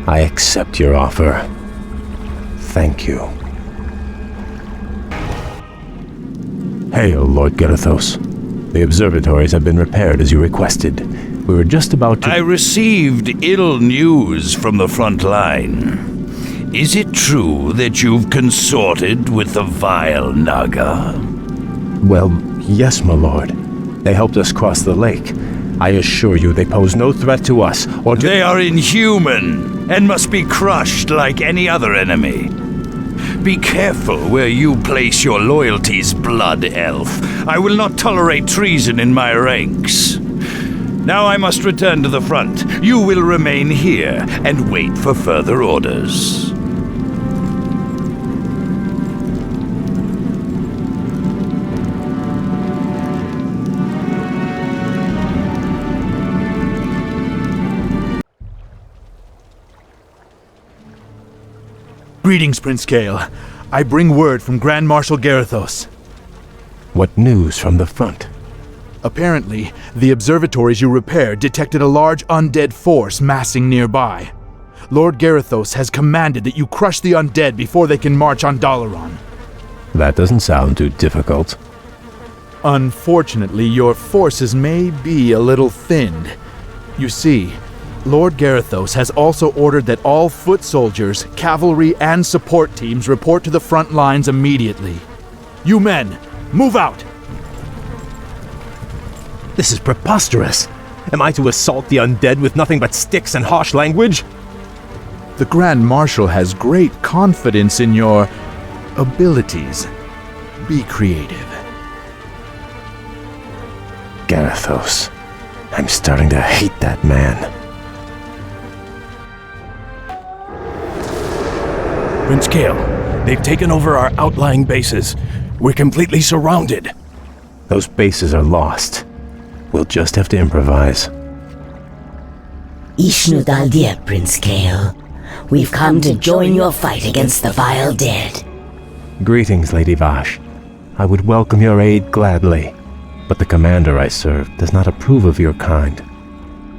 I accept your offer. Thank you. Hail, Lord Garithos. The observatories have been repaired as you requested. We were just about to... I received ill news from the front line. Is it true that you've consorted with the vile Naga? Well, yes, my lord. They helped us cross the lake. I assure you they pose no threat to us or to... They are inhuman and must be crushed like any other enemy. Be careful where you place your loyalties, blood elf. I will not tolerate treason in my ranks. Now I must return to the front. You will remain here and wait for further orders. Greetings, Prince Kael. I bring word from Grand Marshal Garithos. What news from the front? Apparently, the observatories you repaired detected a large undead force massing nearby. Lord Garithos has commanded that you crush the undead before they can march on Dalaran. That doesn't sound too difficult. Unfortunately, your forces may be a little thinned. You see, Lord Garithos has also ordered that all foot soldiers, cavalry, and support teams report to the front lines immediately. You men, move out! This is preposterous. Am I to assault the undead with nothing but sticks and harsh language? The Grand Marshal has great confidence in your abilities. Be creative. Garithos. I'm starting to hate that man. Prince Kael, they've taken over our outlying bases. We're completely surrounded. Those bases are lost. We'll just have to improvise. Ishnu Daldir, Prince Kael. We've come to join your fight against the vile dead. Greetings, Lady Vash. I would welcome your aid gladly, but the commander I serve does not approve of your kind.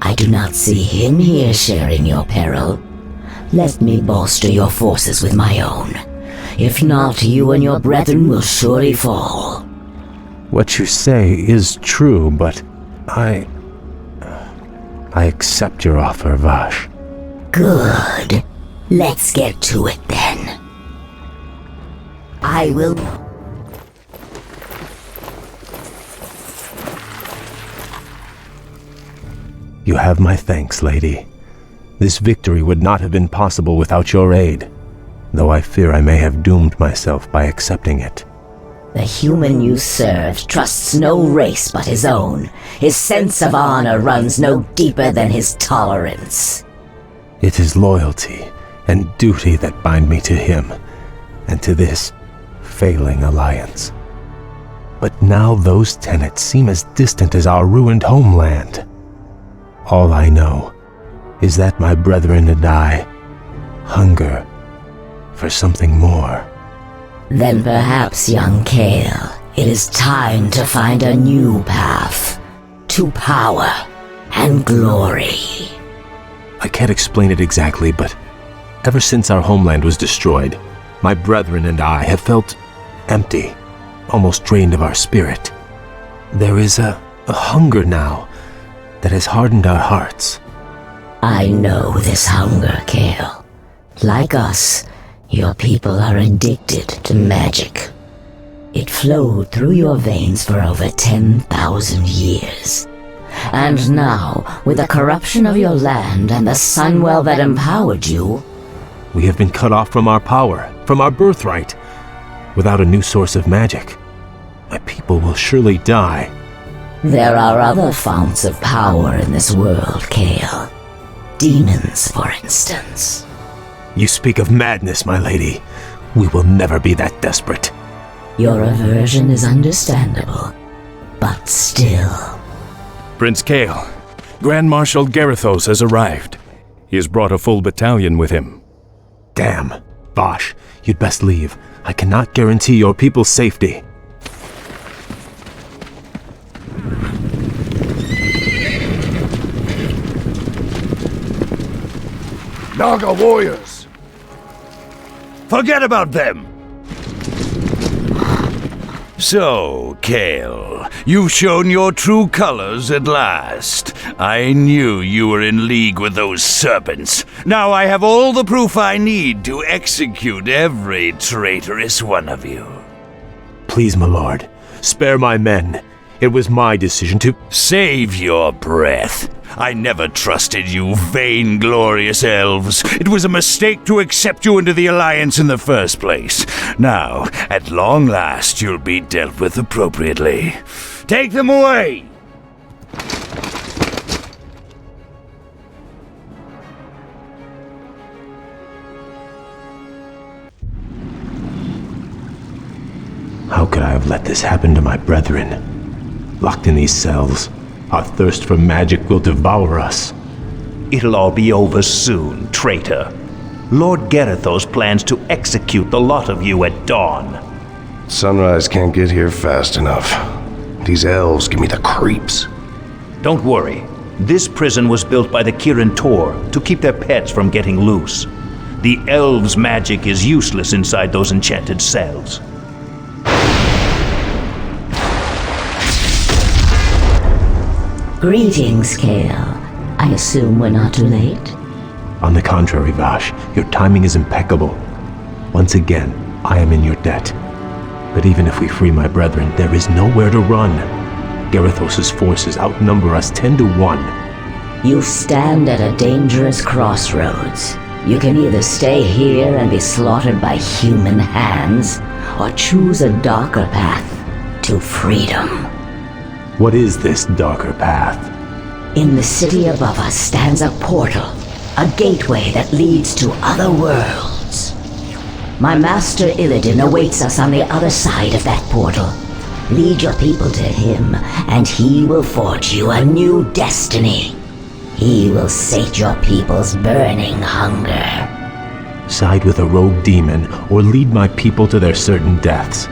I do not see him here sharing your peril. Let me bolster your forces with my own. If not, you and your brethren will surely fall. What you say is true, but I accept your offer, Vash. Good. Let's get to it then. I will... You have my thanks, lady. This victory would not have been possible without your aid, though I fear I may have doomed myself by accepting it. The human you serve trusts no race but his own. His sense of honor runs no deeper than his tolerance. It is loyalty and duty that bind me to him, and to this failing alliance. But now those tenets seem as distant as our ruined homeland. All I know is that my brethren and I hunger for something more. Then perhaps, young Kael, it is time to find a new path to power and glory. I can't explain it exactly, but ever since our homeland was destroyed, my brethren and I have felt empty, almost drained of our spirit. There is a hunger now that has hardened our hearts. I know this hunger, Kael. Like us, your people are addicted to magic. It flowed through your veins for over 10,000 years. And now, with the corruption of your land and the sunwell that empowered you, we have been cut off from our power, from our birthright. Without a new source of magic, my people will surely die. There are other founts of power in this world, Kael. Demons, for instance. You speak of madness, my lady. We will never be that desperate. Your aversion is understandable, but still. Prince Kael, Grand Marshal Garithos has arrived. He has brought a full battalion with him. Damn. Vash, you'd best leave. I cannot guarantee your people's safety. Naga warriors! Forget about them! So, Kael, you've shown your true colors at last. I knew you were in league with those serpents. Now I have all the proof I need to execute every traitorous one of you. Please, my lord, spare my men. It was my decision to... Save your breath. I never trusted you, vainglorious elves. It was a mistake to accept you into the Alliance in the first place. Now, at long last, you'll be dealt with appropriately. Take them away! How could I have let this happen to my brethren? Locked in these cells, our thirst for magic will devour us. It'll all be over soon, traitor. Lord Garethos plans to execute the lot of you at dawn. Sunrise can't get here fast enough. These elves give me the creeps. Don't worry. This prison was built by the Kirin Tor to keep their pets from getting loose. The elves' magic is useless inside those enchanted cells. Greetings, Kale. I assume we're not too late? On the contrary, Vash, your timing is impeccable. Once again, I am in your debt. But even if we free my brethren, there is nowhere to run. Garethos' forces outnumber us 10 to 1. You stand at a dangerous crossroads. You can either stay here and be slaughtered by human hands, or choose a darker path to freedom. What is this darker path? In the city above us stands a portal, a gateway that leads to other worlds. My master Illidan awaits us on the other side of that portal. Lead your people to him, and he will forge you a new destiny. He will sate your people's burning hunger. Side with a rogue demon, or lead my people to their certain deaths.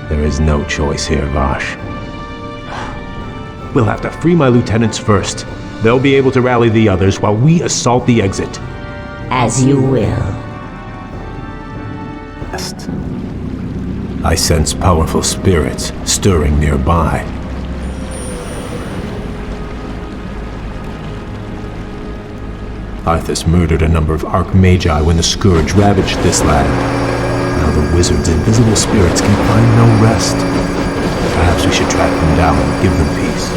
There is no choice here, Vash. We'll have to free my lieutenants first. They'll be able to rally the others while we assault the exit. As you will. I sense powerful spirits stirring nearby. Arthas murdered a number of Archmagi when the Scourge ravaged this land. Now the wizard's invisible spirits can find no rest. Perhaps we should track them down and give them peace.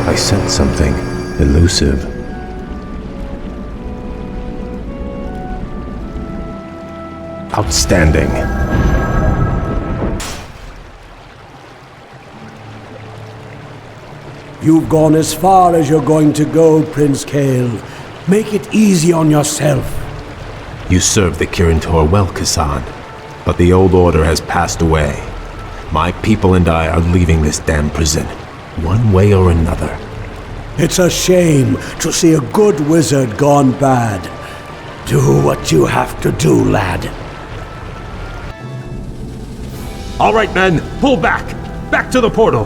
I sense something elusive. Outstanding. You've gone as far as you're going to go, Prince Kale. Make it easy on yourself. You served the Kirin Tor well, Kasan, but the old order has passed away. My people and I are leaving this damn prison, one way or another. It's a shame to see a good wizard gone bad. Do what you have to do, lad. All right, men, pull back! Back to the portal!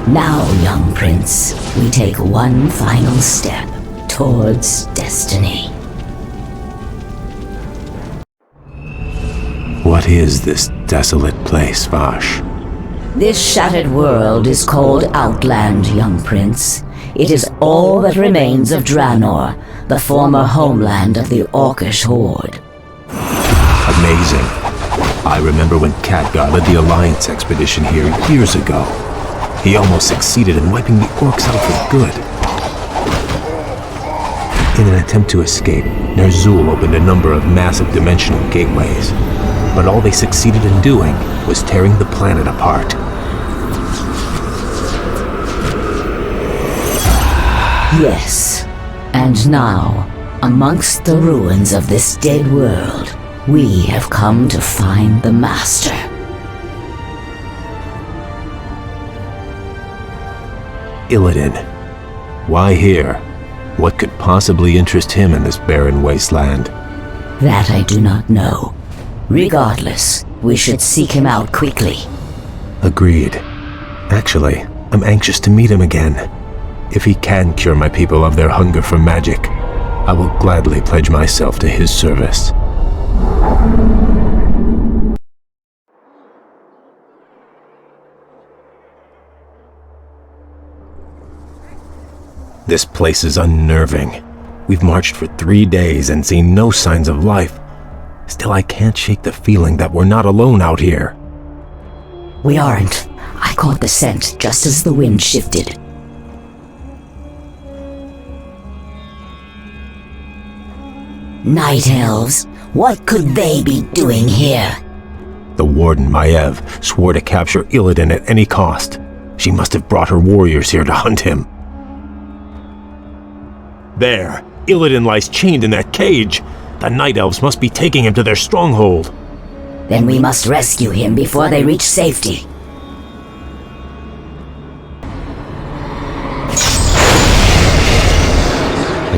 Now, young prince, we take one final step towards destiny. What is this desolate place, Vash? This shattered world is called Outland, young prince. It is all that remains of Draenor, the former homeland of the Orcish horde. Amazing. I remember when Khadgar led the Alliance expedition here years ago. He almost succeeded in wiping the orcs out for good. In an attempt to escape, Ner'zhul opened a number of massive dimensional gateways. But all they succeeded in doing was tearing the planet apart. Yes. And now, amongst the ruins of this dead world, we have come to find the Master. Illidan. Why here? What could possibly interest him in this barren wasteland? That I do not know. Regardless, we should seek him out quickly. Agreed. Actually, I'm anxious to meet him again. If he can cure my people of their hunger for magic, I will gladly pledge myself to his service. This place is unnerving. We've marched for 3 days and seen no signs of life. Still, I can't shake the feeling that we're not alone out here. We aren't. I caught the scent just as the wind shifted. Night elves, what could they be doing here? The warden, Maiev, swore to capture Illidan at any cost. She must have brought her warriors here to hunt him. There! Illidan lies chained in that cage! The Night Elves must be taking him to their stronghold. Then we must rescue him before they reach safety.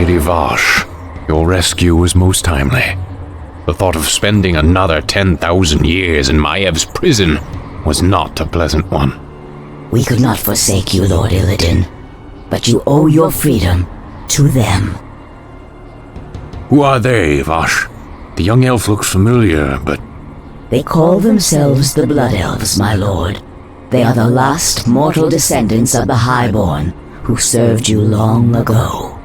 Lady Vash, your rescue was most timely. The thought of spending another 10,000 years in Maev's prison was not a pleasant one. We could not forsake you, Lord Illidan, but you owe your freedom to them. Who are they, Vash? The young elf looks familiar, but... They call themselves the Blood Elves, my lord. They are the last mortal descendants of the Highborn, who served you long ago.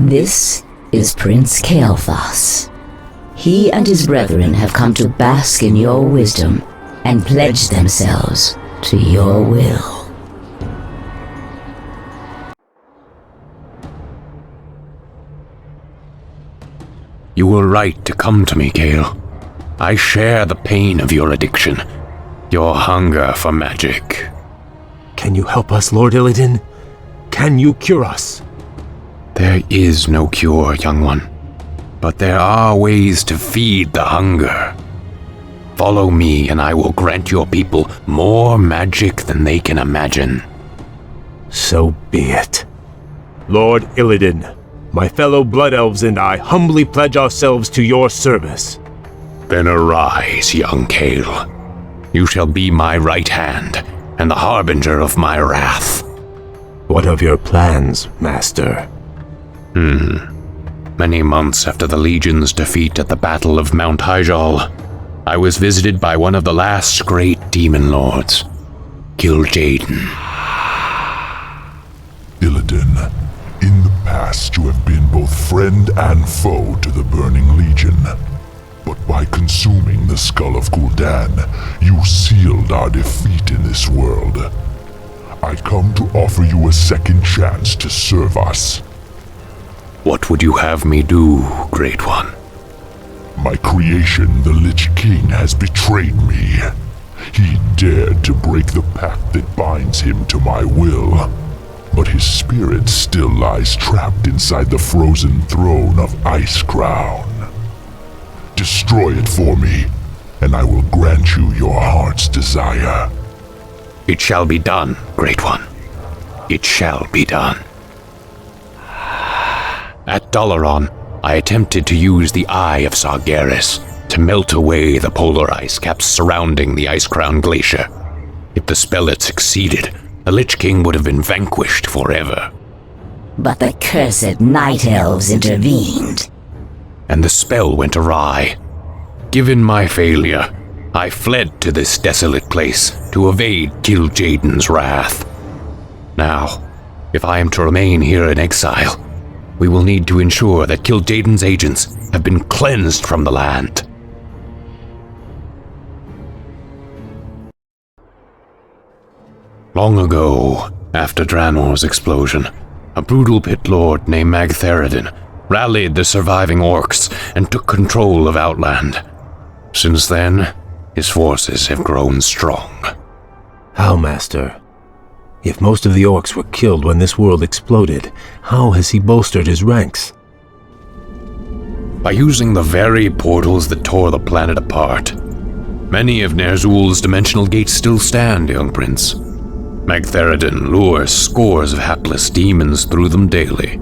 This is Prince Kael'thas. He and his brethren have come to bask in your wisdom and pledge themselves to your will. You were right to come to me, Kael. I share the pain of your addiction, your hunger for magic. Can you help us, Lord Illidan? Can you cure us? There is no cure, young one. But there are ways to feed the hunger. Follow me and I will grant your people more magic than they can imagine. So be it. Lord Illidan, my fellow Blood Elves and I humbly pledge ourselves to your service. Then arise, young Kael. You shall be my right hand and the harbinger of my wrath. What of your plans, Master? Many months after the Legion's defeat at the Battle of Mount Hyjal, I was visited by one of the last great demon lords, Kil'jaeden. Illidan, in the past you have been both friend and foe to the Burning Legion. But by consuming the skull of Gul'dan, you sealed our defeat in this world. I come to offer you a second chance to serve us. What would you have me do, Great One? My creation, the Lich King, has betrayed me. He dared to break the pact that binds him to my will. But his spirit still lies trapped inside the frozen throne of Icecrown. Destroy it for me, and I will grant you your heart's desire. It shall be done, Great One. It shall be done. At Dalaran, I attempted to use the Eye of Sargeras to melt away the polar ice caps surrounding the Icecrown Glacier. If the spell had succeeded, the Lich King would have been vanquished forever. But the cursed Night Elves intervened. And the spell went awry. Given my failure, I fled to this desolate place to evade Kil'jaeden's wrath. Now, if I am to remain here in exile, we will need to ensure that Kil'jaeden's agents have been cleansed from the land. Long ago, after Draenor's explosion, a brutal pit lord named Magtheridon rallied the surviving orcs and took control of Outland. Since then, his forces have grown strong. How, Master? If most of the orcs were killed when this world exploded, how has he bolstered his ranks? By using the very portals that tore the planet apart. Many of Ner'zhul's dimensional gates still stand, young prince. Magtheridon lures scores of hapless demons through them daily.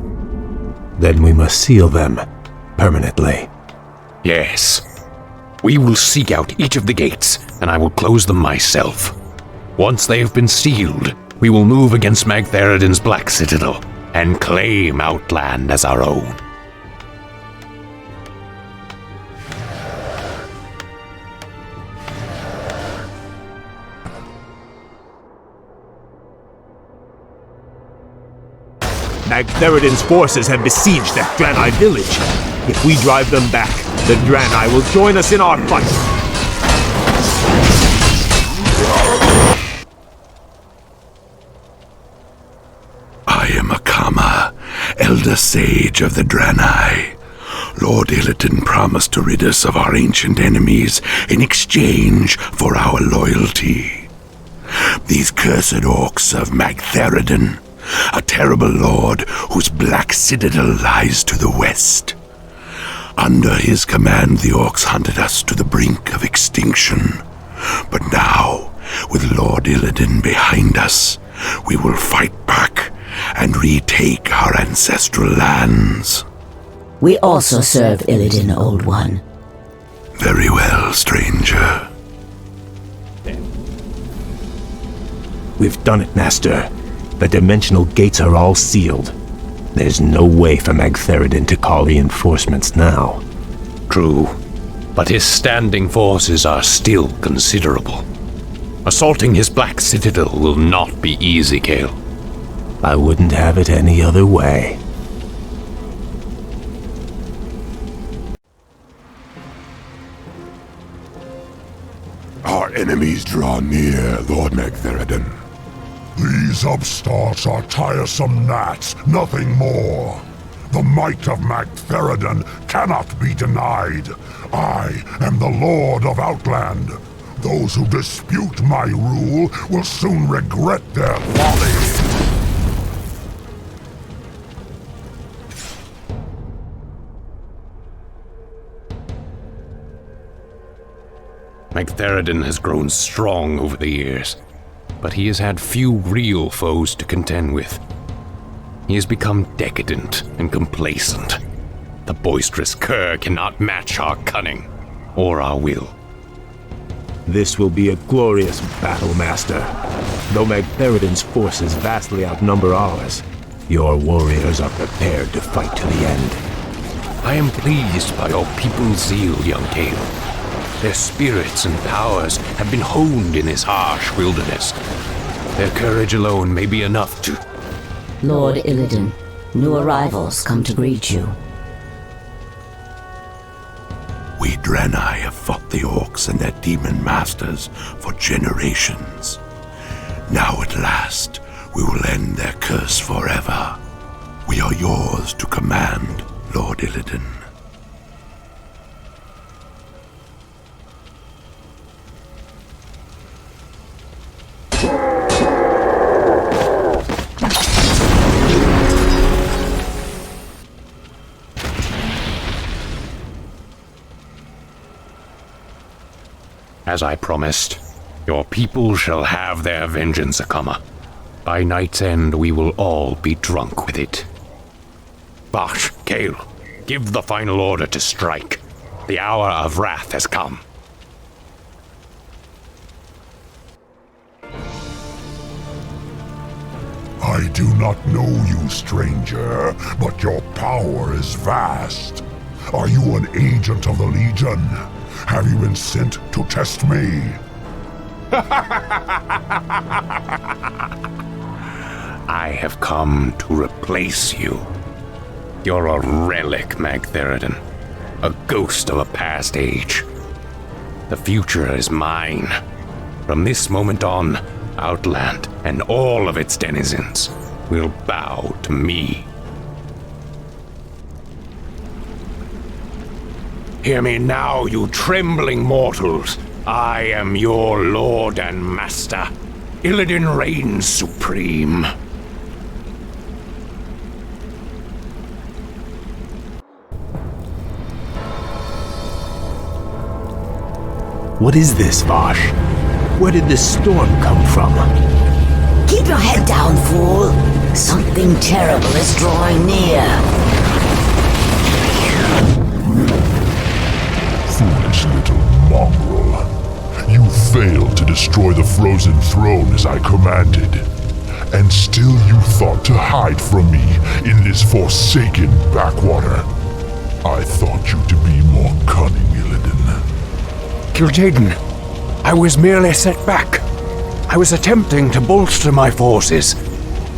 Then we must seal them permanently. Yes. We will seek out each of the gates, and I will close them myself. Once they have been sealed, we will move against Magtheridon's Black Citadel and claim Outland as our own. Magtheridon's forces have besieged that Draenei village. If we drive them back, the Draenei will join us in our fight. I am Akama, Elder Sage of the Draenei. Lord Illidan promised to rid us of our ancient enemies in exchange for our loyalty. These cursed orcs of Magtheridon, a terrible lord whose black citadel lies to the west. Under his command, the orcs hunted us to the brink of extinction. But now, with Lord Illidan behind us, we will fight back and retake our ancestral lands. We also serve Illidan, Old One. Very well, stranger. We've done it, Master. The dimensional gates are all sealed. There's no way for Magtheridon to call reinforcements now. True, but his standing forces are still considerable. Assaulting his Black Citadel will not be easy, Kael. I wouldn't have it any other way. Our enemies draw near, Lord Magtheridon. These upstarts are tiresome gnats, nothing more. The might of Magtheridon cannot be denied. I am the Lord of Outland. Those who dispute my rule will soon regret their folly. Magtheridon has grown strong over the years, but he has had few real foes to contend with. He has become decadent and complacent. The boisterous cur cannot match our cunning or our will. This will be a glorious battle, Master. Though Magtheridon's forces vastly outnumber ours, your warriors are prepared to fight to the end. I am pleased by your people's zeal, young Kael. Their spirits and powers have been honed in this harsh wilderness. Their courage alone may be enough to... Lord Illidan, new arrivals come to greet you. We Draenei have fought the orcs and their demon masters for generations. Now at last, we will end their curse forever. We are yours to command, Lord Illidan. As I promised, your people shall have their vengeance, Akama. By night's end, we will all be drunk with it. Bash, Kael, give the final order to strike. The hour of wrath has come. I do not know you, stranger, but your power is vast. Are you an agent of the Legion? Have you been sent to test me? I have come to replace you. You're a relic, Magtheridon. A ghost of a past age. The future is mine. From this moment on, Outland and all of its denizens will bow to me. Hear me now, you trembling mortals. I am your lord and master. Illidan reigns supreme. What is this, Vash? Where did this storm come from? Keep your head down, fool. Something terrible is drawing near. Foolish little mongrel. You failed to destroy the frozen throne as I commanded. And still you thought to hide from me in this forsaken backwater. I thought you to be more cunning, Illidan. Kil'jaeden, I was merely set back. I was attempting to bolster my forces.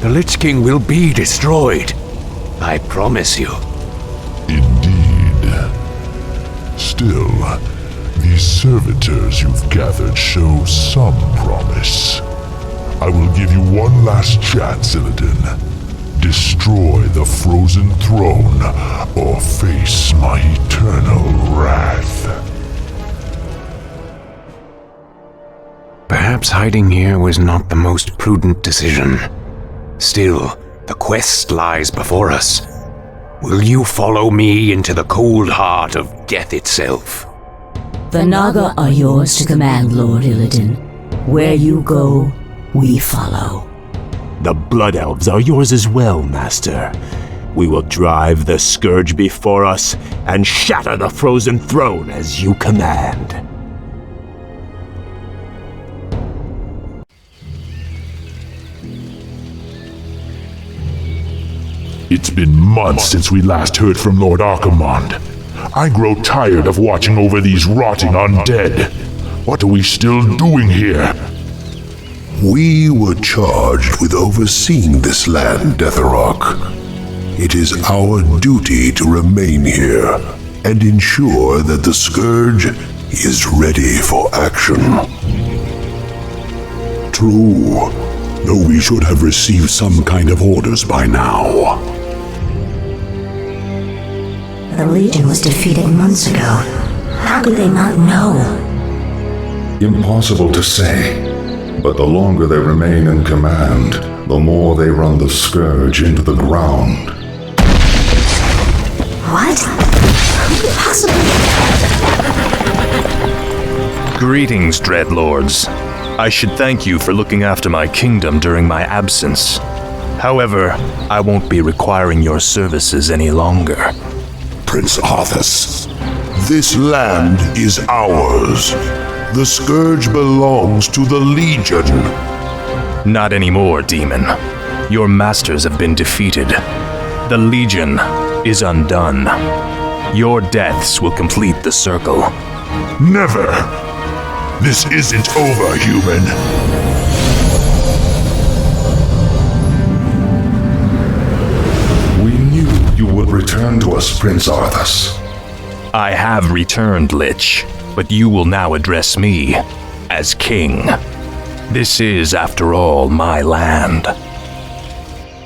The Lich King will be destroyed. I promise you. Indeed. Still, these servitors you've gathered show some promise. I will give you one last chance, Illidan. Destroy the frozen throne, or face my eternal wrath. Perhaps hiding here was not the most prudent decision. Still, the quest lies before us. Will you follow me into the cold heart of death itself? The Naga are yours to command, Lord Illidan. Where you go, we follow. The Blood Elves are yours as well, Master. We will drive the Scourge before us and shatter the Frozen Throne as you command. It's been months since we last heard from Lord Archimonde. I grow tired of watching over these rotting undead. What are we still doing here? We were charged with overseeing this land, Anub'Arak. It is our duty to remain here and ensure that the Scourge is ready for action. True, though we should have received some kind of orders by now. The Legion was defeated months ago. How could they not know? Impossible to say. But the longer they remain in command, the more they run the Scourge into the ground. What? Who could possibly... Greetings, Dreadlords. I should thank you for looking after my kingdom during my absence. However, I won't be requiring your services any longer. Prince Arthas, this land is ours. The Scourge belongs to the Legion. Not anymore, demon. Your masters have been defeated. The Legion is undone. Your deaths will complete the circle. Never! This isn't over, human. We knew you would return to us, Prince Arthas. I have returned, Lich, but you will now address me as king. This is, after all, my land.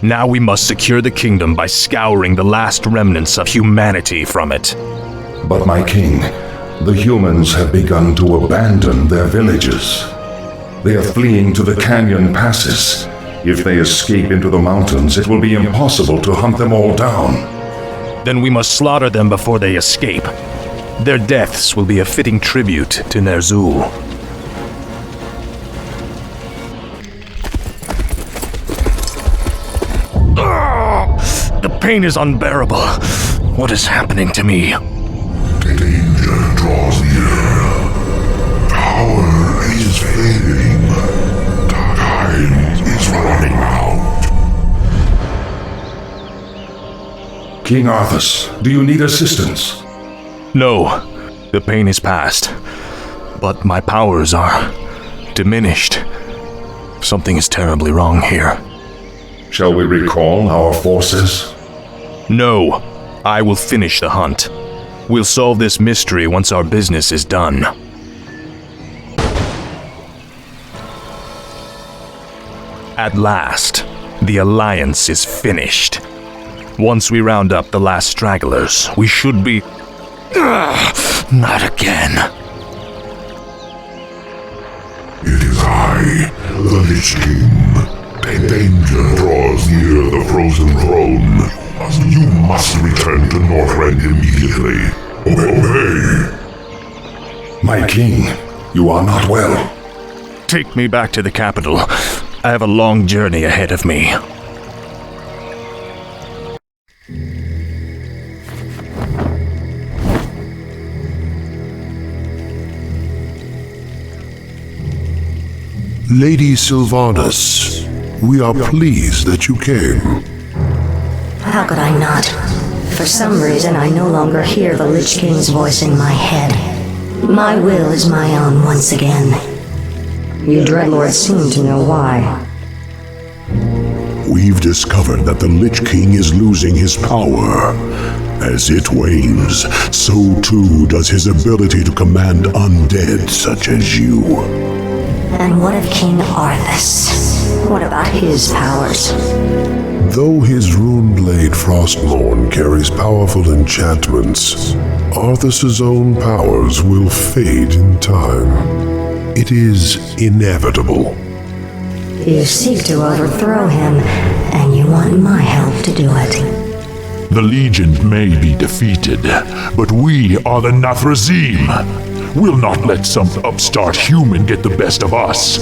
Now we must secure the kingdom by scouring the last remnants of humanity from it. But my king, the humans have begun to abandon their villages. They are fleeing to the canyon passes. If they escape into the mountains, it will be impossible to hunt them all down. Then we must slaughter them before they escape. Their deaths will be a fitting tribute to Ner'zhul. The pain is unbearable. What is happening to me? Danger draws near. Power is fading. Time is running out. King Arthas, do you need assistance? No, the pain is past. But my powers are diminished. Something is terribly wrong here. Shall we recall our forces? No, I will finish the hunt. We'll solve this mystery once our business is done. At last, the Alliance is finished. Once we round up the last stragglers, we should be... Not again. It is I, the Lich King. Danger draws near the Frozen Throne. You must return to Northrend immediately. Obey! My king, you are not well. Take me back to the capital. I have a long journey ahead of me. Lady Sylvanas, we are pleased that you came. How could I not? For some reason, I no longer hear the Lich King's voice in my head. My will is my own once again. You Dreadlords seem to know why. We've discovered that the Lich King is losing his power. As it wanes, so too does his ability to command undead such as you. And what of King Arthas? What about his powers? Though his rune-blade Frostmourne carries powerful enchantments, Arthas's own powers will fade in time. It is inevitable. You seek to overthrow him, and you want my help to do it. The Legion may be defeated, but we are the Nathrazim. We'll not let some upstart human get the best of us.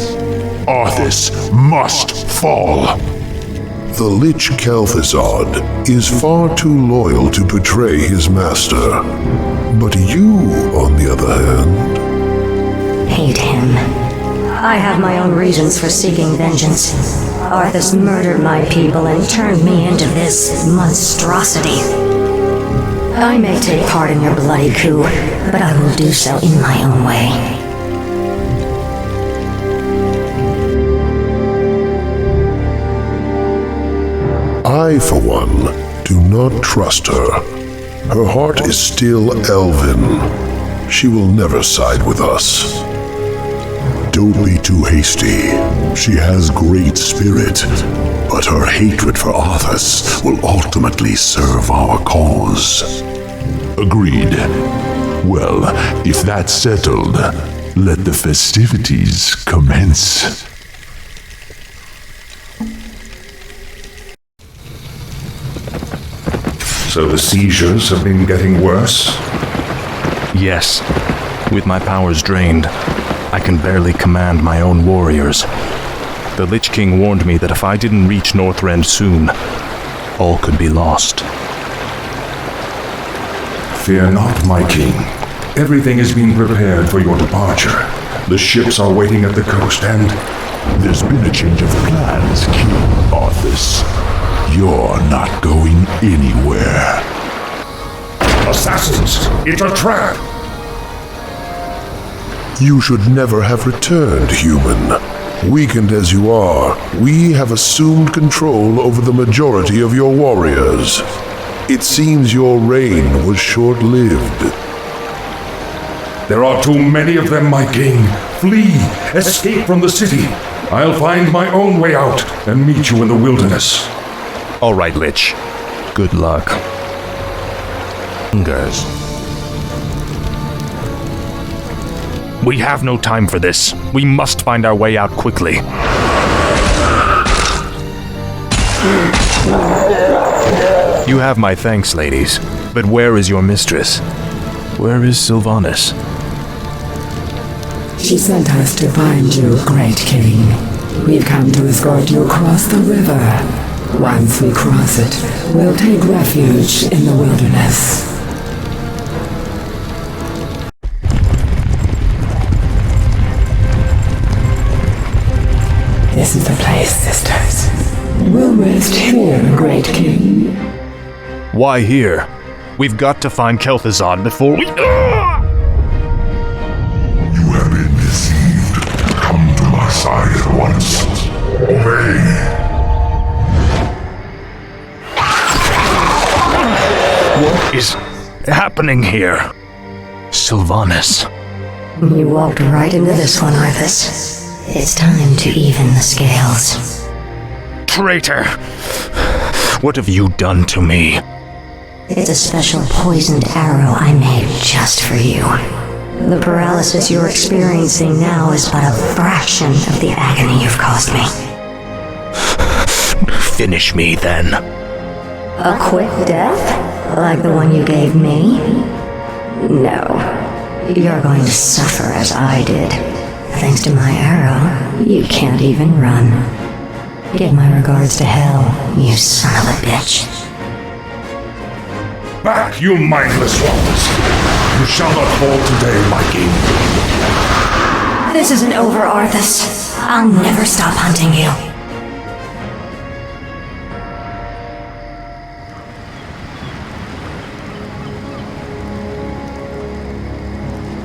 Arthas must fall. The Lich Kel'Thuzad is far too loyal to betray his master. But you, on the other hand... Hate him. I have my own reasons for seeking vengeance. Arthas murdered my people and turned me into this monstrosity. I may take part in your bloody coup, but I will do so in my own way. I, for one, do not trust her. Her heart is still elven. She will never side with us. Don't be too hasty. She has great spirit, but her hatred for Arthas will ultimately serve our cause. Agreed. Well, if that's settled, let the festivities commence. So the seizures have been getting worse? Yes. With my powers drained, I can barely command my own warriors. The Lich King warned me that if I didn't reach Northrend soon, all could be lost. Fear not, my king. Everything is being prepared for your departure. The ships are waiting at the coast and... There's been a change of plans, King Arthas. You're not going anywhere. Assassins! It's a trap! You should never have returned, human. Weakened as you are, we have assumed control over the majority of your warriors. It seems your reign was short-lived. There are too many of them, my king. Flee! Escape from the city! I'll find my own way out and meet you in the wilderness. All right, Lich. Good luck. Fingers. We have no time for this. We must find our way out quickly. You have my thanks, ladies. But where is your mistress? Where is Sylvanas? She sent us to find you, great king. We've come to escort you across the river. Once we cross it, we'll take refuge in the wilderness. This is the place, sisters. We'll rest here, great king. Why here? We've got to find Kel'Thuzad before we... You have been deceived. Come to my side at once. Obey. What is happening here? Sylvanas. You walked right into this one, Arthas. It's time to even the scales. Traitor! What have you done to me? It's a special poisoned arrow I made just for you. The paralysis you're experiencing now is but a fraction of the agony you've caused me. Finish me, then. A quick death? Like the one you gave me? No. You're going to suffer as I did. Thanks to my arrow, you can't even run. Give my regards to Hell, you son of a bitch. Back, you mindless ones! You shall not fall today, my king. This isn't over, Arthas. I'll never stop hunting you.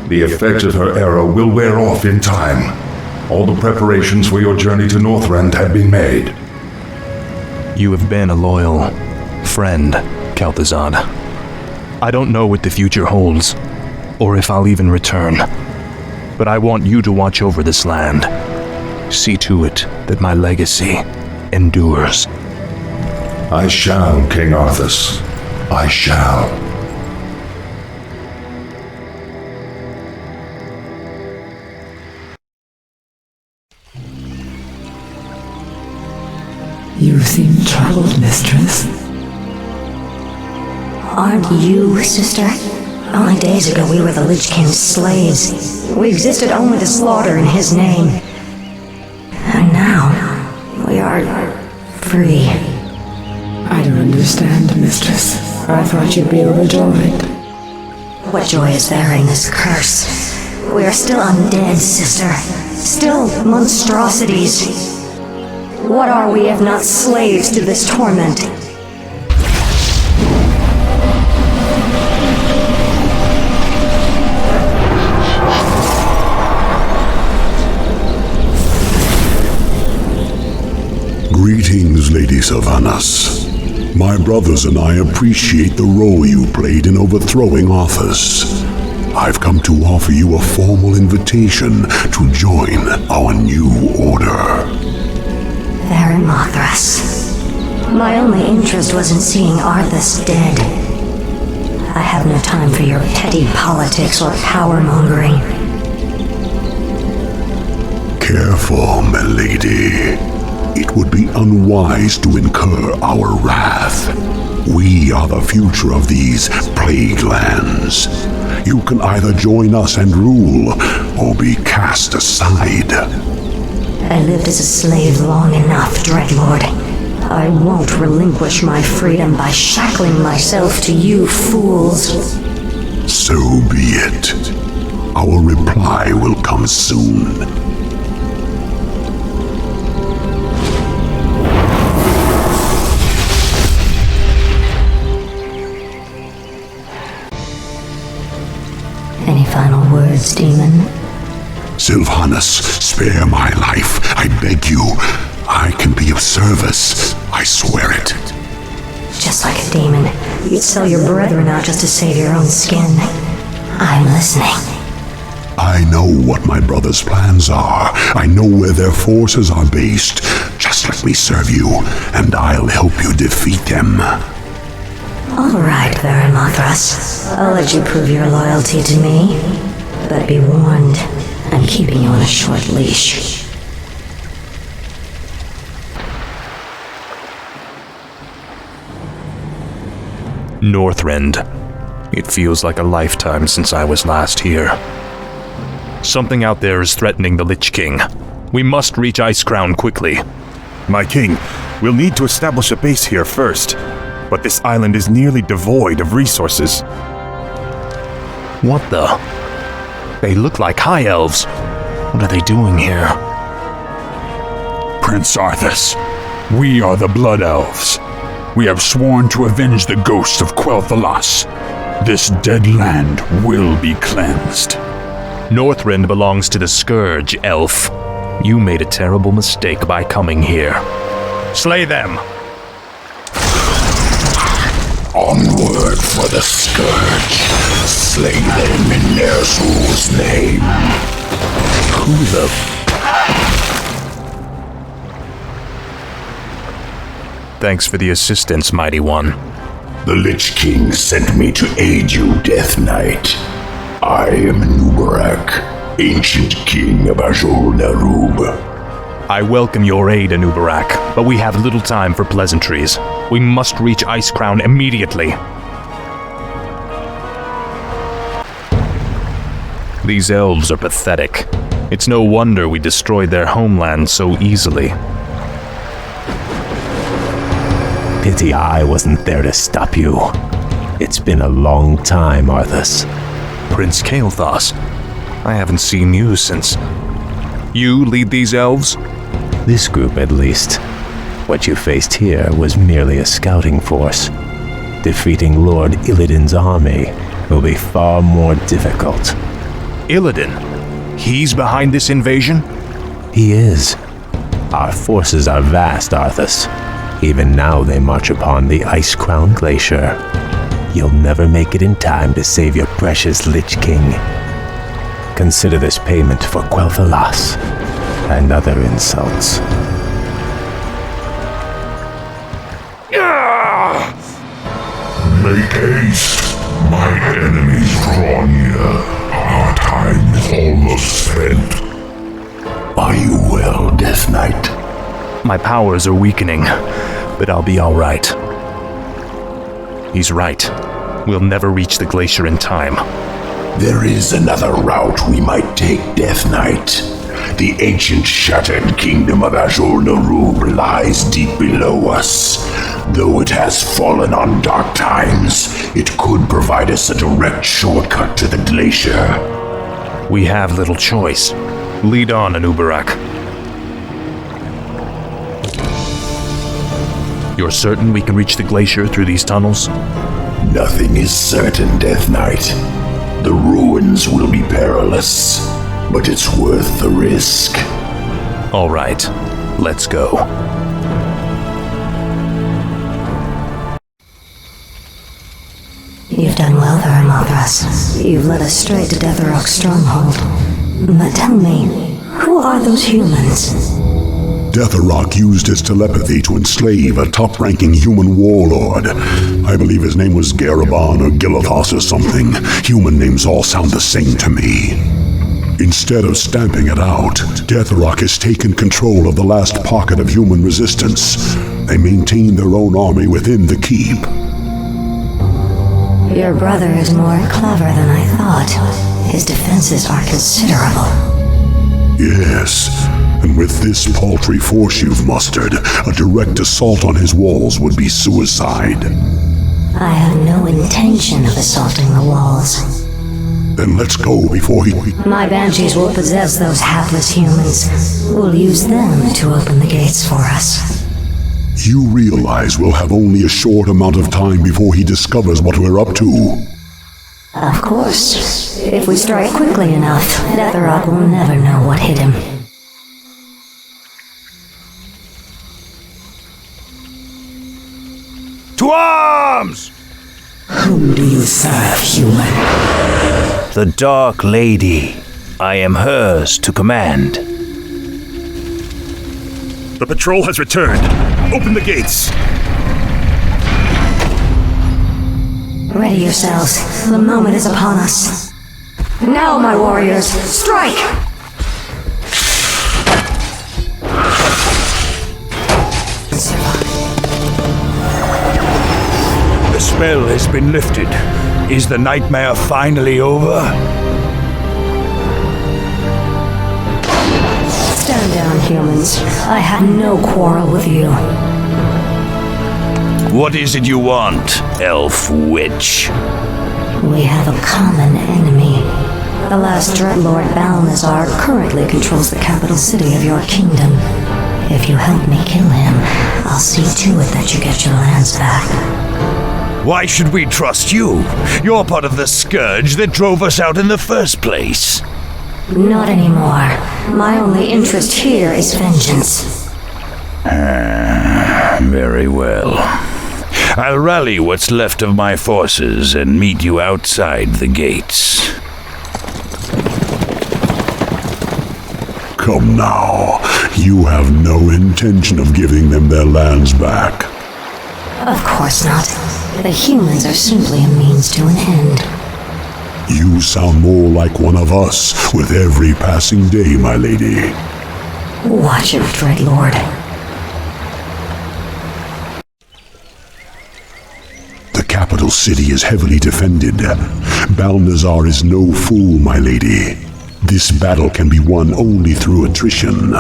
The effect of her arrow will wear off in time. All the preparations for your journey to Northrend have been made. You have been a loyal friend, Kel'Thuzad. I don't know what the future holds, or if I'll even return. But I want you to watch over this land. See to it that my legacy endures. I shall, King Arthas. I shall. You seem troubled, mistress. Aren't you, sister? Only days ago we were the Lich King's slaves. We existed only to slaughter in his name. And now, we are free. I don't understand, mistress. I thought you'd be overjoyed. What joy is there in this curse? We are still undead, sister. Still monstrosities. What are we if not slaves to this torment? Greetings, Lady Sylvanas. My brothers and I appreciate the role you played in overthrowing Arthas. I've come to offer you a formal invitation to join our new order. Mothras. My only interest was in seeing Arthas dead. I have no time for your petty politics or power-mongering. Careful, my lady. It would be unwise to incur our wrath. We are the future of these plague lands. You can either join us and rule, or be cast aside. I lived as a slave long enough, Dreadlord. I won't relinquish my freedom by shackling myself to you fools. So be it. Our reply will come soon. Any final words, demon? Sylvanas, spare my life. I beg you. I can be of service. I swear it. Just like a demon, you'd sell your brethren out just to save your own skin. I'm listening. I know what my brothers' plans are. I know where their forces are based. Just let me serve you, and I'll help you defeat them. All right, Mothras. I'll let you prove your loyalty to me. But be warned, I'm keeping you on a short leash. Northrend. It feels like a lifetime since I was last here. Something out there is threatening the Lich King. We must reach Icecrown quickly. My king, we'll need to establish a base here first. But this island is nearly devoid of resources. What the? They look like High Elves. What are they doing here? Prince Arthas, we are the Blood Elves. We have sworn to avenge the ghosts of Quel'Thalas. This dead land will be cleansed. Northrend belongs to the Scourge, elf. You made a terrible mistake by coming here. Slay them! Onward for the Scourge. Slay them in Ner'zhul's name. Who the... Thanks for the assistance, Mighty One. The Lich King sent me to aid you, Death Knight. I am Anub'Arak, ancient king of Azul-Nerub. I welcome your aid, Anub'Arak, but we have little time for pleasantries. We must reach Icecrown immediately. These elves are pathetic. It's no wonder we destroyed their homeland so easily. Pity I wasn't there to stop you. It's been a long time, Arthas. Prince Kael'thas, I haven't seen you since... You lead these elves? This group, at least. What you faced here was merely a scouting force. Defeating Lord Illidan's army will be far more difficult. Illidan? He's behind this invasion? He is. Our forces are vast, Arthas. Even now they march upon the Icecrown Glacier. You'll never make it in time to save your precious Lich King. Consider this payment for Quel'Thalas and other insults. Make haste. My enemies draw near. Our time is almost spent. Are you well, Death Knight? My powers are weakening, but I'll be all right. He's right. We'll never reach the glacier in time. There is another route we might take, Death Knight. The ancient shattered kingdom of Azul-Narub lies deep below us. Though it has fallen on dark times, it could provide us a direct shortcut to the glacier. We have little choice. Lead on, Anub'Arak. You're certain we can reach the glacier through these tunnels? Nothing is certain, Death Knight. The ruins will be perilous, but it's worth the risk. All right, let's go. You've done well there, Mothras. You've led us straight to Deatharak's stronghold. But tell me, who are those humans? Deatharak used his telepathy to enslave a top-ranking human warlord. I believe his name was Garaban or Gilithos or something. Human names all sound the same to me. Instead of stamping it out, Deatharak has taken control of the last pocket of human resistance. They maintain their own army within the keep. Your brother is more clever than I thought. His defenses are considerable. Yes, and with this paltry force you've mustered, a direct assault on his walls would be suicide. I have no intention of assaulting the walls. Then let's go before he... My banshees will possess those hapless humans. We'll use them to open the gates for us. You realize we'll have only a short amount of time before he discovers what we're up to. Of course. If we strike quickly enough, Deatharak will never know what hit him. To arms! Whom do you serve, human? The Dark Lady. I am hers to command. The patrol has returned. Open the gates. Ready yourselves. The moment is upon us. Now, my warriors, strike! The spell has been lifted. Is the nightmare finally over? Stand down, humans. I have no quarrel with you. What is it you want, elf witch? We have a common enemy. The last Dreadlord Balnazar currently controls the capital city of your kingdom. If you help me kill him, I'll see to it that you get your lands back. Why should we trust you? You're part of the scourge that drove us out in the first place. Not anymore. My only interest here is vengeance. Very well. I'll rally what's left of my forces and meet you outside the gates. Come now. You have no intention of giving them their lands back. Of course not. The humans are simply a means to an end. You sound more like one of us with every passing day, my lady. Watch it, Dreadlord. The capital city is heavily defended. Balnazar is no fool, my lady. This battle can be won only through attrition.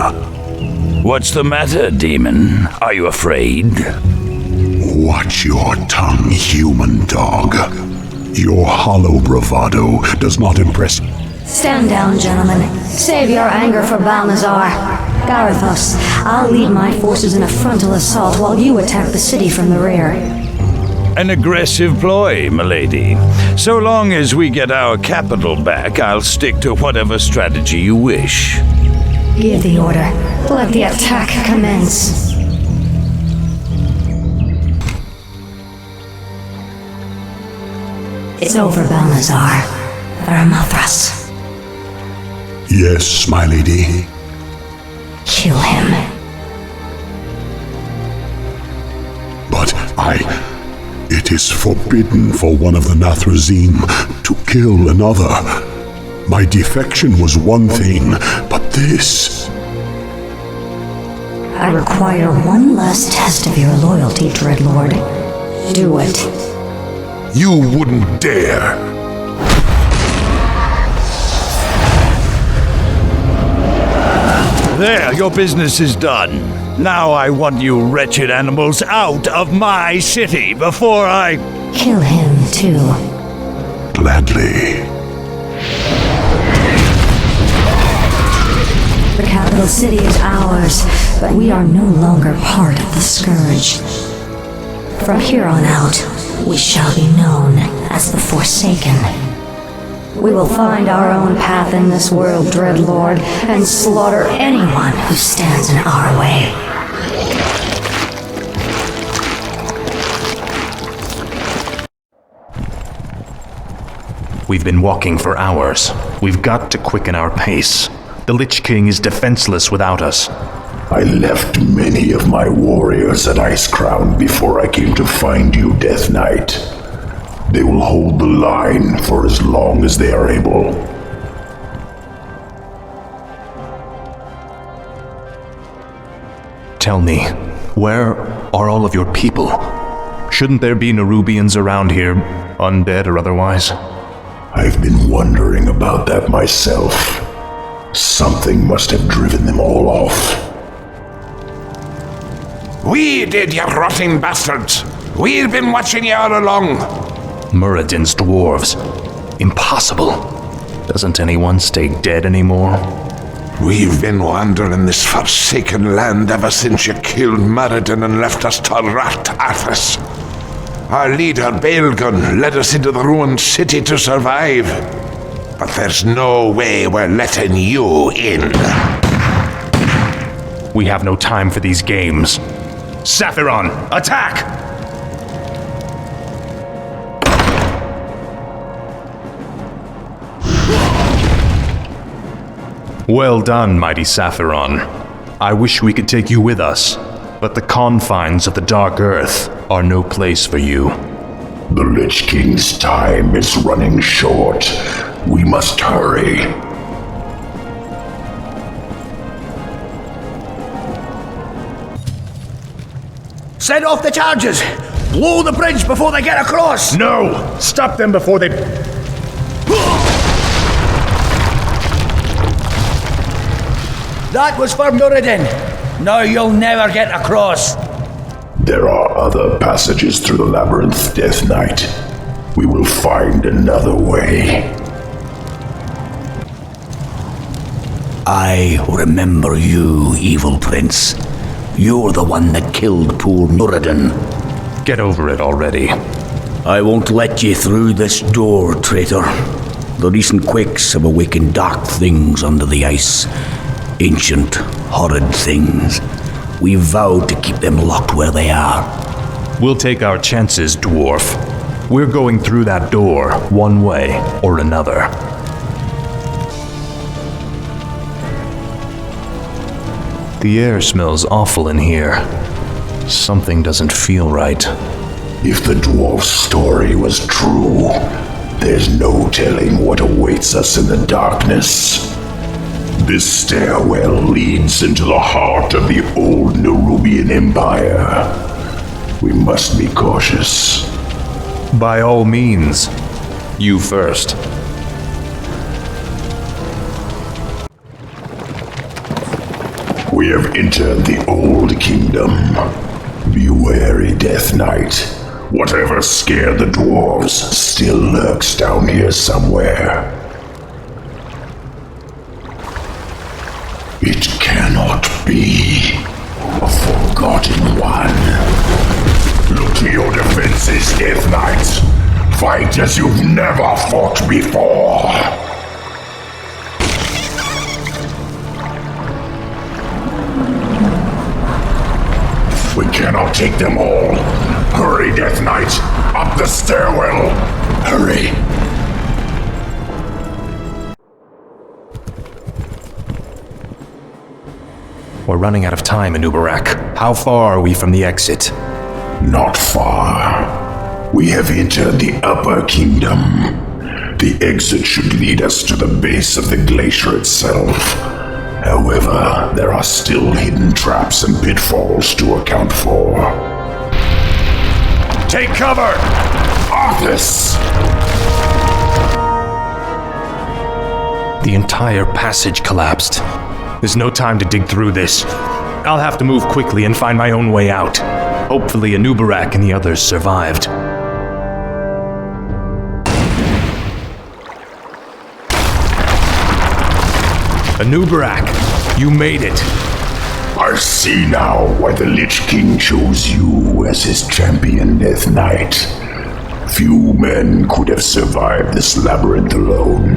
What's the matter, demon? Are you afraid? Watch your tongue, human dog. Your hollow bravado does not impress. Stand down, gentlemen. Save your anger for Balnazar. Garithos, I'll lead my forces in a frontal assault while you attack the city from the rear. An aggressive ploy, milady. So long as we get our capital back, I'll stick to whatever strategy you wish. Give the order. Let the attack commence. It's over, Balnazar. Mothras. Yes, my lady. Kill him. But it is forbidden for one of the Nathrazim to kill another. My defection was one thing, but this... I require one last test of your loyalty, Dreadlord. Do it. You wouldn't dare. There, your business is done. Now I want you wretched animals out of my city before I... Kill him, too. Gladly. The capital city is ours, but we are no longer part of the Scourge. From here on out, we shall be known as the Forsaken. We will find our own path in this world, Dreadlord, and slaughter anyone who stands in our way. We've been walking for hours. We've got to quicken our pace. The Lich King is defenseless without us. I left many of my warriors at Icecrown before I came to find you, Death Knight. They will hold the line for as long as they are able. Tell me, where are all of your people? Shouldn't there be Nerubians around here, undead or otherwise? I've been wondering about that myself. Something must have driven them all off. We did, you rotting bastards! We've been watching you all along! Muradin's dwarves. Impossible. Doesn't anyone stay dead anymore? We've been wandering this forsaken land ever since you killed Muradin and left us to rot at us. Our leader, Baelgun, led us into the ruined city to survive. But there's no way we're letting you in. We have no time for these games. Saphiron, attack! Well done, mighty Saphiron. I wish we could take you with us, but the confines of the Dark Earth are no place for you. The Lich King's time is running short. We must hurry. Send off the charges! Blow the bridge before they get across! No! Stop them before they... That was for Muradin. Now you'll never get across. There are other passages through the labyrinth, Death Knight. We will find another way. I remember you, evil prince. You're the one that killed poor Muradin. Get over it already. I won't let you through this door, traitor. The recent quakes have awakened dark things under the ice. Ancient, horrid things. We vowed to keep them locked where they are. We'll take our chances, dwarf. We're going through that door, one way or another. The air smells awful in here. Something doesn't feel right. If the dwarf's story was true, there's no telling what awaits us in the darkness. This stairwell leads into the heart of the old Nerubian Empire. We must be cautious. By all means. You first. We have entered the Old Kingdom. Be wary, Death Knight. Whatever scared the dwarves still lurks down here somewhere. It cannot be a forgotten one. Look to your defenses, Death Knight. Fight as you've never fought before. We cannot take them all. Hurry, Death Knight! Up the stairwell! Hurry! We're running out of time, Anub'Arak. How far are we from the exit? Not far. We have entered the Upper Kingdom. The exit should lead us to the base of the glacier itself. However, there are still hidden traps and pitfalls to account for. Take cover! Arthas! The entire passage collapsed. There's no time to dig through this. I'll have to move quickly and find my own way out. Hopefully Anub'Arak and the others survived. Anub'Arak, you made it. I see now why the Lich King chose you as his champion, Death Knight. Few men could have survived this labyrinth alone.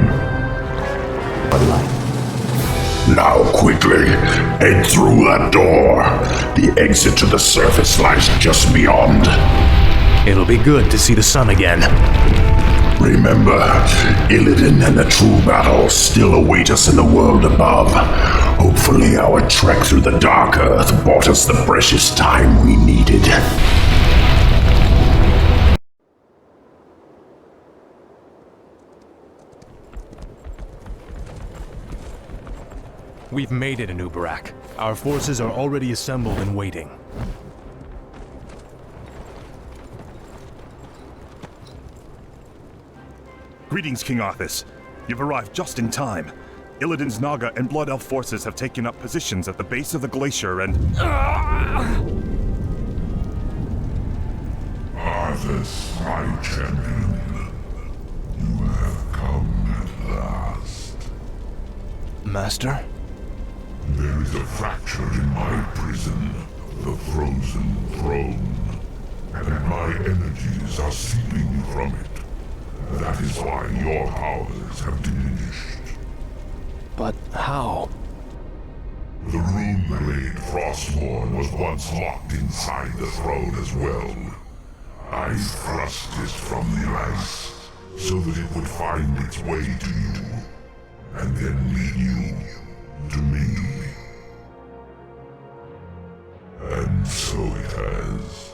Now quickly, head through that door. The exit to the surface lies just beyond. It'll be good to see the sun again. Remember, Illidan and the true battle still await us in the world above. Hopefully our trek through the Dark Earth bought us the precious time we needed. We've made it, Anub'Arak. Our forces are already assembled and waiting. Greetings, King Arthas. You've arrived just in time. Illidan's Naga and Blood Elf forces have taken up positions at the base of the glacier and... Arthas, my champion. You have come at last. Master? There is a fracture in my prison, the Frozen Throne, and my energies are seeping from it. That is why your powers have diminished. But how? The rune blade Frostmourne was once locked inside the throne as well. I thrust it from the ice, so that it would find its way to you, and then lead you to me. And so it has.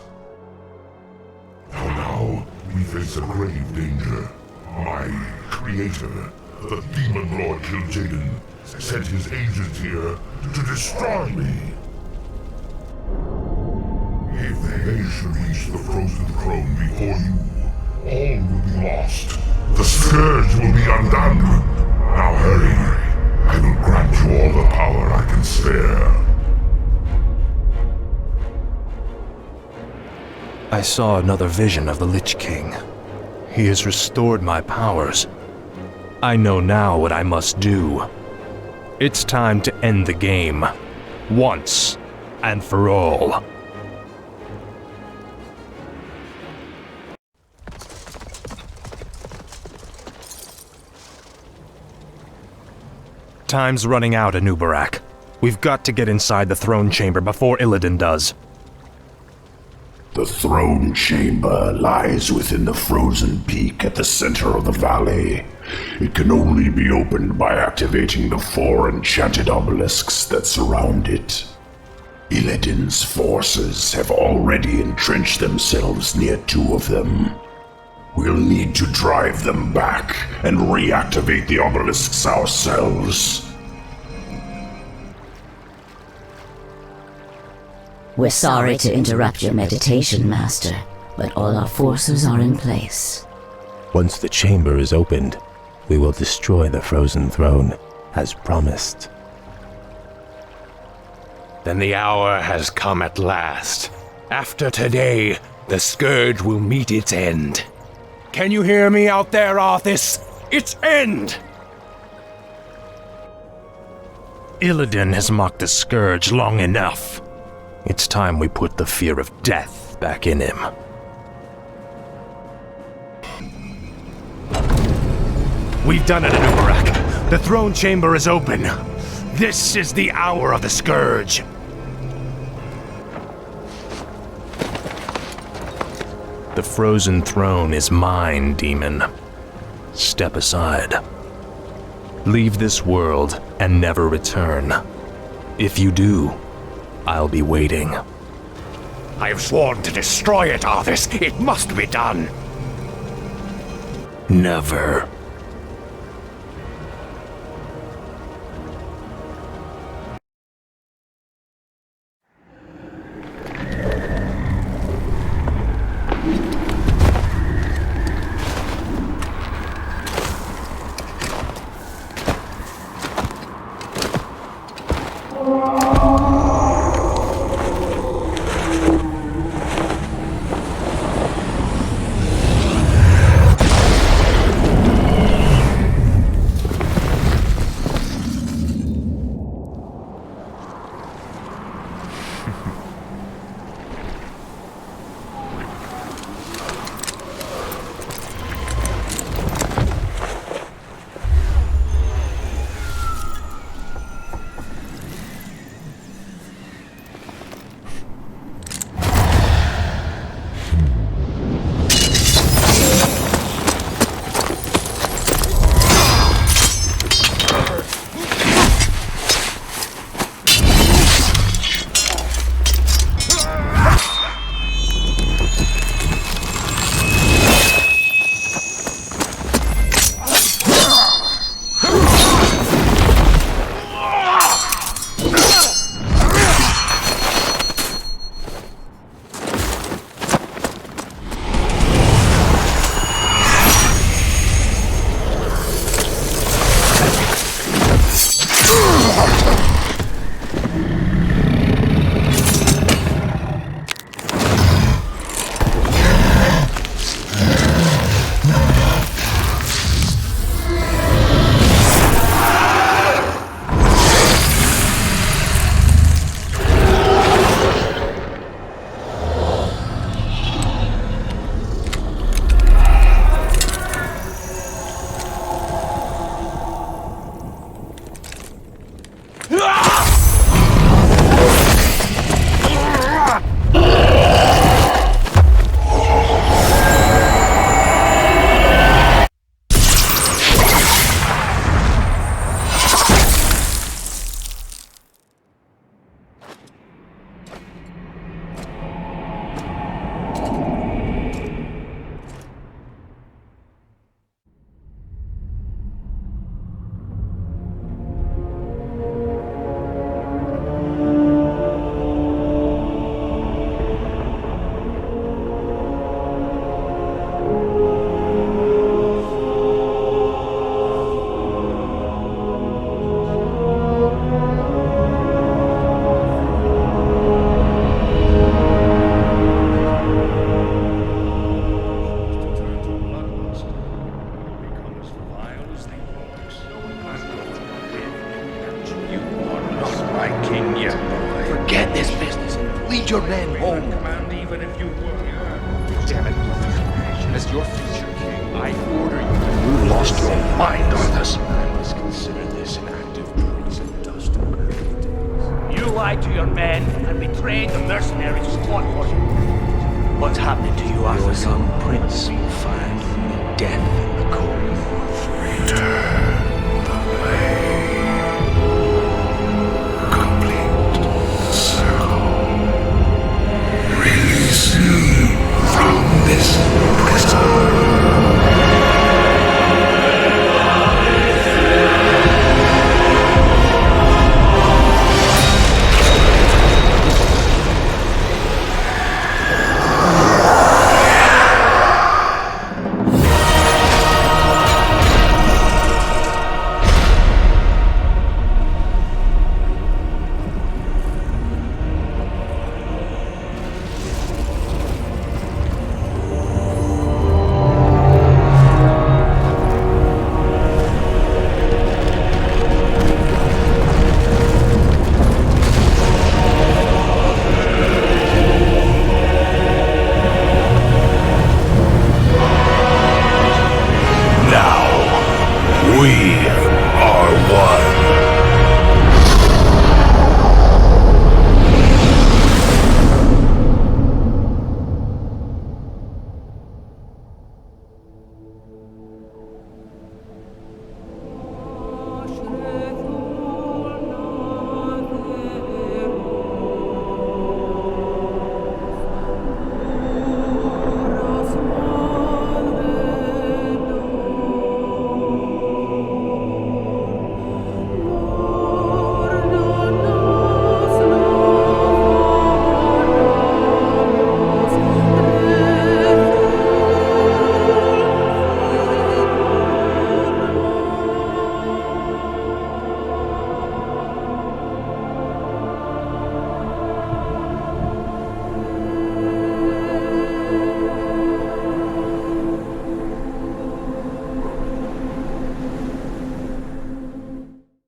Now we face a grave danger. My creator, the Demon Lord Kil'jaeden, sent his agent here to destroy me. If they should reach the Frozen Throne before you, all will be lost. The Scourge will be undone. Now hurry. I will grant you all the power I can spare. I saw another vision of the Lich King. He has restored my powers. I know now what I must do. It's time to end the game. Once and for all. Time's running out, Anub'Arak. We've got to get inside the throne chamber before Illidan does. The throne chamber lies within the frozen peak at the center of the valley. It can only be opened by activating the 4 enchanted obelisks that surround it. Illidan's forces have already entrenched themselves near 2 of them. We'll need to drive them back and reactivate the obelisks ourselves. We're sorry to interrupt your meditation, Master, but all our forces are in place. Once the chamber is opened, we will destroy the Frozen Throne, as promised. Then the hour has come at last. After today, the Scourge will meet its end. Can you hear me out there, Arthas? Its end! Illidan has mocked the Scourge long enough. It's time we put the fear of death back in him. We've done it, Anub'Arak. The throne chamber is open. This is the hour of the Scourge. The Frozen Throne is mine, demon. Step aside. Leave this world and never return. If you do, I'll be waiting. I have sworn to destroy it, Arthas. It must be done. Never. king yet, boy. Forget this business. Lead your men home. Command even if you were. Damn it, as your future king, I order you. You lost your mind on this. I must consider this an act of treason, Dustin. You lied to your men and betrayed the mercenaries who fought for you. What's happening to you, Arthur? Your young prince will find only death in the cold.